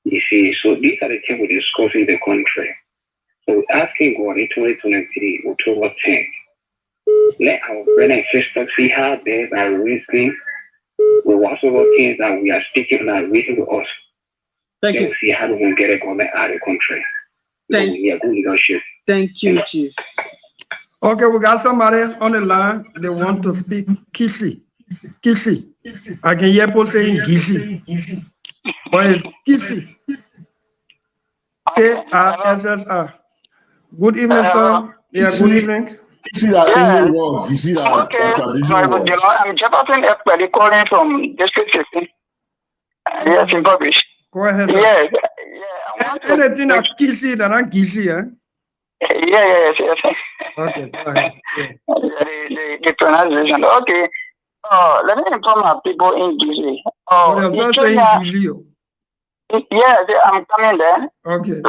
You see, so these are the things we discuss in the country. So we're asking God in 2023, October 10th, let our brothers and sisters see how they are reasoning with whatsoever things that we are speaking and are reasoning with us. Thank you. See how we can get a government out of the country. Thank you, Chief. Okay, we got somebody on the line. They want to speak. Kisi. I can hear people saying Kisi. But it's Kisi. K-I-S-S-R. Good evening, sir. Yeah, good evening. You see that English wrong. You see that traditional wrong. I'm Jefferson Ekpeli calling from District 15. Yes, in Publish. Go ahead, sir. Yes. Anything that Kisi, that I'm Kisi, eh? Yes. Okay, go ahead. Yeah. The pronunciation. Okay. Let me inform our people in Gizi. You're saying Gizi. Yes, I'm coming there. Okay.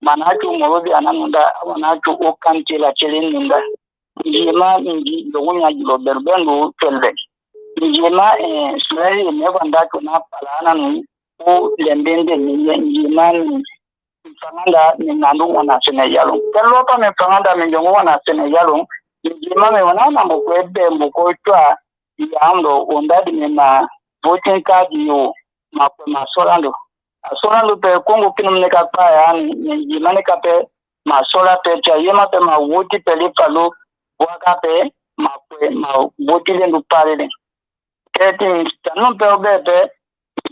Manatu Morobi Ananda, Wanatu Okantila Chelinda, Yema in the Lonia Berbendo, Felbeck. Yema and Slay never that to Napalana, O Lembende, Yeman, Fernanda, Minando, Wana Senayalo. Pelopa me Fernanda Minjona Senayalo, Yema Wanama Mokwebe Mokotra, Yamdo, Ondadimena, voting card you, Mapema Solando. Solando pe Congo Kinumeka Paya, Yimaneka pe, ma sola pe, Yema pe ma woti peli palo, Wakape, ma woti lendu pare. Ketin, Tanon pe obebe,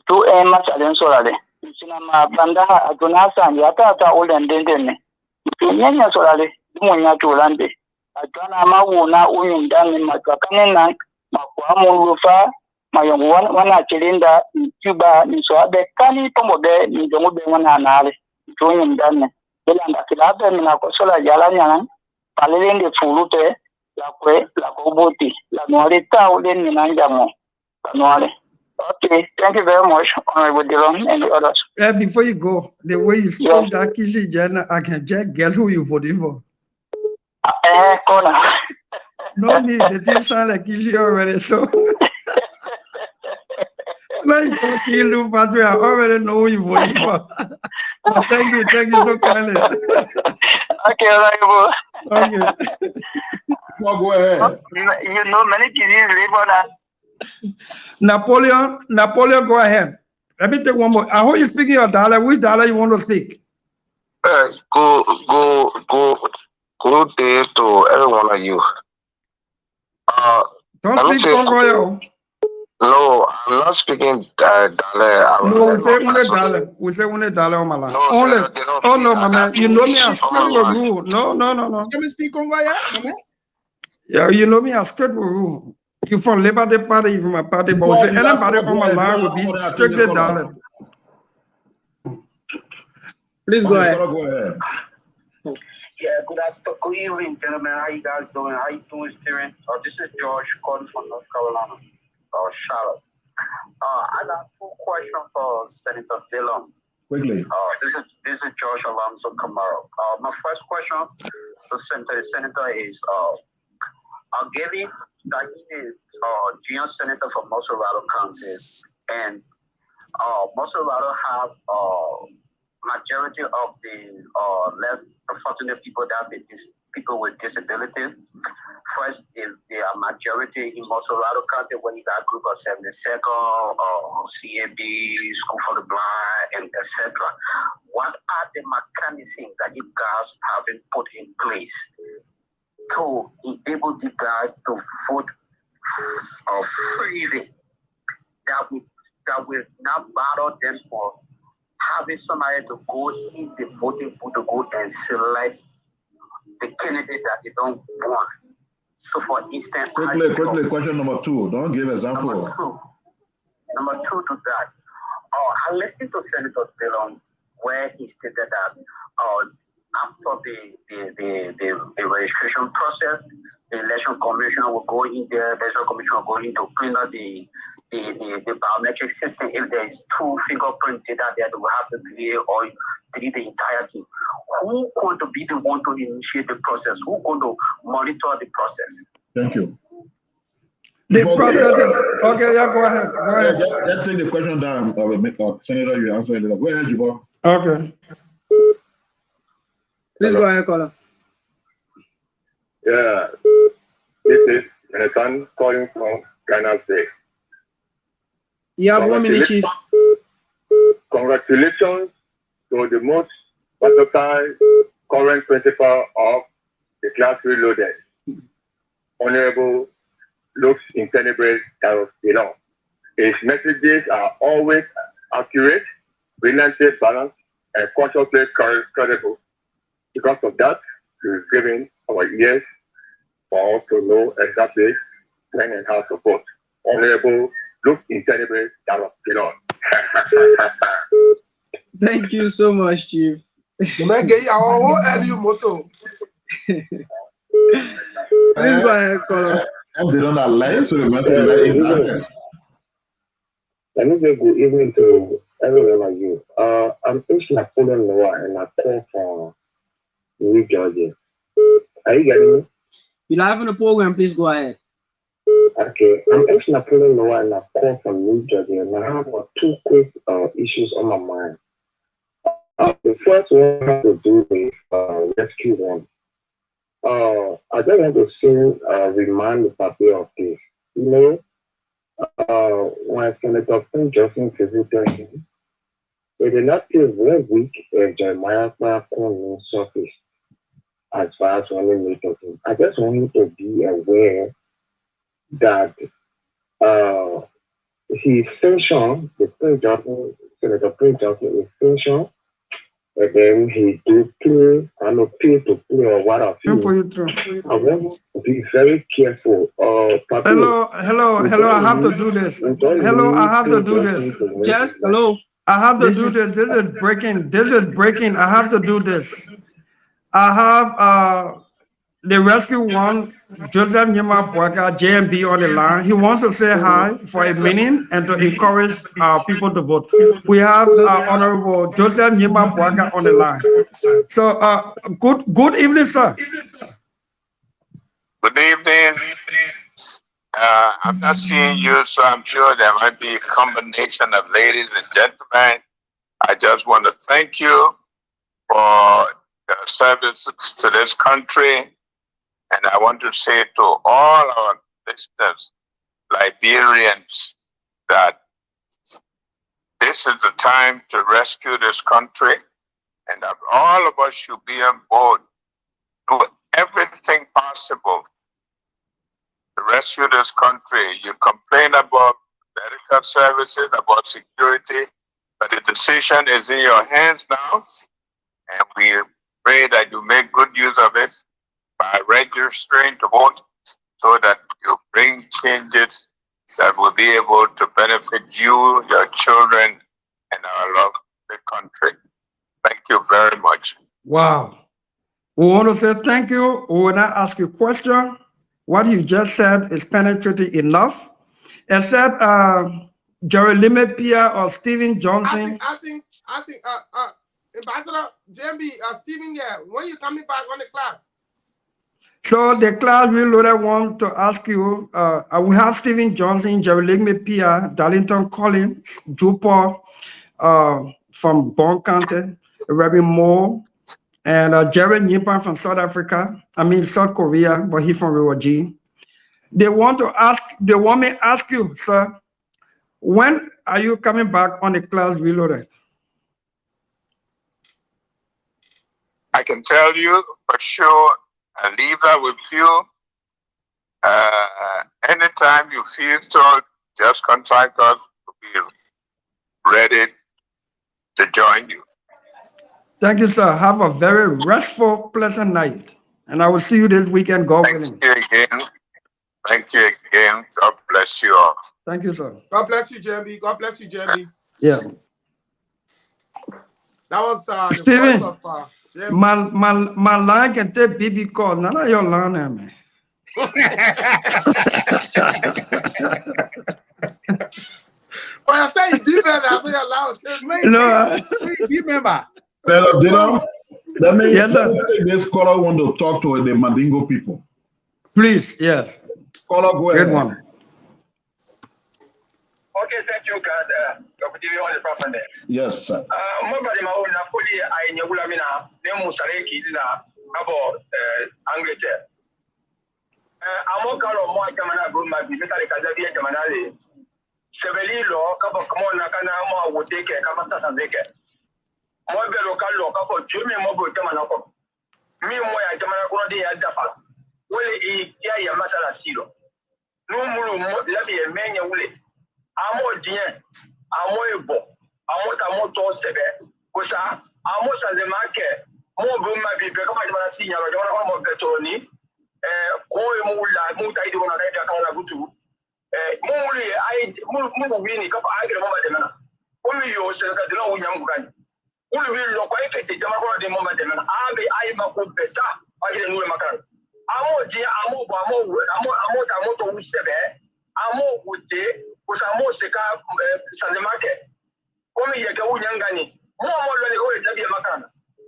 to Emma Salen Solade. Sinama Bandaha, Adonasa, Yata, Olendene. Yenya Solade, Munya to Lande. Adana Mawuna, Uyundan, Makakanena, Makwamu Rufa. Mayong wana chilinda Cuba ni soabe kani pomobe ni jongobe wana nale jonyo ndane bila ndakilabe mina kosola jala nyana palelende fulute la koboti la noalita ule ni nanjamo la noale. Okay, thank you very much, Honorable Dillon and the others. Before you go, the way you spoke that Kisi Jana, I can just guess who you voted for. Kona. No need, the thing sound like Kisi already, so. Like you, but I already know you voted for. Thank you so kindly. Okay, Honorable. Okay. Well, go ahead. You know, many diseases live on that. Napoleon, go ahead. Let me take one more. I hope you're speaking your dialect. Which dialect you want to speak? Good day to every one of you. Don't speak Congo. No, I'm not speaking dialect. No, we say only dialect. We say only dialect, Mala. No, only. Oh no, Mama. You know me as straight with rule. No. Can we speak Congo, yeah? Yeah, you know me as straight with rule. You from Liberty Party, you from my party, but we say anybody on my line will be strictly dialect. Please go ahead. Yeah, good evening, gentlemen. How you guys doing? How you doing, Steven? This is George calling from North Carolina, Charlotte. I got two questions for Senator Dillon. Quickly. This is George Alonso Camaro. My first question to the Senator is, given that he is junior senator for Mosorado County, and Mosorado have majority of the less fortunate people, that is people with disability. First, they are majority in Mosorado County when you got a group of 72nd, CAB, School for the Blind, and etc. What are the mechanisms that you guys haven't put in place to enable the guys to vote freely? That will not bother them for having somebody to go in the voting booth to go and select the candidate that they don't want. So, for instance, quickly, question number 2. Don't give example. Number two to that. I listened to Senator Dillon where he stated that after the registration process, the election commission will go in there. The election commission will go in to clean up the biometric system. If there is 2 fingerprint data there, they will have to delete or delete the entire thing. Who going to be the one to initiate the process? Who going to monitor the process? Thank you. The process is okay. Yeah, go ahead. Go ahead. Let's take the question down. Senator, you answer it. Go ahead, Jibo. Okay. Please go ahead, caller. Yeah, this is Nathan calling from Ghana State. You have 1 minute, Chief. Congratulations to the most versatile current principal of the class reloaded, Honorable Lux Intenebre Carlos Dillon. His messages are always accurate, brilliantly balanced, and consciously credible. Because of that, he's giving our ears for us to know exactly when and how to vote. Honorable Lux Intenebre Carlos Dillon. Thank you so much, Chief. You might get our whole LU motto. Please go ahead, caller. And they don't allow, so the message Let me say good evening to every one of you. I'm thinking of pulling Noah and I call from New Georgia. Are you getting me? You're live on the program, please go ahead. Okay, I'm actually pulling Noah and I call from New Jersey, and I have 2 quick issues on my mind. The first one has to do with Rescue One. I just want to remind the party of this. You know, when Senator Prince Johnson visited him, they did not feel very weak if Jeremiah Clarkson surfaced as far as when they meet of him. I just want him to be aware that he sanctioned the Prince Johnson, Senator Prince Johnson is sanctioned, and then he do play and appeal to play or what have you. I want to be very careful. Hello, I have to do this. Hello, I have to do this. Just hello. I have to do this. This is breaking. I have to do this. I have the Rescue One, Joseph Nyema Boaga, JMB on the line. He wants to say hi for a minute and to encourage people to vote. We have Honorable Joseph Nyema Boaga on the line. So good evening, sir. Good evening. I'm not seeing you, so I'm sure there might be a combination of ladies and gentlemen. I just want to thank you for your service to this country. And I want to say to all our listeners, Liberians, that this is the time to rescue this country, and that all of us should be on board, do everything possible to rescue this country. You complain about medical services, about security, but the decision is in your hands now, and we pray that you make good use of it by registering to vote, so that you bring changes that will be able to benefit you, your children, and our loved country. Thank you very much. Wow. We want to say thank you. We will not ask you a question. What you just said is penetrating enough. Except Jerry Limepia or Stephen Johnson. I think Ambassador JMB, Stephen there, when you coming back on the class? So the class reloaded want to ask you, we have Stephen Johnson, Jerry Ligme Pia, Darlington Collins, Joe Paul from Bon County, Reverend Moore, and Jared Nyimpan from South Korea, but he from River G. They want me to ask you, sir, when are you coming back on the class reloaded? I can tell you for sure, I leave that with you. Anytime you feel so, just contact us. We'll be ready to join you. Thank you, sir. Have a very restful, pleasant night. And I will see you this weekend, God willing. Thank you again. Thank you again. God bless you all. Thank you, sir. God bless you, Jamie. God bless you, Jamie. Yeah. That was Stephen, the voice of Jamie. my line can take BB call. None of your line, man. Well, I say you better not allow it to me. No, Remember. Let me take this caller want to talk to the Mandingo people. Please, yes. Caller, go ahead. Good one. Okay, thank you, God. Yes, sir. Amo dien, amo ebo, amo tamo to sebe, kosa, amo sa de make, mo bo ma bi pe kama jama sinya lo jama mo betoni, ko e mu la mu tai di wona da ka la gutu, mo li ai mo wini ka fa agre mo ba de na. Ko mi yo se ka de lo nyam gani. Ko mi lo ko e ke te jama ko de mo ba de na. Abi ai ma ko pesa, ai de nure makara. Amo dien, amo bo, amo tamo to sebe, amo ute kusamo seka sanzemake komi yeke unyangani mo lo le ko tabi makana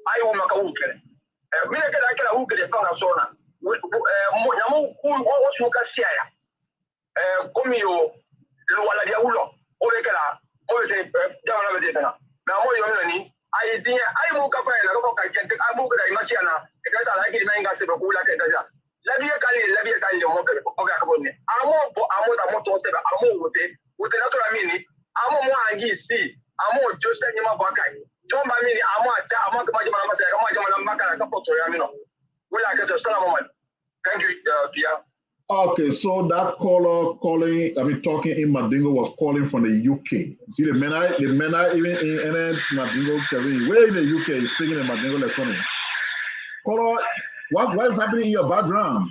ai wo maka ukele mine kada kala ukele fanga sona mo nyamu ku wo suka siaya komi yo lo wala dia ulo o le kala o se jawana be tena na mo yo nani ai tinya ai mo ka fa na ko ka kente ai mo kada imasiana e ka sala ki na inga se ko la ke daja la vie kali mo ke ko ga ko ne amo ta mo to se ba amo wote na to la mini amo mo angi si amo jose ni ma bakai jo ba mini amo acha amo ka ma jama na masaya ka ma jama na makara ka poto ya mino wala ka to salamu alaikum. Thank you, Pia. Okay, so that caller talking in Mandingo was calling from the UK. See, the men are even in Mandingo, where in the UK is speaking in Mandingo lesson. Caller, what is happening in your background?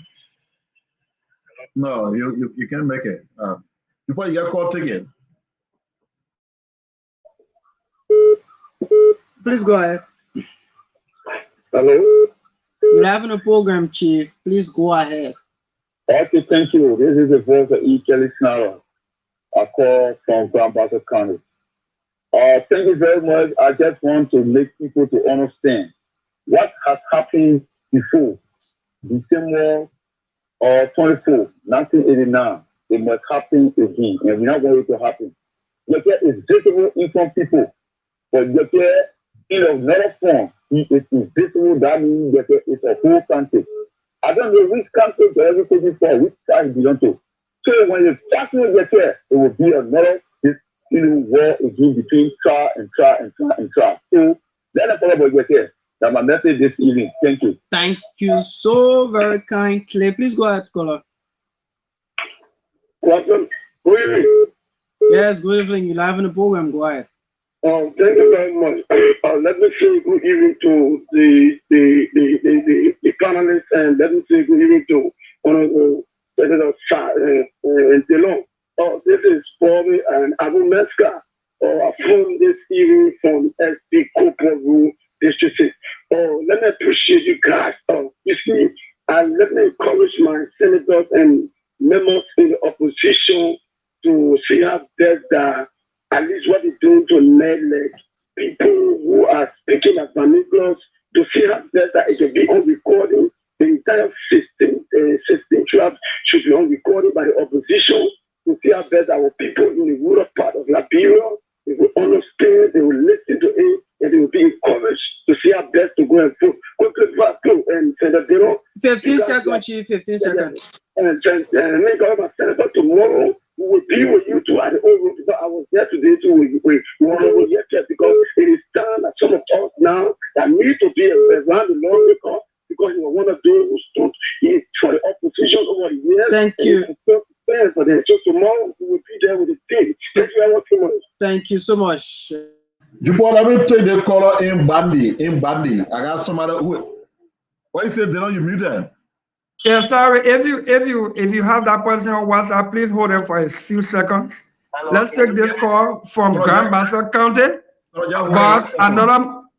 No, you can't make it. Before you get called ticket. Please go ahead. Hello? You're having a program, Chief. Please go ahead. Okay, thank you. This is the voice of E. Kelly Snara. I call from Grand Bassa County. Thank you very much. I just want to make people to understand what has happened before December 24, 1989. It must happen again, and we not want it to happen. Yet is visible in some people, but yet in another form, it is invisible. That means that it's a whole country. I don't know which country to everybody for, which side it belongs to. So when the factory gets there, it will be another war again between Tra and Tra and Tra and Tra. So let us talk about get there. That's my message this evening. Thank you. Thank you so very kindly. Please go ahead, caller. Welcome. Good evening. Yes, good evening. You're live in the program. Go ahead. Thank you very much. Let me say good evening to the panelists, and let me say good evening to Honorable Senator Delon. This is Bobby and Abu Meska from this evening from SB Koporu District 6. Let me appreciate you guys. You see, and let me encourage my senators and members in the opposition to see how best that at least what they're doing to neglect people who are speaking as manipulars, to see how best that it can be on recording the entire system as our people in the rural part of Liberia, they will understand, they will listen to it, and they will be encouraged to see our best to go and vote. And Senator Dillon, 15 seconds, Chief, 15 seconds. And make all my senator tomorrow. We will be with you too at the old room because I was there today too with Honorable Yeke, because it is time that some of us now that need to be around the lawmaker because you are one of those who stood for the opposition over the years. Thank you. For them. So tomorrow we will be there with the team. Thank you very much. Thank you so much. Jupol, let me take the caller in Bandy. I got somebody who. What you said? They know you muted. Yeah, sorry. If you have that person on WhatsApp, please hold him for a few seconds. Let's take this call from Grand Bassa County. But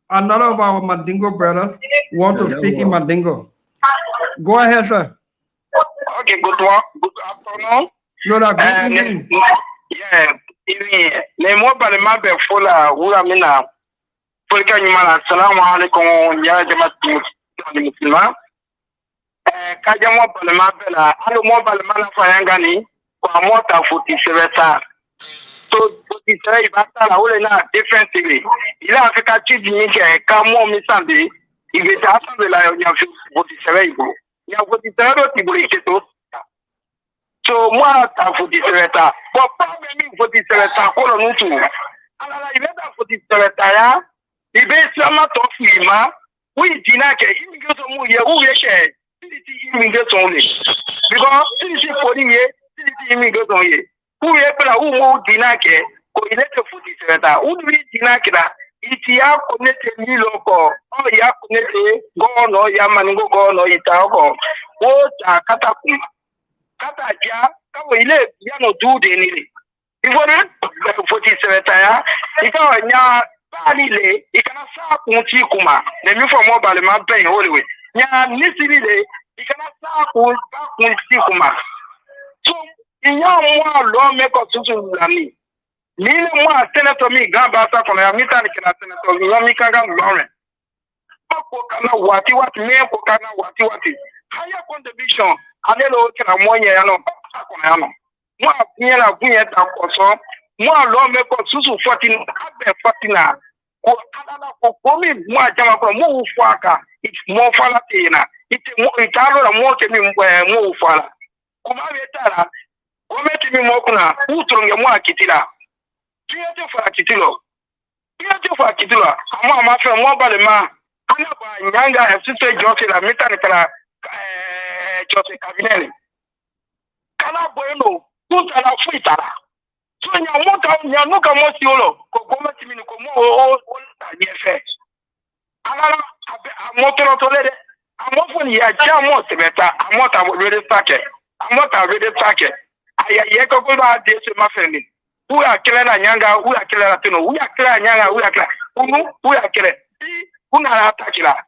another of our Mandingo brothers want to speak in Mandingo. Go ahead, sir. Okay, good afternoon. Good evening. Yeah, ne mo bale ma be fola wura mina. Folka nyuma assalamu alaikum ya jamaatu muslima. Kaja mo bale ma bela alo mo bale ma na fayangani kwa mota futi seveta. So futi sere ibata la ule na differently. Ila afika chidi nike kamo misande ibeta asambe la ya futi sere ibo. Ya futi sere tibuli keto. So moi ta futi sereta bo pa me mi futi sereta ko lo nutu ala ibeta futi sereta ya ibe sama to fima we dina ke imigeto mu ye wo ye ke ti imigeto le because ti poli ye ti imigeto ye wo ye pla wo mo dina ke ko ile ke futi sereta wo bi dina ke da iti ya connect ni loko o ya connect go no ya maningo go no ita ko wo ta kata kata ja kawo ile ya no do de ni le ifore 47 ya ikawa nya bali le ikana sa kunti kuma ne mi fo mobile ma pen holewe nya nisiri le ikana sa kunti kuma so inya mo lo me ko tutu lami ni le mo senator mi gamba sa kono ya mitani kina senator mi mi kanga ngore ko kana wati me ko kana wati higher contribution alelo kina monye ya no kono ya no mo apiela bunye ta koso mo lo me ko susu 14 abe 14 ko alala ko komi mo ajama ko mo ufaka mo fala tina ite mo italo la mo ke mi mo ufala ko ma betala ko meti mi mo kuna utronge mo akitila tiete fa kitilo ama ma fe mo bale ma ana ba nyanga efise jote la mitani kala jote kabineli kana bueno kuta na fuitara so nya nuka mo siolo ko goma timini ko mo o ta yefe alala amotoro tolede amofoni ya jamo sebeta amota rede sake aya ye ko ba de se mafeni uya kile na nyanga uya kile na tino uya kile nyanga uya kile uya kile una atakila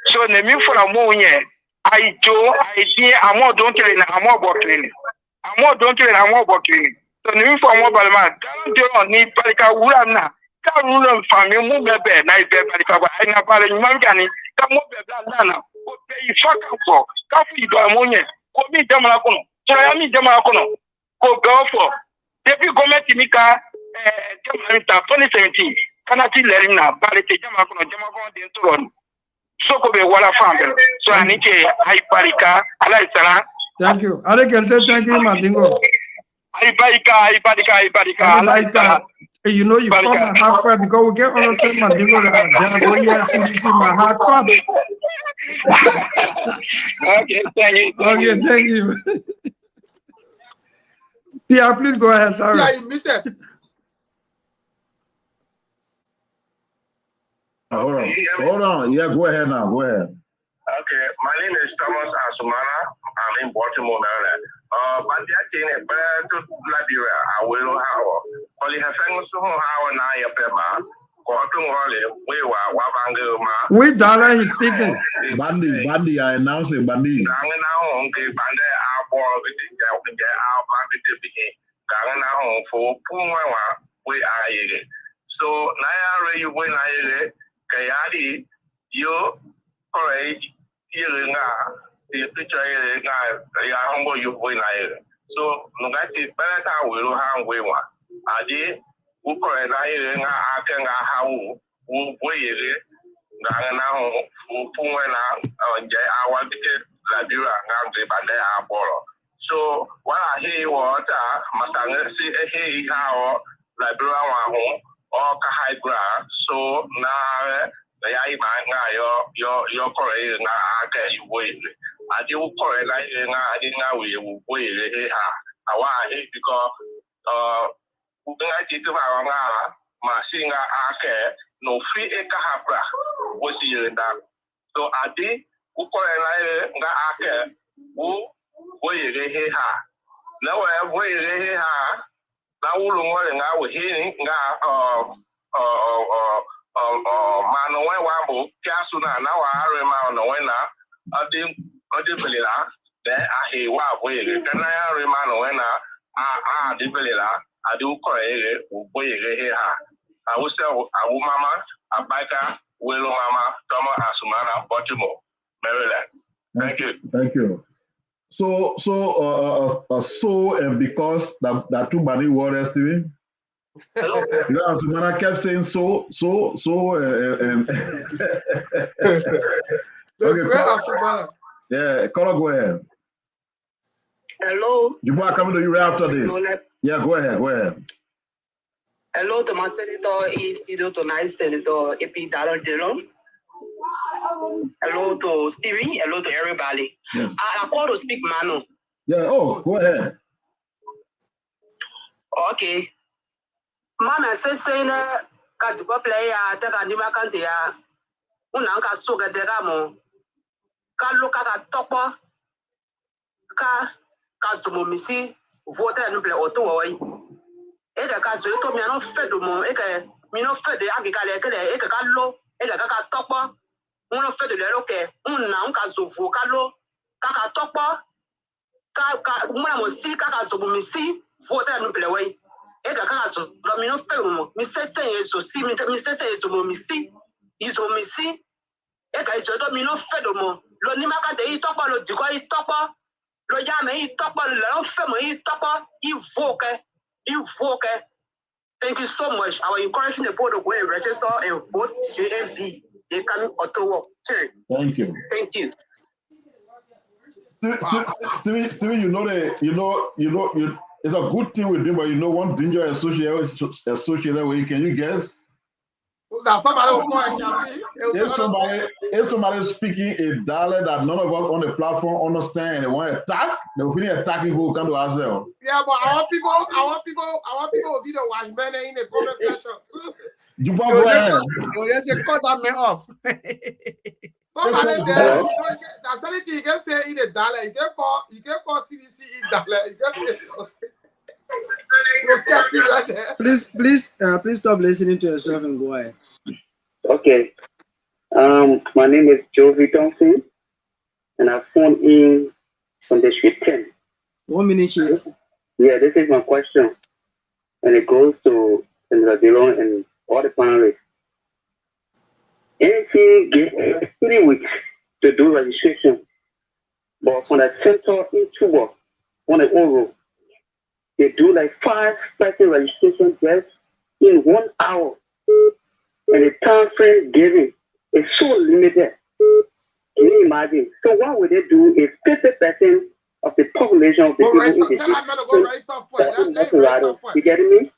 so ne mi fora mo nye aijo aidi amodon kile na amobo kile so ni mi fo mo balma dan de ni palika wura na ka wura fami mu bebe na ibe palika ba ina pale nyuma ngani ka mo bebe na ko pe ifaka ko ka fu ido mo nye ko mi jamala kono so ya mi jamala kono ko go for depuis gometi mika jamanta 2017 kana ti leri na balete jama kono de toron soko be wala fambe so anike ay parika ala isala. Thank you. I can say thank you, Mandingo. Ay parika. You know you come and have fun because we can't understand Mandingo. CDC my heart pop. Okay, thank you. Okay, thank you. Yeah, please go ahead. Sorry. Yeah, you muted. Hold on. Yeah, go ahead now. Go ahead. Okay, my name is Thomas Asumana. I'm in Baltimore, Maryland. But the thing is, to Liberia, I will have. Only have things to how now your pema. Which dollar is speaking? Bandi, I announce it, Bandi. So, now you win Kayadi, you already the picture you win. So Nugati Belata will have way one. Adi, who correct I can have who way Gangana, who Pumana, and I want to get Labura and Gambri by their borough. So what I hear what Masanga see hey how Labura home or Kahaigra. So now your correct you wait. I do correct I didn't know we will wait I want because I did Masinga Ake no free Ekahapra was here in that. So I did who correct Ake who wait ha. Now I have waited ha. Now I will hearing Manoe Wambo, Casuna, now I remember when Adibelila, then I hear what way. Can I remember when Adibelila, I do correct, way here. I will say, I will mama, a biker, Willow Mama, Thomas Asumana, Baltimore, Maryland. Thank you. Thank you. So, and because that two money warriors, Steven. Yeah, Asumana kept saying so, and okay, yeah, Color, go ahead. Hello. You are coming to you right after this. Yeah, go ahead. Hello to my senator, Studio tonight, Senator Epi Dollar Dillon. Hello to Stevie. Hello to everybody. Yes. I call to speak Manu. Yeah, go ahead. Okay. Mama says, Katupa player, Takanima Kantia, Unanka Suga de Ramo, Kaluka Topa, Kazumisi, voter and play Otoy. Eka Kazu told me no Fedumo, Eka, Mino Fed the Agicale, Eka Kalo, Eka Topa, Uno Fed the Loke, Unanka Zuvocalo, Kaka Topa, Kaka Kazumisi, voter and play away. Eka Kazu, Domino Fedumo, Mr. Say so see me, Mr. Say so Missy, is Missy, Eka is Domino Fedumo, Lonimaka de Topa, Lodicoi Topa, Loyame Topa, Lofemo Topa, Evoke. Thank you so much. I will encourage the board to go and register and vote JMP. They come Ottawa. Thank you. Thank you. Steven, you know, it's a good thing we do, but you know one danger associated with it. Can you guess? Now somebody will call If somebody speaking a dialect that none of us on the platform understand and they want to attack, they will finish attacking who come to ourselves. Yeah, but I want people will be the watchmen in the comment section. You go ahead. Yes, you cut that man off. Somebody there, that's anything you can say in the dialect. You can call CDC in dialect. Please stop listening to yourself and go ahead. Okay. My name is Jovi Thompson, and I phoned in from the street 10. 1 minute, Chief. Yeah, this is my question, and it goes to Senator Dillon and all the panelists. NC gave 3 weeks to do registration, but from the center in Tuba, on the Oro, they do like 5 person registration just in 1 hour. And the time frame given is so limited. Can you imagine? So what would they do is 50% of the population of the people in the go register for it. You getting me?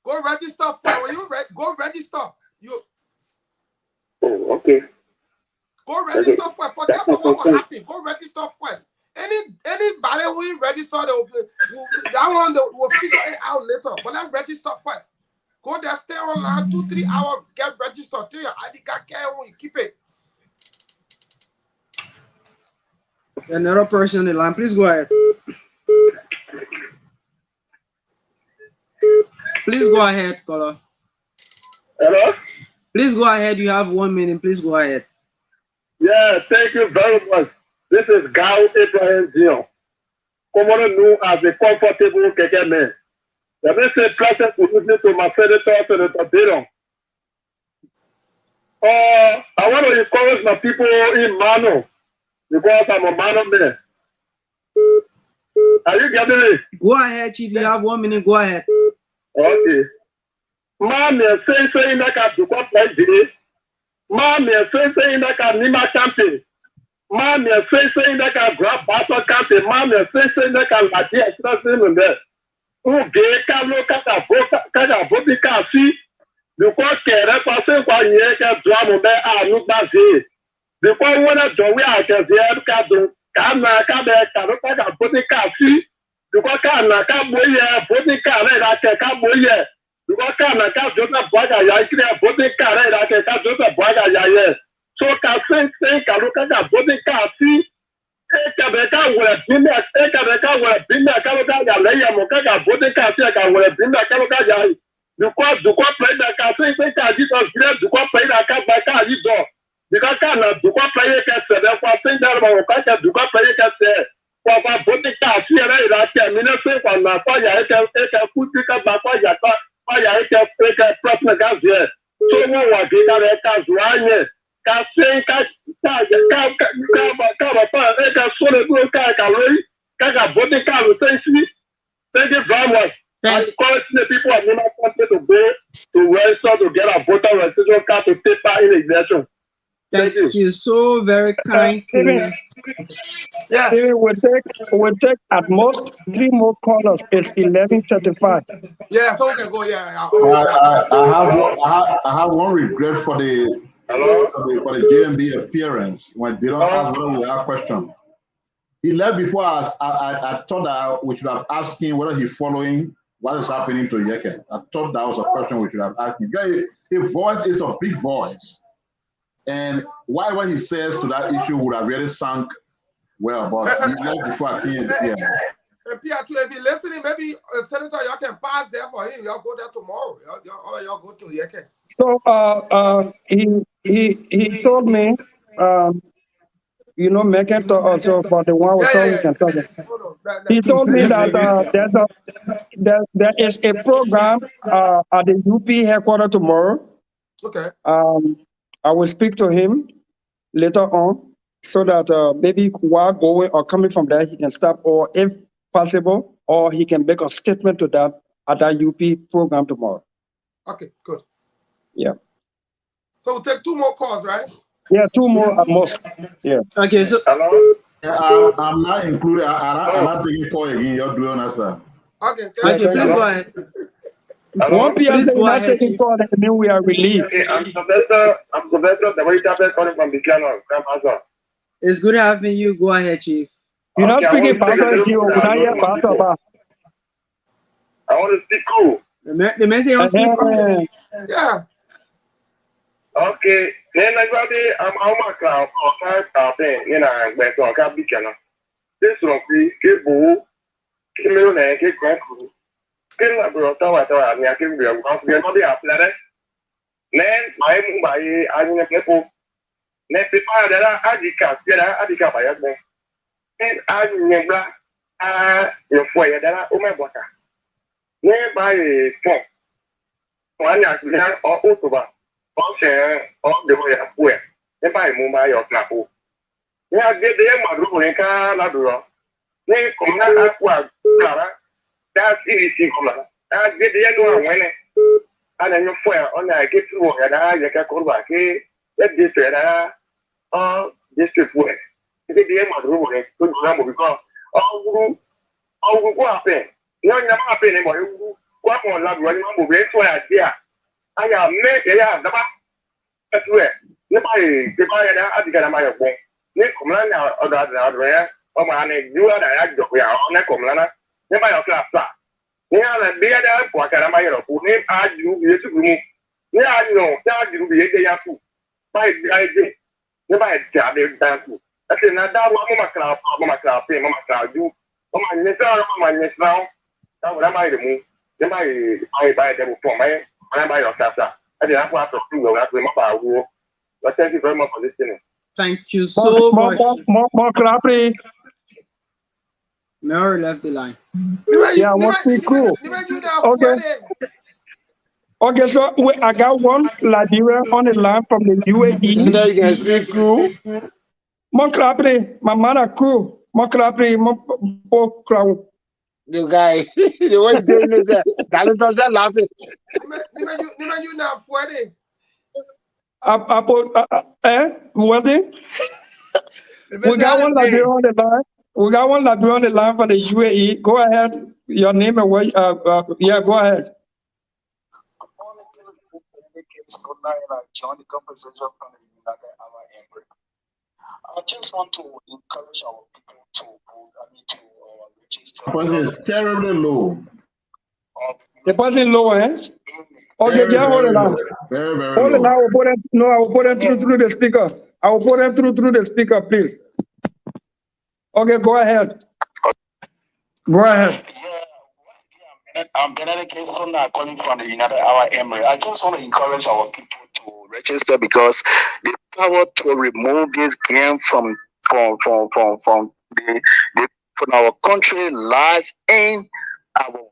Go register for it. When you go register. Oh, okay. Go register for it. Forget about what will happen. Go register first. Anybody who register, that one will figure it out later. But let's register first. Go there, stay online 2-3 hours, get registered. Tell your ID card, you keep it. Another person on the line, please go ahead. Please go ahead, caller. Hello? Please go ahead. You have 1 minute. Please go ahead. Yeah, thank you very much. This is Gao Abraham Dion, commonly known as the comfortable Keke man. Let me say pleasant to listen to my Senator Dillon. I want to encourage my people in Mano because I'm a Mano man. Are you getting it? Go ahead, Chief. You have 1 minute. Go ahead. Okay. Man, saying that I do what I did. Man, saying that I need my campaign. Man, saying that I grab battle campaign. Man, saying that I like the extra thing there. Okay, can look at a vote see. Because kẹ̀rẹ́ pàṣẹ wà yẹn kẹ́ dùn àmọ̀ bẹ́ẹ̀ àánú gbà sí. Because wọ́n náà jọ̀wé àkẹ́sí ẹ̀ ká dùn ká nà ká bẹ̀ kàró ká bóti ká sí. Because ká nà ká bó yẹ bóti ká rẹ̀ ra kẹ̀ ká bó yẹ. Because ká nà ká Joseph Boaga yà kí ẹ̀ bóti ká rẹ̀ ra kẹ̀ ká Joseph Boaga yà yẹ. So ká sẹ́ńsẹ́ kàró ká bóti ká sí. Ẹ kẹ̀bẹ̀ ká wẹ̀ bímẹ̀ káló ká yà lẹ́yìn mọ̀ ká bóti ká sí ẹ̀ ká wẹ̀ bímẹ̀ káló ká yà yìí. Because the quoi play that can say Jesus grave the quoi play that can back at you door. Because can the quoi play can say that for thing that about can the quoi play can say for body car see that minister for na for ya can put pick up back for ya can problem gas here. So no one get that car one can say can body car thank you very much. I encourage the people of Nima Country to go to register to get a voter registration card to take part in the election. Thank you so very kind. Yeah, we'll take at most 3 more callers. It's 11:35. Yeah, so we can go. Yeah, I have one regret for the JMB appearance when they don't ask whether we have question. He left before us. I thought that we should have asked him whether he's following what is happening to Yeke. I thought that was a question we should have asked him. His voice is a big voice. And what he says to that issue would have really sunk well, but he left before I came. Yeah. And Pierre, too, if you're listening, maybe Senator, y'all can pass there for him. Y'all go there tomorrow. All of y'all go to Yeke. So he told me McIntyre also for the one we can talk about. He told me that there is a program at the UP headquarters tomorrow. Okay. I will speak to him later on so that maybe while going or coming from there, he can stop, or if possible, or he can make a statement to that at that UP program tomorrow. Okay, good. Yeah. So we'll take 2 more calls, right? Yeah, 2 more at most. Yeah. Okay, so I'm not included. I'm not taking call again. You're doing that, sir. Okay, please go ahead. One PM is not taking call, and then we are relieved. Okay, I'm Sylvester, the way tablet calling from the channel. It's good having you. Go ahead, Chief. You're not speaking Pastor. You not hear Pastor. I want to speak cool. The message on speak cool. Yeah. Okay, then everybody, I'm my crowd, but so I can't be channel. This one, get boo, get me on and get conquer. Get my brother, I can be a not the then I mean, people. Next, people that are Adika by us. And I remember, your foyer that are Omebota. Nearby a phone. One year or Otoba. Ọ̀sẹ̀ ọ̀dẹ̀wọ̀ yà fún ẹ̀ ní báyìí mú bá yọ knapo. Ní agbègbè ẹ̀ màdúró ní ká ládùúrọ̀. Ní kọ̀mínà àpò àgbàrá dá CDC kọ̀mà. Ní agbègbè ẹ̀ ló wà wẹ́nẹ̀. A nà nyọ fún ẹ̀ ọ̀nà àìké tí wọ̀ yàrá yẹ ká kọ̀rọ̀ bá ké ẹ̀ dé sọ̀ yàrá ọ̀ dé sọ̀ fún ẹ̀. Ní agbègbè ẹ̀ màdúró rẹ̀ tó dùn náà mọ̀ bí kọ́ ọ̀gùrú kó àpẹ̀. Ní ọ̀nyà máa pè ní mọ̀ ewu kó àpọ̀ ládùúrọ̀ ní mọ̀ bẹ́ẹ̀ tó yà dé à. I am making a number. That's where nobody, the buyer that I got my phone. Nick Comlana or the other, or my name, you are the actor. We are on a Comlana. Never your class. Near the beer that what I might have put name I do to me. Yeah, I know that you be a day or 2. By the idea, never had Jabby dance. That's another Mama Cloud, Mama Cloud, Mama Cloud, you. Oh, my Nessa, my Nessa now. That's what I might move. Then I buy them for my. I didn't have to do that. But thank you very much for listening. Thank you so much. More clapping. Mary left the line. Yeah, what's cool? Okay. Okay, so I got one Liberia on the line from the UAE. Now you can speak cool. More clapping. My mother cool. More clapping. More crowd. The guy, the one saying is that Galito said laughing. You not funny. What thing? We got one Liberian on the line. We got one Liberian on the line for the UAE. Go ahead. Your name and where? Yeah, go ahead. Join the conversation from the United Arab Emirates. I just want to encourage our people to register. Person is terribly low. The person low, eh? Okay, Very, hold it down. Very, very Hold it low. down. I will put it through the speaker. I will put it through the speaker, please. Okay, go ahead. Go ahead. I'm Benedict Kingston, calling from the United Arab Emirates. I just want to encourage our people to register because the power to remove this game from our country lies in our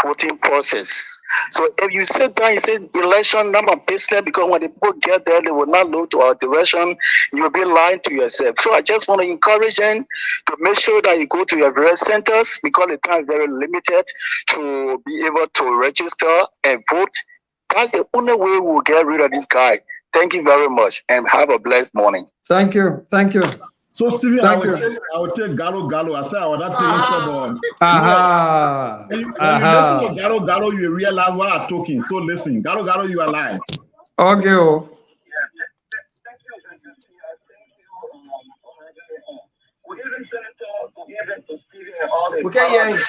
voting process. So if you sit down, you say election, not my business, because when the people get there, they will not look to our direction. You'll be lying to yourself. So I just want to encourage them to make sure that you go to your various centers because the time is very limited to be able to register and vote. That's the only way we'll get rid of this guy. Thank you very much and have a blessed morning. Thank you. Thank you. So Stevie, I will take Gallo. I say I was not telling Aha. When you listen to Gallo, you realize what I'm talking. So listen, Gallo, you are lying. Okay. We can't hear him.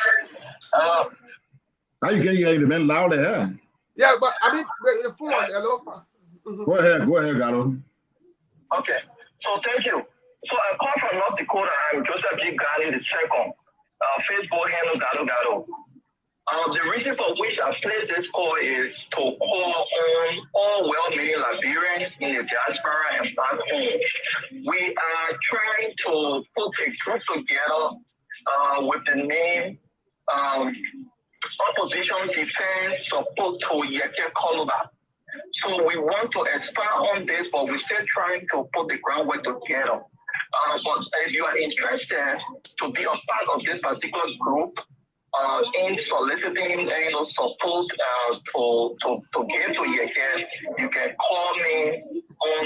Now you can hear him, man, louder. Yeah. Yeah, but I mean, phone. Hello. Go ahead, Gallo. Okay, so thank you. So I call from North Dakota. I'm Joseph G. Ghani II. Facebook handle Gado. The reason for which I played this call is to call on all well-meaning Liberians in the diaspora and back home. We are trying to put a group together with the name Opposition Defense Support to Yeke Koluba. So we want to expand on this, but we're still trying to put the groundwork together. But if you are interested to be a part of this particular group, in soliciting support to give to Yeke, you can call me on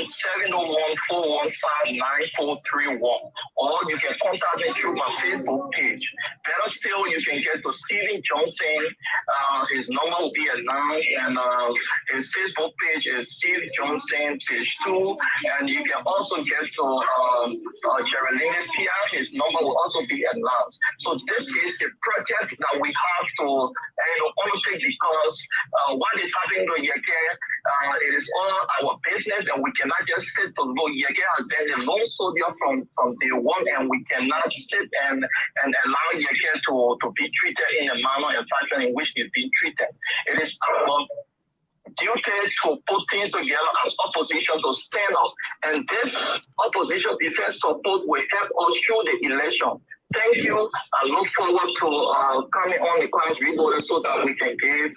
701-415-9431, or you can contact me through my Facebook page. Better still, you can get to Stephen Johnson. His number will be announced, and his Facebook page is Steve Johnson, page 2. And you can also get to Geraldine Pia. His number will also be announced. So this is a project that we have to undertake because what is happening to Yeke, it is all our business, and we cannot just sit to low. Yeke has been a lone soldier from day one, and we cannot sit and allow Yeke to be treated in a manner and fashion in which he's being treated. It is our duty to put things together as opposition to stand up, and this opposition defense support will help us through the election. Thank you. I look forward to coming on the class reloaded so that we can give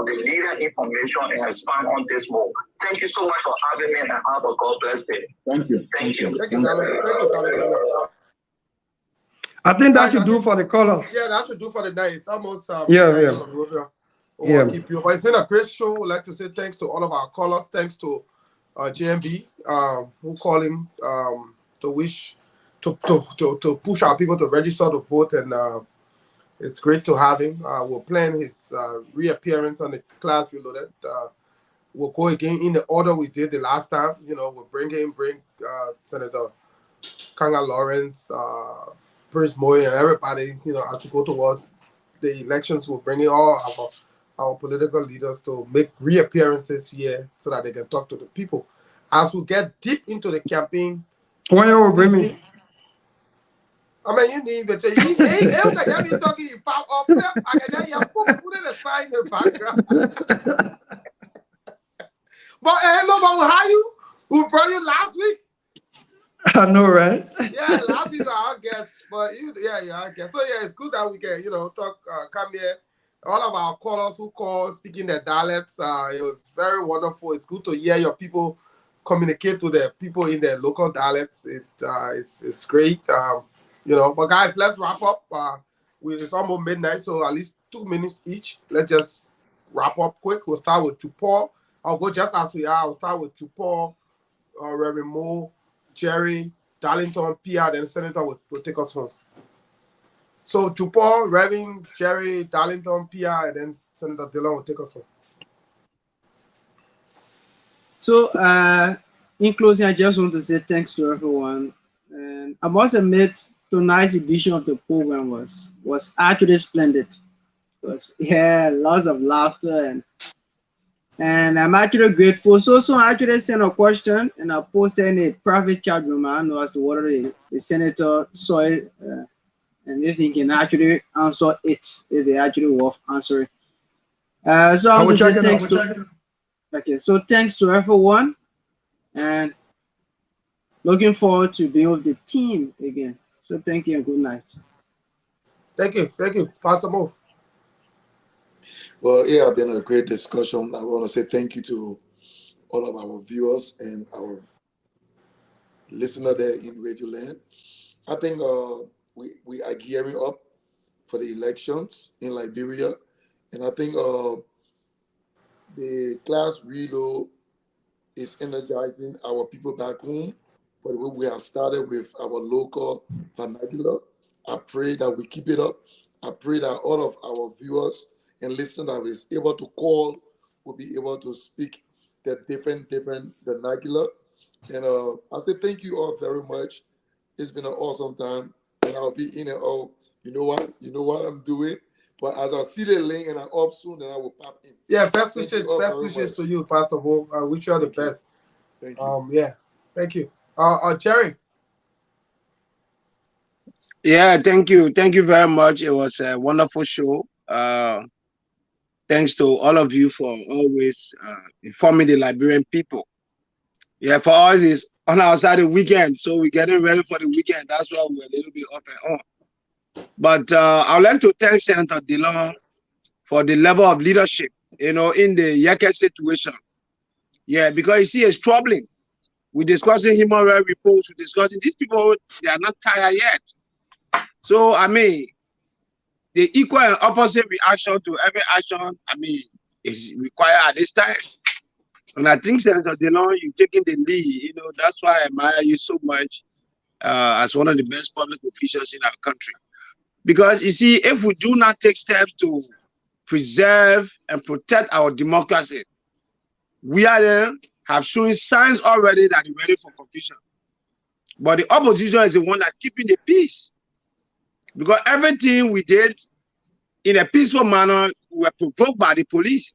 the leader information and expand on this more. Thank you so much for having me, and have a God bless day. Thank you. Thank you. Thank you, Gallo. I think that should do for the callers. Yeah, that should do for the day. It's almost Yeah. Keep you. But it's been a great show. I'd like to say thanks to all of our callers. Thanks to JMB, who called him to wish to push our people to register to vote, and it's great to have him. We'll plan his reappearance on the class reloaded. We'll go again in the order we did the last time. We'll bring Senator Kanga Lawrence, Prince Moy, and everybody. As we go towards the elections, we'll bring in all our political leaders to make reappearances here so that they can talk to the people. As we get deep into the campaign, when you will bring me. I mean, you need to you talking, you pop up there. I can hear you put in a sign in the background. But hello, how you? Who brought you last week? I know, right? Yeah, last week our guest, but our guest. So yeah, it's good that we can, talk, come here. All of our callers who call speaking their dialects, it was very wonderful. It's good to hear your people communicate with the people in their local dialects. It's great. But guys, let's wrap up. It's almost midnight, so at least 2 minutes each. Let's just wrap up quick. We'll start with Jupor. I'll go just as we are. I'll start with Jupor, Reverend Mo, Jerry, Darlington, Pia, then Senator will take us home. So Jupor, Reverend, Jerry, Darlington, Pia, and then Senator Dillon will take us home. So in closing, I just want to say thanks to everyone. And I must admit, tonight's edition of the program was actually splendid. Lots of laughter and I'm actually grateful. So I actually sent a question and I posted in a private chat room. I don't know as to whether the senator saw it and if he can actually answer it, if they actually worth answering. So I will say thanks to. Okay, so thanks to everyone and looking forward to being with the team again. So thank you and good night. Thank you. Pastor Mo. Well, it has been a great discussion. I want to say thank you to all of our viewers and our listeners there in Radio Land. I think we are gearing up for the elections in Liberia, and I think the class reload is energizing our people back home. For the way we have started with our local vernacular, I pray that we keep it up. I pray that all of our viewers and listeners that is able to call will be able to speak the different vernacular. And I say thank you all very much. It's been an awesome time, and I'll be in it. Oh, you know what I'm doing. But as I see the link and I'm up soon, then I will pop in. Yeah, best wishes to you, Pastor Bo. I wish you all the best. Thank you. Yeah, thank you. Jerry. Yeah, thank you very much. It was a wonderful show. Thanks to all of you for always informing the Liberian people. Yeah, for us it's on our side of the weekend, so we're getting ready for the weekend. That's why we're a little bit up and on. But I would like to thank Senator Dillon for the level of leadership, in the Yeke situation. Yeah, because you see, it's troubling. We're discussing human rights reports. We're discussing these people. They are not tired yet. So I mean, the equal and opposite reaction to every action, is required at this time. And I think, Senator Dillon, you're taking the lead. That's why I admire you so much as one of the best public officials in our country. Because you see, if we do not take steps to preserve and protect our democracy, we are there, have shown signs already that we're ready for confusion. But the opposition is the one that's keeping the peace. Because everything we did in a peaceful manner, we were provoked by the police.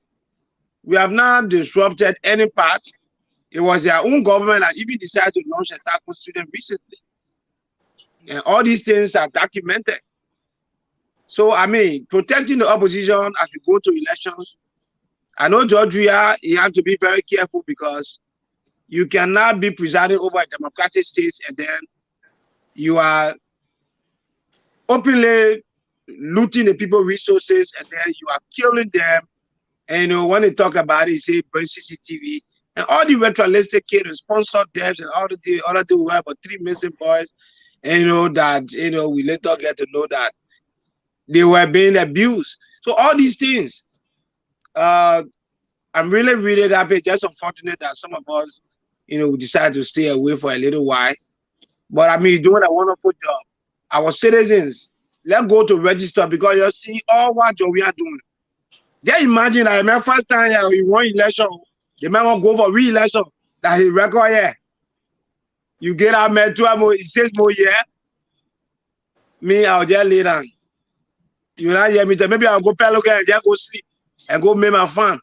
We have not disrupted any part. It was their own government that even decided to launch an attack on students recently. And all these things are documented. So, protecting the opposition as we go to elections, I know George Weah, you have to be very careful because you cannot be presiding over a democratic state and then you are openly looting the people's resources and then you are killing them. And when they talk about it, you say bring CCTV and all the ritualistic kids, sponsored deaths and all the other things. We have about 3 missing boys, and we later get to know that they were being abused. So all these things, I'm really, really happy. Just unfortunate that some of us, we decided to stay away for a little while. But you're doing a wonderful job. Our citizens, let's go to register because you see all what we are doing. Just imagine that my first time he won election, the man will go for re-election. That he record here. You get out man 6 more years. Me, I'll just lay down. You not hear me? Maybe I'll go Pelican and just go sleep and go make my fun.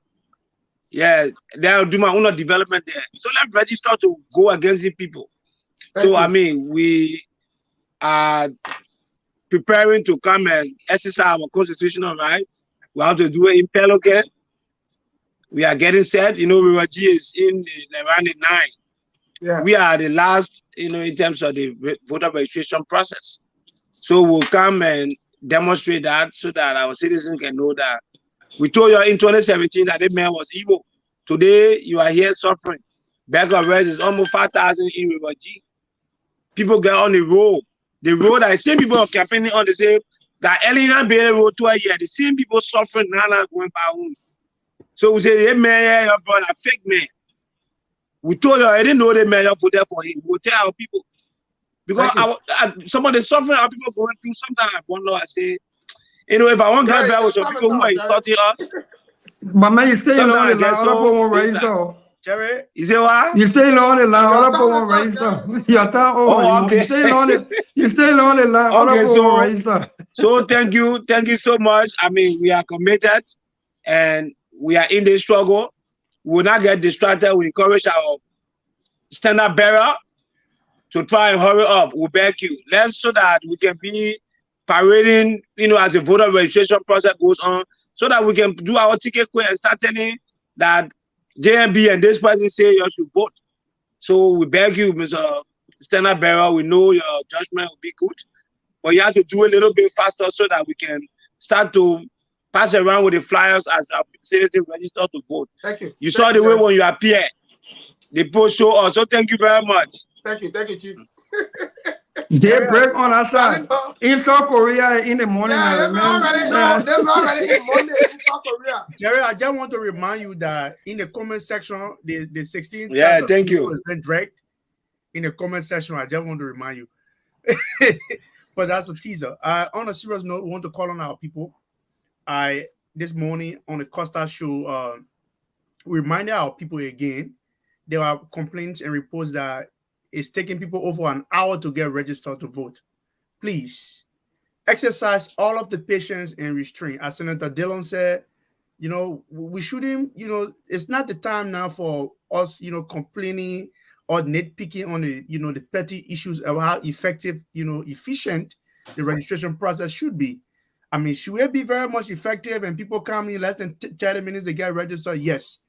Yeah, then I'll do my own development there. So let's register to go against the people. We are preparing to come and exercise our constitutional right. We have to do it in Pelican. We are getting set. Riwaji is in around the 9. Yeah. We are the last, in terms of the voter registration process. So we'll come and demonstrate that so that our citizens can know that we told you in 2017 that the man was evil. Today you are here suffering. Bag of rest is almost 5,000 in Riwaji. People get on the road. The road I see people are campaigning on, they say that Elena Bailey wrote to a year, the same people suffering now going back home. So we say, hey, man, your brother, fake man. We told her, I didn't know the mayor put there for him. We'll tell our people. Because some of the suffering our people going through, sometimes I wonder, I say, you know, if I want to get back with some people who are insulting us. But man, you stay on the line, other people raise though. Jerry, you say what? You stay on the line, other people raise though. Your time over. You stay on the line, other people raise though. So thank you so much. I mean, we are committed and we are in this struggle. We will not get distracted. We encourage our standard bearer to try and hurry up. We beg you. Let's so that we can be parading, you know, as the voter registration process goes on, so that we can do our ticket quick and start telling that JMB and this person say you should vote. So we beg you, Mr. Standard Bearer, we know your judgment will be good, but you have to do a little bit faster so that we can start to pass around with the flyers as our citizens register to vote. Thank you. You saw the way when you appear, the post show us. So thank you very much. Thank you, Chief. They break on our side. In South Korea in the morning. Yeah, they're already in Monday in South Korea. Jerry, I just want to remind you that in the comment section, the 16. Yeah, thank you. Has been dragged in the comment section. I just want to remind you. But that's a teaser. On a serious note, we want to call on our people. This morning on the Costa show, we reminded our people again. There are complaints and reports that it's taking people over an hour to get registered to vote. Please exercise all of the patience and restraint. As Senator Dillon said, you know, we shouldn't, you know, it's not the time now for us, you know, complaining or nitpicking on the, you know, the petty issues of how effective, you know, efficient the registration process should be. I mean, should it be very much effective and people come in less than 30 minutes to get registered? Yes.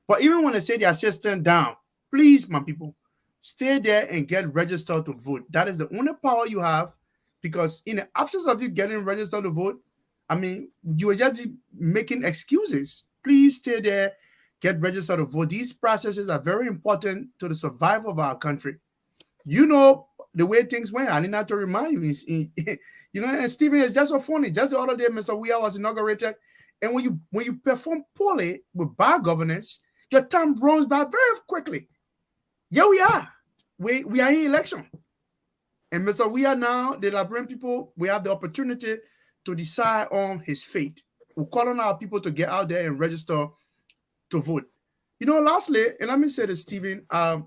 But even when they say they are sitting down, please, my people, stay there and get registered to vote. That is the only power you have, because in the absence of you getting registered to vote, I mean, you are just making excuses. Please stay there, get registered to vote. These processes are very important to the survival of our country. You know the way things went. I need not to remind you. You know, and Stephen, it's just so funny. Just the other day, Mr. Weah was inaugurated, and when you perform poorly with bad governance, your time runs by very quickly. Yeah, we are. We are in election. And Mr. Weah now, the Liberian people, we have the opportunity to decide on his fate. We're calling our people to get out there and register to vote. You know, lastly, and let me say this, Stephen, I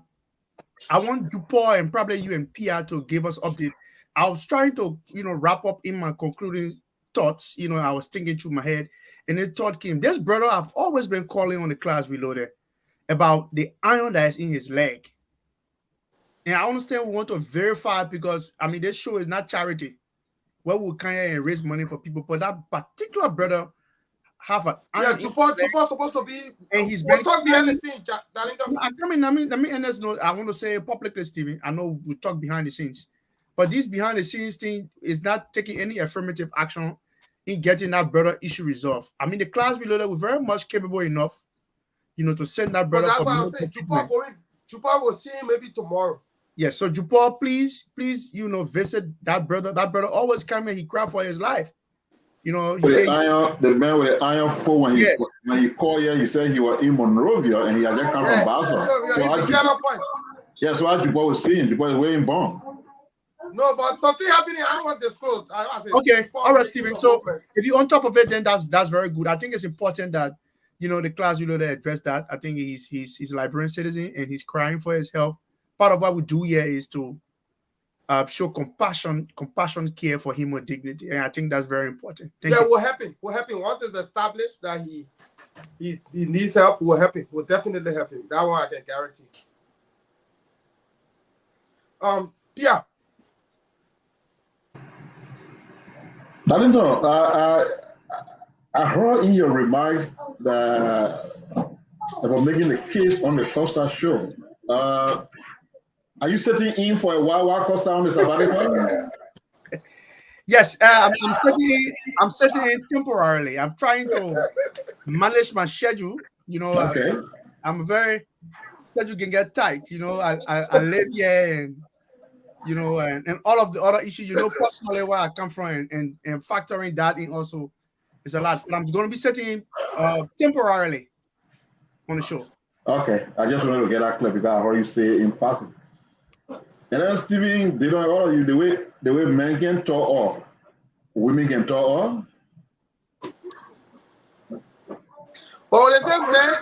want Paul and probably you and Pia to give us updates. I was trying to, you know, wrap up in my concluding thoughts. You know, I was thinking through my head, and the thought came. This brother I've always been calling on the Class Reloaded about the iron that is in his leg. And I understand we want to verify, because, I mean, this show is not charity where we'll kind of raise money for people, but that particular brother have an iron. Yeah, Tupor supposed to be, and he's we'll talk behind the scenes, let me end this note. I want to say publicly, Stephen, I know we talk behind the scenes, but this behind the scenes thing is not taking any affirmative action in getting that brother issue resolved. I mean, the Class Reloaded were very much capable enough, you know, to send that brother. But that's what I'm saying. Tupor will see him maybe tomorrow. Yes, so Jupor, please, you know, visit that brother. That brother always come here. He cried for his life. You know, the man with the iron phone, when he called here, he said he was in Monrovia and he had just come from Basel. So I Jupor was seeing Jupor is waiting bomb. No, but something happening. I don't want to disclose. Okay, all right, Stephen. So if you're on top of it, then that's very good. I think it's important that, you know, the Class Reloaded address that. I think he's a Liberian citizen and he's crying for his health. Part of what we do here is to show compassion, care for him with dignity, and I think that's very important. Thank you. Will happen. Once it's established that he needs help, will happen. Will definitely happen. That one I can guarantee. Pia. I don't know. I heard in your remarks that about making the case on the Costa show. Are you sitting in for a while Costa on the sabbatical? Yes, I'm sitting in temporarily. I'm trying to manage my schedule. You know, okay. I'm very schedule can get tight. You know, I live here and you know, and all of the other issues, you know, personally where I come from, and factoring that in also is a lot. But I'm going to be sitting temporarily on the show. Okay, I just wanted to get that clear because I heard you say impossible. And then Stephen, they don't all of you the way men can talk or women can talk or. Oh, they say man.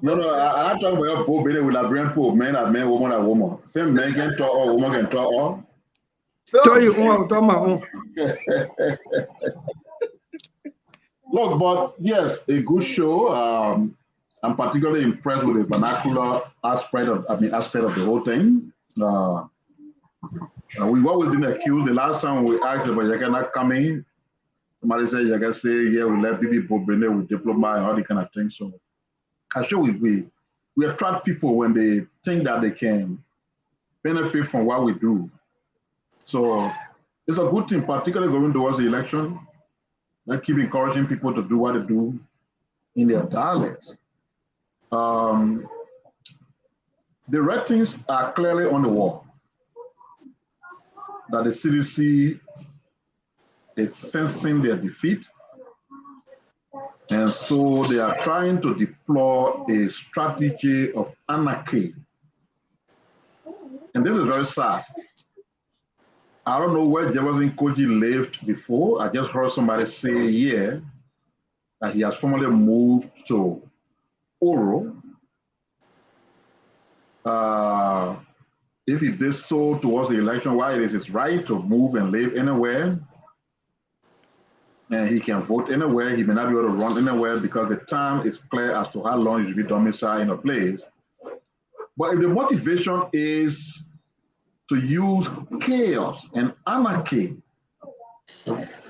No, I'm talking about both men with a brain poor men and men, woman and woman. Same men can talk or woman can talk or. Look, but yes, a good show. I'm particularly impressed with the vernacular aspect of the whole thing. What we didn't accuse the last time we asked about you cannot come in. Somebody said you can say, yeah, we let people with diploma and all the kind of things. So I'm sure we attract people when they think that they can benefit from what we do. So it's a good thing, particularly going towards the election. Let's keep encouraging people to do what they do in their dialects. The ratings are clearly on the wall that the CDC is sensing their defeat, and so they are trying to deploy a strategy of anarchy. And this is very sad. I don't know where Jefferson Koji lived before. I just heard somebody say here that he has formally moved to Oro. If he did so towards the election, why it is his right to move and live anywhere, and he can vote anywhere. He may not be able to run anywhere because the time is clear as to how long you should be domiciled in a place. But if the motivation is to use chaos and anarchy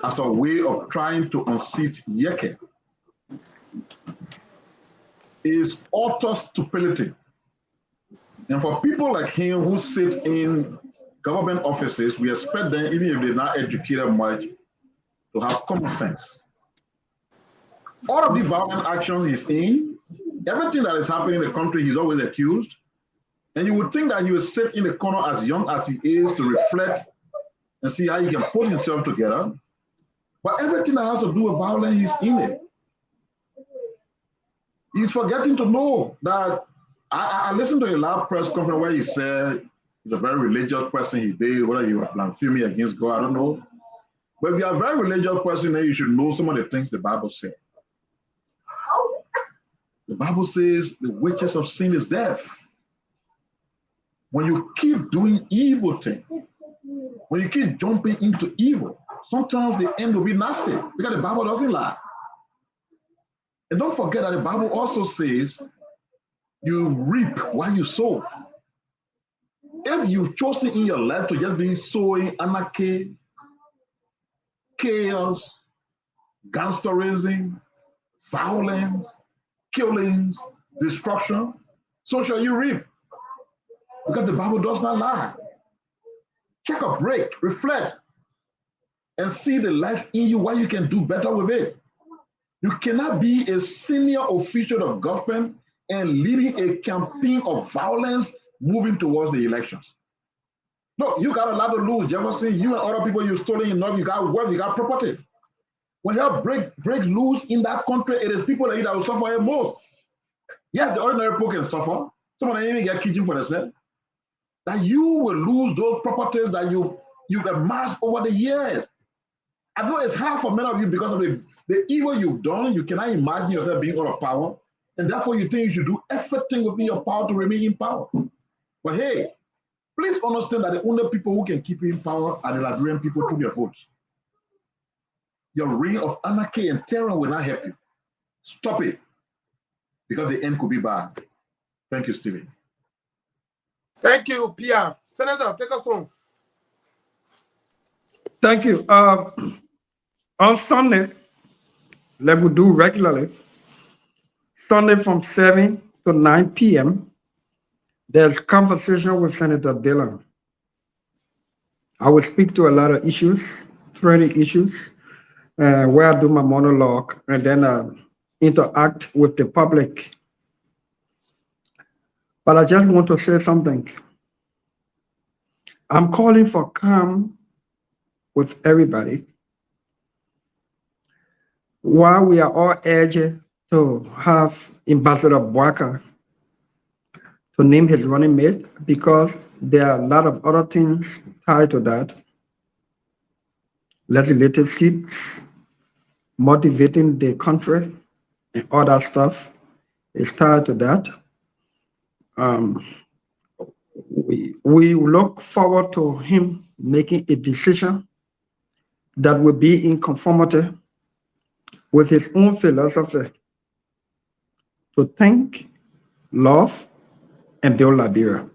as a way of trying to unseat Yeke, is utter stupidity. And for people like him who sit in government offices, we expect them, even if they're not educated much, to have common sense. All of the violent actions he's in, everything that is happening in the country, he's always accused. And you would think that he would sit in the corner as young as he is to reflect and see how he can put himself together. But everything that has to do with violence, he's in it. He's forgetting to know that I listened to a loud press conference where he said he's a very religious person. He did, whether you are blaspheming against God, I don't know. But if you are a very religious person, then you should know some of the things the Bible says. The Bible says the wages of sin is death. When you keep doing evil things, when you keep jumping into evil, sometimes the end will be nasty because the Bible doesn't lie. And don't forget that the Bible also says you reap what you sow. If you've chosen in your life to just be sowing anarchy, chaos, gangsterism, violence, killings, destruction, so shall you reap. Because the Bible does not lie. Take a break, reflect, and see the life in you, what you can do better with it. You cannot be a senior official of government and leading a campaign of violence moving towards the elections. Look, you got a lot to lose, Jefferson. You and other people you're stealing enough, you got wealth, you got property. When hell breaks loose in that country, it is people like you that will suffer most. Yes, the ordinary people can suffer. Some of them even get kitchen for themselves. That you will lose those properties that you've amassed over the years. I know it's hard for many of you because of the evil you've done. You cannot imagine yourself being out of power. And therefore you think you should do everything within your power to remain in power. But hey, please understand that the only people who can keep you in power are the Liberian people through their votes. Your reign of anarchy and terror will not help you. Stop it, because the end could be bad. Thank you, Stephen. Thank you, Pierre. Senator, take us home. Thank you. On Sunday, like we do regularly, Sunday from 7 to 9 p.m., there's conversation with Senator Dillon. I will speak to a lot of issues, training issues, where I do my monologue and then interact with the public. But I just want to say something. I'm calling for calm with everybody while we are all urged to have Ambassador Boakai to name his running mate, because there are a lot of other things tied to that. Legislative seats, motivating the country, and all that stuff is tied to that. We look forward to him making a decision that will be in conformity with his own philosophy to think, love, and build Liberia.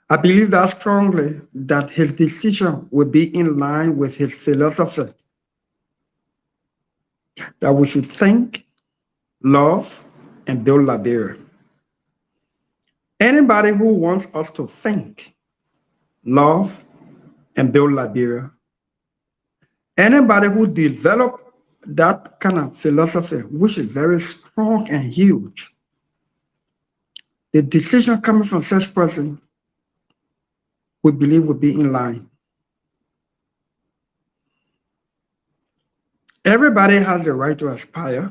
I believe that strongly that his decision will be in line with his philosophy, that we should think, love, and build Liberia. Anybody who wants us to think, love, and build Liberia, anybody who developed that kind of philosophy, which is very strong and huge, the decision coming from such person, we believe will be in line. Everybody has the right to aspire.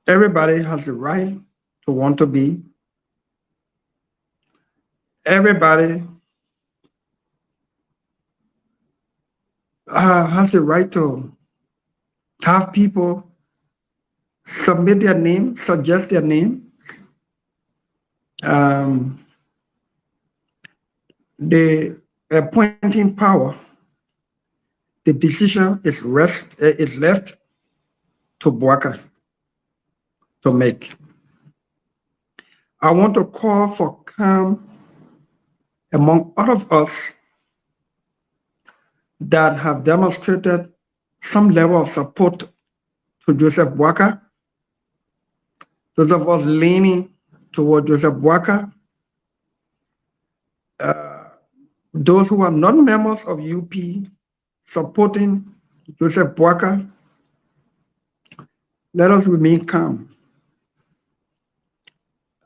Everybody has the right to want to be. Everybody has the right to have people submit their name, suggest their name. The appointing power, the decision is left to Boakai to make. I want to call for calm among all of us that have demonstrated some level of support to Joseph Boakai. Those of us leaning toward Joseph Boakai, those who are not members of UP supporting Joseph Boakai, let us remain calm.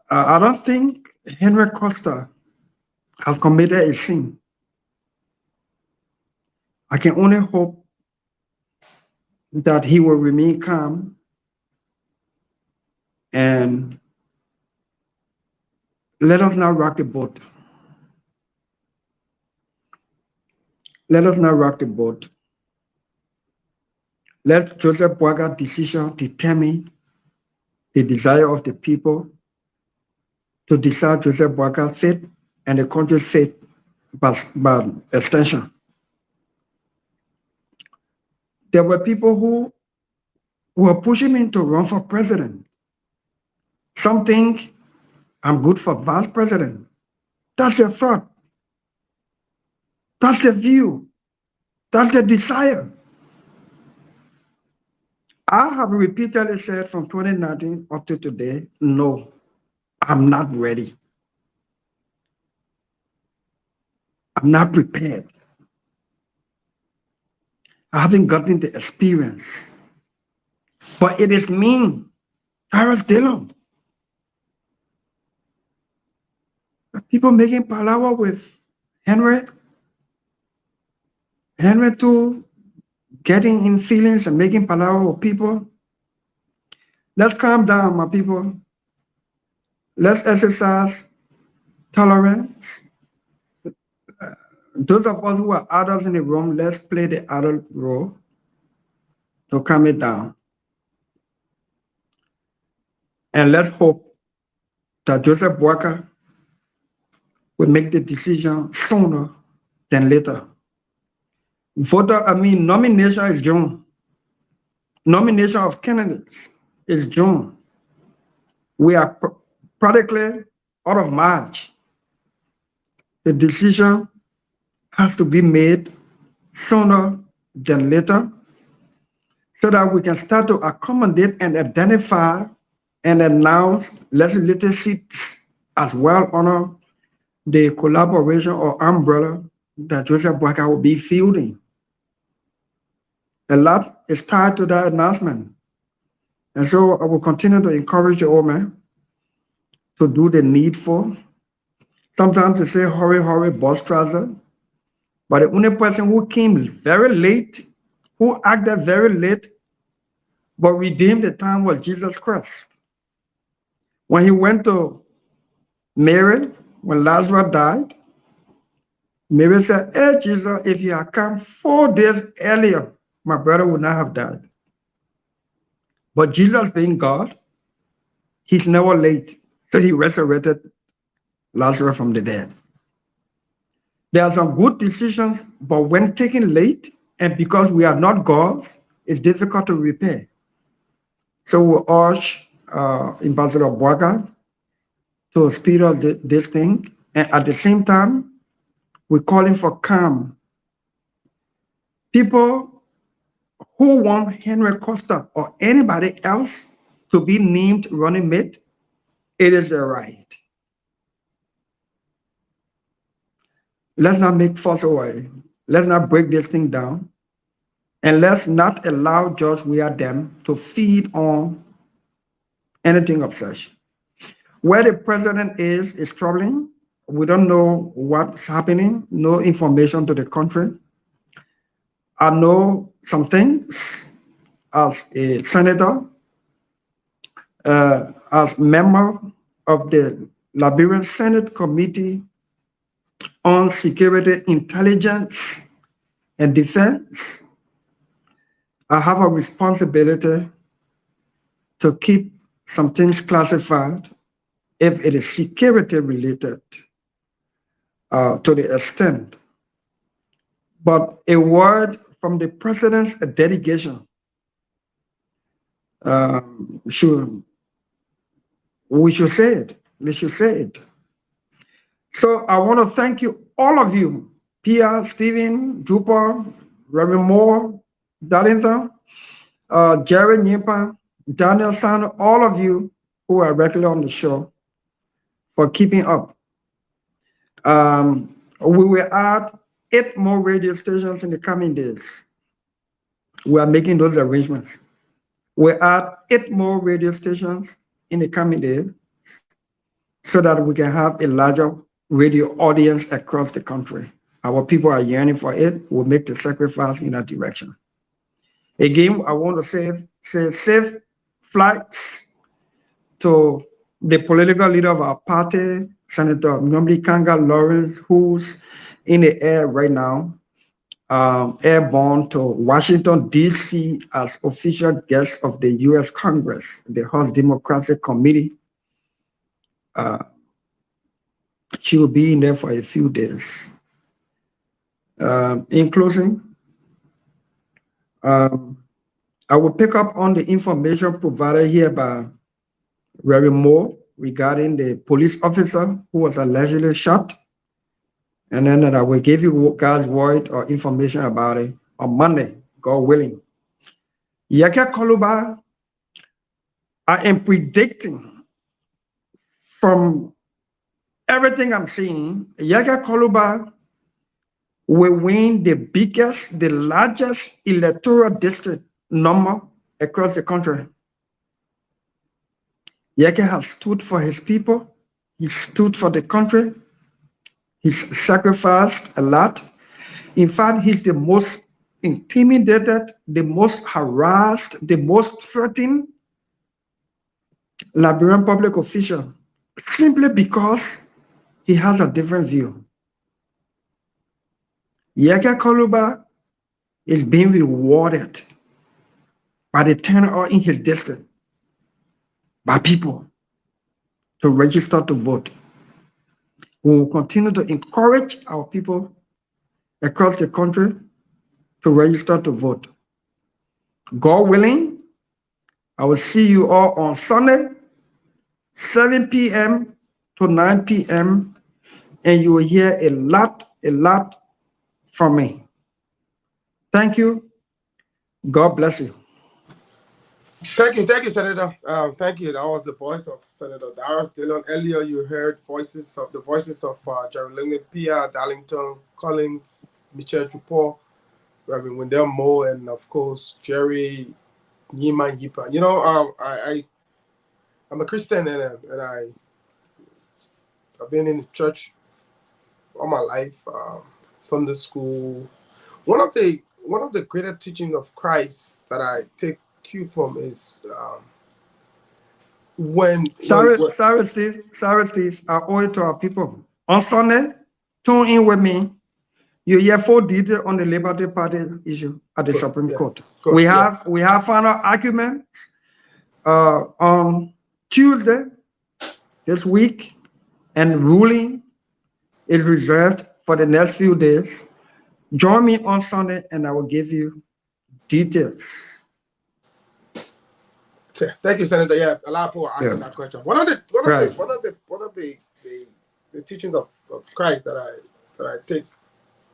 I don't think Henry Costa has committed a sin. I can only hope that he will remain calm and let us not rock the boat. Let us not rock the boat. Let Joseph Boakai's decision determine the desire of the people to decide Joseph Boakai's fate and the country's fate by extension. There were people who were pushing me to run for president. Some think I'm good for vice president. That's their thought. That's their view. That's their desire. I have repeatedly said from 2019 up to today, no, I'm not ready. I'm not prepared. I haven't gotten the experience. But it is me, Tyrus Dillon. People making palaver with Henry too, getting in feelings and making palaver with people. Let's calm down, my people. Let's exercise tolerance. Those of us who are adults in the room, let's play the adult role to calm it down. And let's hope that Joseph Boakai will make the decision sooner than later. Nomination is June. Nomination of candidates is June. We are practically out of March. The decision has to be made sooner than later so that we can start to accommodate and identify and announce legislative seats as well under the collaboration or umbrella that Joseph Boakai will be fielding. A lot is tied to that announcement. And so I will continue to encourage the old man to do the needful Sometimes they say hurry, hurry, bus trouser. But the only person who came very late, who acted very late, but redeemed the time was Jesus Christ. When he went to Mary, when Lazarus died, Mary said, hey, Jesus, if you had come 4 days earlier, my brother would not have died. But Jesus being God, he's never late. So he resurrected Lazarus from the dead. There are some good decisions, but when taken late, and because we are not gods, it's difficult to repair. So we urge Ambassador Boaga to speed up this thing. And at the same time, we're calling for calm. People who want Henry Costa or anybody else to be named running mate, it is their right. Let's not make fuss away. Let's not break this thing down. And let's not allow George Weah to feed on anything of such. Where the president is troubling. We don't know what's happening, no information to the country. I know some things as a senator, as member of the Liberian Senate Committee on Security, Intelligence, and Defense. I have a responsibility to keep some things classified if it is security related to the extent. But a word from the president's delegation we should say it. They should say it. So I want to thank you, all of you, Pia, Stephen, Jupa, Reverend Moore, Darlington, Jerry Nyimpa, Daniel San, all of you who are regular on the show for keeping up. We will add 8 more radio stations in the coming days. We are making those arrangements. We'll add 8 more radio stations in the coming days so that we can have a larger radio audience across the country. Our people are yearning for it. We'll make the sacrifice in that direction. Again, I want to say safe flights to the political leader of our party, Senator Nnamdi Kanga Lawrence, who's in the air right now, airborne to Washington, D.C. as official guest of the U.S. Congress, the House Democratic Committee. She will be in there for a few days. In closing, I will pick up on the information provided here by Reverend Moore regarding the police officer who was allegedly shot. And then I will give you guys word or information about it on Monday, God willing. Yaka Koluba, I am predicting from everything I'm seeing, Yaka Koluba will win the biggest, the largest electoral district number across the country. Yaka has stood for his people. He stood for the country. He's sacrificed a lot. In fact, he's the most intimidated, the most harassed, the most threatened Liberian public official, simply because he has a different view. Yaka Koluba is being rewarded by the turnout in his district, by people to register to vote. We will continue to encourage our people across the country to register to vote. God willing, I will see you all on Sunday, 7 p.m. to 9 p.m. and you will hear a lot from me. Thank you. God bless you. Thank you, Senator. Thank you. That was the voice of Senator Darius Dillon. Earlier, you heard the voices of Jerry Lincoln, Pia, Darlington, Collins, Michelle Jupo, Reverend Wendell Moore, and of course Jerry Nyimpa. You know, I'm a Christian and I've been in the church all my life. Sunday school. One of the greater teachings of Christ that I take cue from is Sorry, Steve. I owe it to our people. On Sunday, tune in with me. You hear full detail on the Liberty Party issue at the Supreme Court. We have final arguments on Tuesday this week, and ruling is reserved for the next few days. Join me on Sunday, and I will give you details. Thank you, Senator. Yeah, a lot of people are asking that question. One of the teachings of Christ that I take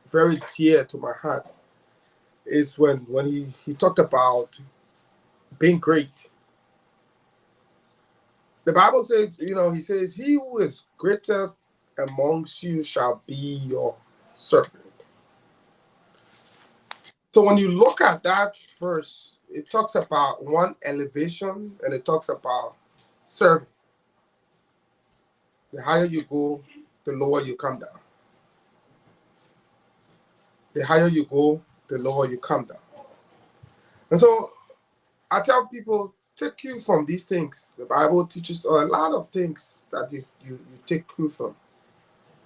very dear to my heart is when he talked about being great. The Bible says, he says, "He who is greatest amongst you shall be your servant." So when you look at that verse, it talks about one elevation and it talks about serving. The higher you go, the lower you come down. The higher you go, the lower you come down. And so I tell people, take cue from these things. The Bible teaches a lot of things that you take cue from.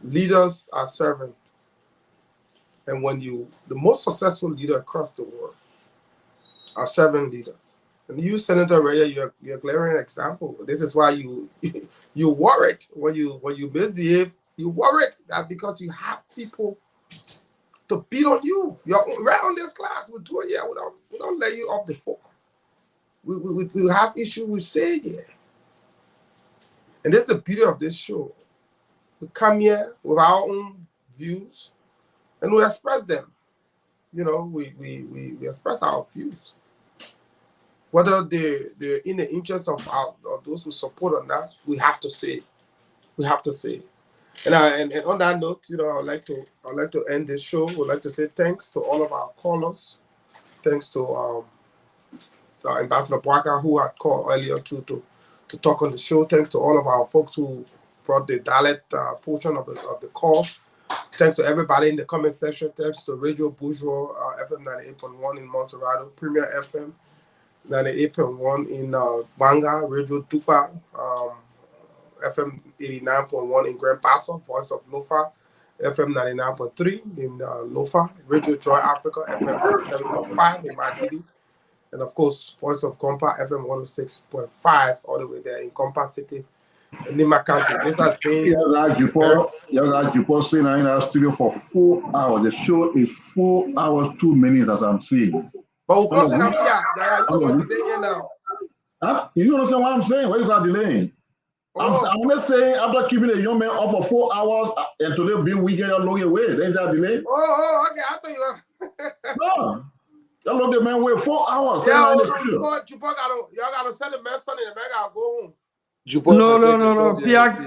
Leaders are servants. And the most successful leader across the world are servant leaders. And you, Senator Ray, you're a glaring example. This is why you worried when you misbehave. You worried that because you have people to beat on you. You're right on this class. We don't let you off the hook. We have issues with say here. And this is the beauty of this show. We come here with our own views and we express them. We express our views. Whether they're in the interest of those who support or not, we have to say. We have to say. And on that note, I would like to end this show. We'd like to say thanks to all of our callers. Thanks to Ambassador Parker, who had called earlier to talk on the show. Thanks to all of our folks who brought the dialect portion of the call. Thanks to everybody in the comment section. Thanks to Radio Bourgeois, FM 98.1 in Montserrat, Premier FM 98.1 in Banga, Radio Tupa, FM 89.1 in Grand Paso, Voice of Lofa, FM 99.3 in Lofa, Radio Joy Africa, FM 97.5 in Majidi, and of course, Voice of Compa, FM 106.5 all the way there in Compa City, Nima County. This has been... Jupor staying in our studio for 4 hours. The show is 4 hours, 2 minutes as I'm seeing. But we're closing up here. You don't want to delay here now. Huh? You understand what I'm saying? Why you got delaying? I'm not saying after keeping a young man off for 4 hours and today being weekend, you're looking away. Then that delay? Oh, okay. I thought you were... No. Y'all look the man wait 4 hours. Yeah, y'all gotta send the man Sunday and the man gotta go home. No.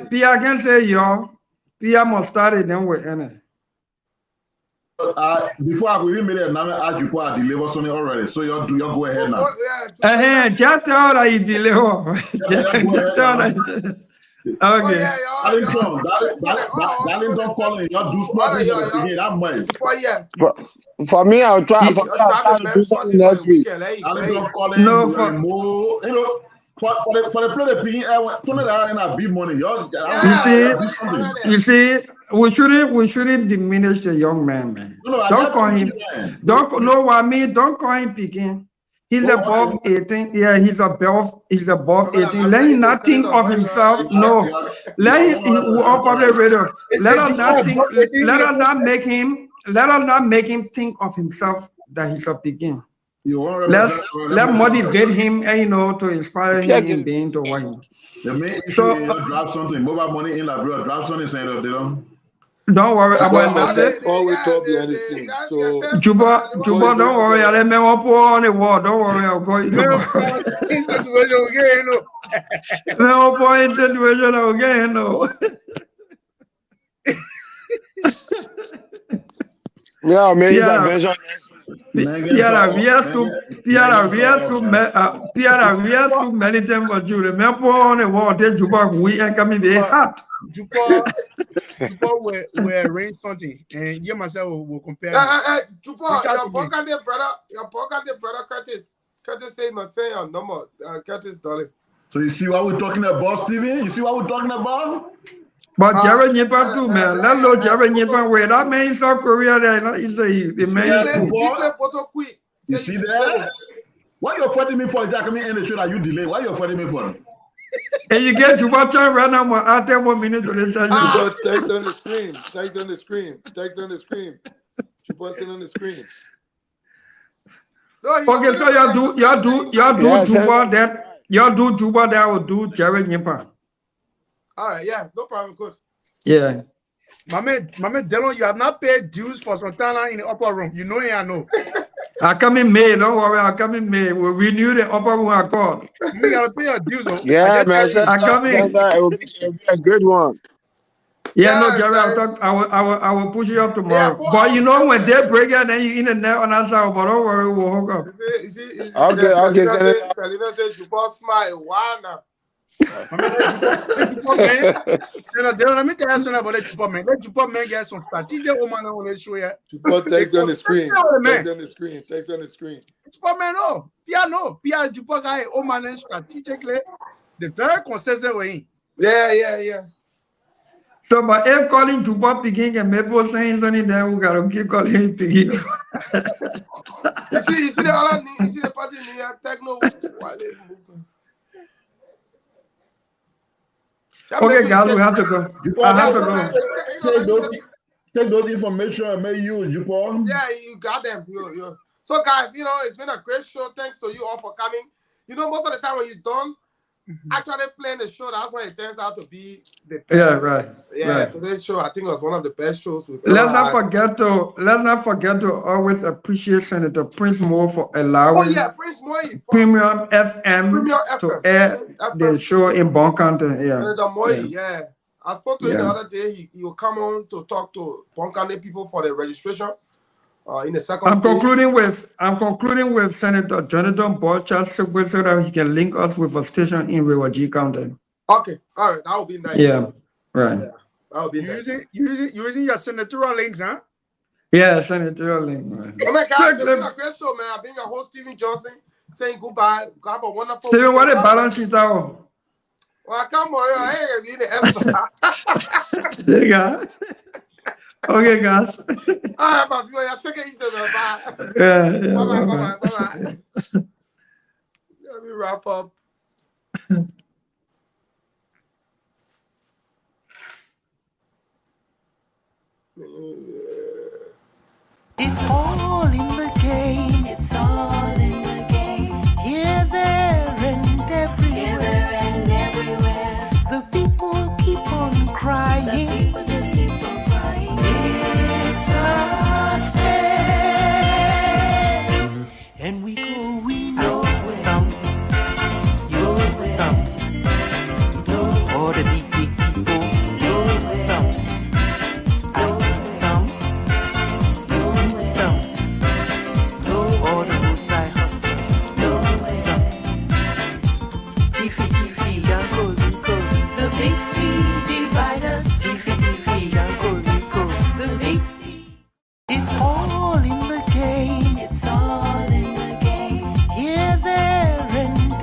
Pia can say y'all. Pia must start it then we end it. Before I even made it, now I ask you to deliver something already. So you go ahead now. Just tell that you deliver. Just tell that. Okay. Darlington calling. You do smart that much. For me, I'll try to do something next week. Darlington calling. No, for the play the picking, I big money. You see, we shouldn't diminish the young man. Don't call him. Don't call him picking. He's above 18. Yeah, he's above 18. Let him not think of himself. No. Let him on public radio. Let us not make him think of himself that he's a picking. Let's motivate him, to inspire him being to win. The main issue is drop something. Mobile money in Labrador. Drop something saying that they don't. Don't worry about that. Always talk behind the scene. So Juba, don't worry. I let me up on the wall. Don't worry, I'll go. No point situation again. No. Yeah, man. Pierre Riasu many times for you. Remember on the wall, then Juba, we ain't coming very hot. Jupor will arrange something, and you myself will compare. Jupor, your brother Curtis say must say your number, Curtis Dolly. So you see what we're talking about, Steven? You see what we're talking about? But Jared Nipa too, man. Let know Jared Nipa where that man in South Korea there. He's the man. You see that? What you're fighting me for is that in the show that you delay. What you're fighting me for? And you get to watch on right now, after 1 minute to listen. Text on the screen. Text on the screen. Text on the screen. Sitting on the screen. Okay, so y'all do Juba that. Y'all do Juba that will do Jared Nipa. All right, yeah, no problem, good. Yeah. My man Delon, you have not paid dues for some time in the upper room. You know it, I know. I come in May, don't worry, I come in May. We'll renew the upper room accord. You gotta pay your dues, though. Yeah, man. I come in. It will be a good one. Yeah, no, Jerry, I will push you up tomorrow. Yeah, but you know, when they break it, then you in the net on that side, but don't worry, we'll hook up. Okay. Selena said, Jupor smile. Why now? Let me tell you something about the Jupor man. Let Jupor man get some strategic woman on the show here. Jupor text on the screen. Text on the screen. Text on the screen. Jupor man, no. Pia Jupor guy, woman strategically, the very consistent way. Yeah. So, but if calling Jupor picking and Maple saying something, then we gotta keep calling him picking. You see the other, you see the party in here, techno. Okay, guys, we have to go. I have to go. Take those information and make you Jupor. Yeah, you got them. So, guys, it's been a great show. Thanks to you all for coming. Most of the time when you're done, actually playing the show, that's when it turns out to be the best. Yeah, right. Yeah, right. Today's show, I think, was one of the best shows we've Let's not forget to always appreciate Senator Prince Moore for allowing Prince Moore Premium FM to air the show in Bon County. Yeah. Senator Moore, yeah. I spoke to him the other day. He will come on to talk to Bon County people for the registration. In the second I'm concluding with Senator Jonathan Borchard so that he can link us with a station in Riwaji County. Okay, all right, that would be nice. Yeah, right. Yeah, that would be nice. Using your senatorial links, huh? Yeah, senatorial link. Right. Oh my God, it's been a great show, man. I've been your host, Stephen Johnson, saying goodbye. Have a wonderful Stephen, what a balance sheet out. Well, come on, I ain't being the extra. Guys. Okay, guys. All right, my people, take it easy, man. Bye. Yeah. Bye. Let me wrap up. It's all in the game. It's all in